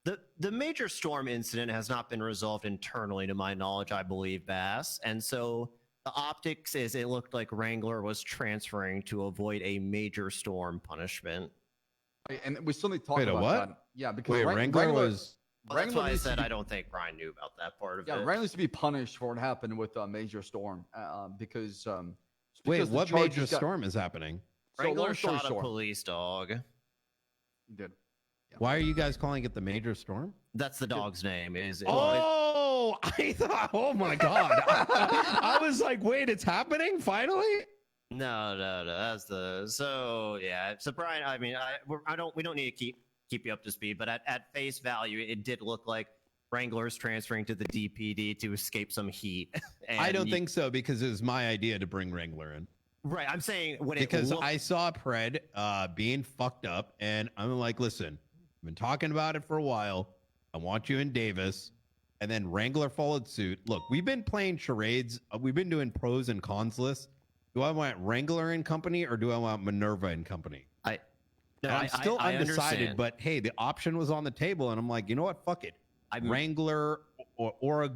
The major storm incident has not been resolved internally, to my knowledge, I believe, Bass, and so the optics is it looked like Wrangler was transferring to avoid a major storm punishment. And we still need to talk Wait, a about what? that. Yeah, because Wait, Wrangler was. Well, that's why I needs to said be- I don't think Brian knew about that part of Yeah, it. Wrangler needs to be punished for what happened with Major Storm because. Wait, because the what charges major got- storm is happening? So, Wrangler long story shot a short, police dog. He did. Why are you guys calling it the major storm? That's the dog's name. Is Oh, I thought. Oh my god! I was like, wait, it's happening finally. No. That's the so yeah. So Brian, I mean, we don't need to keep you up to speed, but at face value, it did look like Wrangler's transferring to the DPD to escape some heat. I don't think so because it was my idea to bring Wrangler in. Right, I'm saying Because I saw Pred being fucked up, and I'm like, listen, I've been talking about it for a while. I want you in Davis. And then Wrangler followed suit. Look, we've been playing charades. We've been doing pros and cons lists. Do I want Wrangler and company or do I want Minerva and company? I'm still undecided, but hey, the option was on the table, and I'm like, you know what? Fuck it. Wrangler or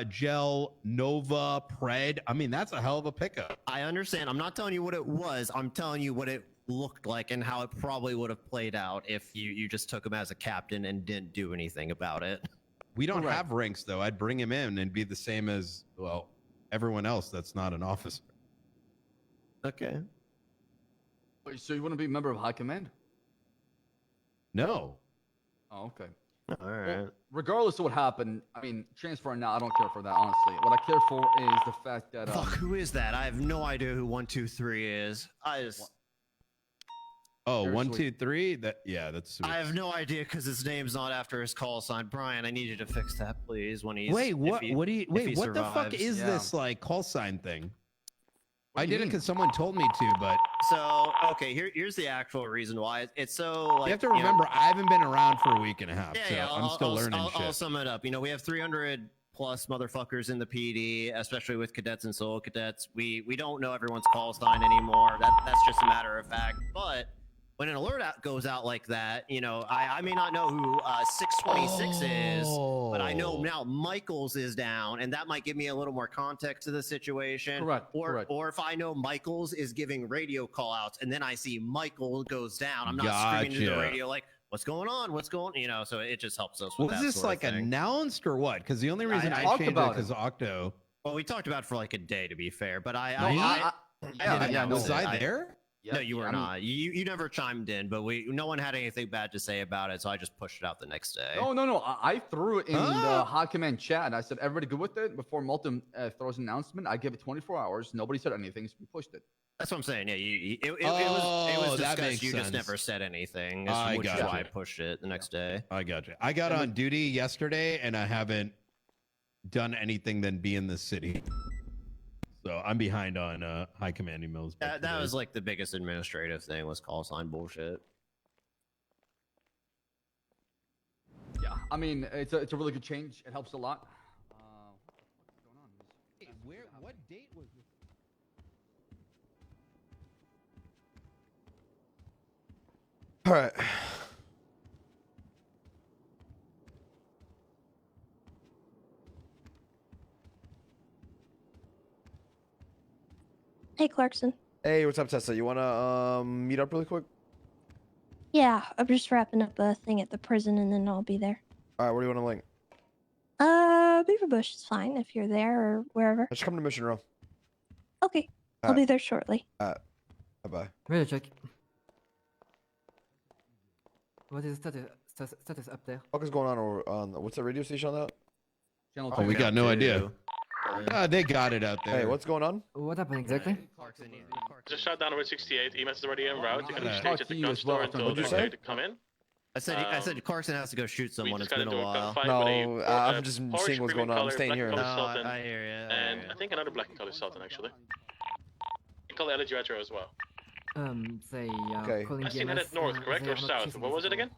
Gel, Nova, Pred. I mean, that's a hell of a pickup. I understand. I'm not telling you what it was. I'm telling you what it looked like and how it probably would have played out if you just took him as a captain and didn't do anything about it. We don't have ranks, though. I'd bring him in and be the same as, well, everyone else that's not an officer. Okay. Wait, so you want to be a member of High Command? No. Oh, okay. All right. Regardless of what happened, I mean, transferring now, I don't care for that, honestly. What I care for is the fact that. Fuck, who is that? I have no idea who 123 is. I just. Oh, Very 1, sweet. 2, 3. That's sweet. I have no idea because his name's not after his call sign. Brian, I need you to fix that, please. When he's Wait, if what? he- What do you? if he Wait, what the fuck survives. is Yeah. this like call sign thing? What I do you did it mean? because someone told me to, but So okay, here's the actual reason why it's so. Like, you have to know- remember I haven't been around for a week and a half, so I'm still learning I'll shit. sum it up. You know, we have 300 plus motherfuckers in the PD, especially with cadets and solo cadets. We don't know everyone's call sign anymore. That's just a matter of fact. But when an alert goes out like that, you know, I may not know who 626 is, but I know now Michaels is down, and that might give me a little more context to the situation. Correct, Or correct. or if I know Michaels is giving radio call outs, and then I see Michael goes down, I'm not screaming to the Gotcha. radio like, what's going on? What's going? You know, so it just helps us with Was that this sort of like thing. announced or what? Because the only reason I talked changed it about because it. Octo. Well, we talked about it for like a day, to be fair, but Yeah, yeah, no, Was I there? Yeah, no, you were I mean, not. You never chimed in, but no one had anything bad to say about it, so I just pushed it out the next day. No. I threw it in the High Command chat, and I said, everybody good with it? Before Multum throws an announcement, I give it 24 hours. Nobody said anything, so we pushed it. That's what I'm saying. Yeah, it Oh, was that discussed. makes You just sense. never said anything, I which is gotcha. why I pushed it the next day. I got you. I got on duty yesterday, and I haven't done anything than be in the city. So I'm behind on high command emails. That was like the biggest administrative thing was call sign bullshit. Yeah, I mean, it's a really good change. It helps a lot. What's going on? What date was this? All right. Hey, Clarkson. Hey, what's up, Tessa? You wanna meet up really quick? Yeah, I'm just wrapping up a thing at the prison and then I'll be there. All right, where do you want to link? Beaver Bush is fine if you're there or wherever. Let's come to Mission Row. Okay, I'll be there shortly. Bye-bye. Radio check. What is the status up there? What is going on what's the radio station on that? Channel Oh, we got no idea. They got it out there. Hey, what's going on? What happened exactly? Just shot down Route 68. EMS is already en route. You can Talk stage to at the you gun as well. store until What'd you they're say? ready to come in. I said Clarkson has to go shoot someone. It's been a while. No, I'm just seeing what's going on. I'm staying here. No, I hear you. And I think another black and color Sultan actually. You can call the LG Retro as well. They Okay. calling I seen EMS, headed north, correct, they or are not south? chasing What was it this again?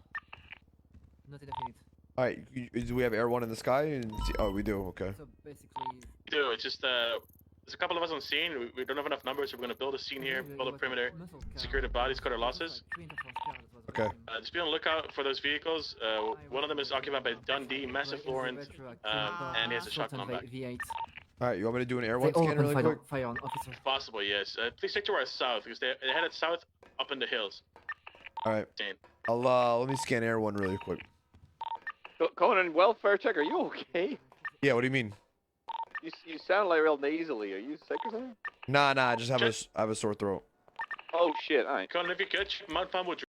Not indefinite. All right, do we have Air 1 in the sky? Oh, we do. Okay. So basically, Dude, it's just there's a couple of us on scene. We don't have enough numbers, so we're gonna build a scene here, build a perimeter, secure the bodies, cut our losses. Okay. Just be on the lookout for those vehicles. One of them is occupied by Dundee, Massive Lawrence, and he has a shotgun back. All right, you want me to do an Air They 1 all scan open really fire, quick? fire on officer. If possible, yes. Please take to our south because they headed south up in the hills. All right. Dane. Let me scan Air 1 really quick. Conan, welfare check. Are you okay? Yeah, what do you mean? You sound like real nasally. Are you sick or something? Nah, I just have a sore throat. Oh shit! All right. Conan, if you could, Mount Palm would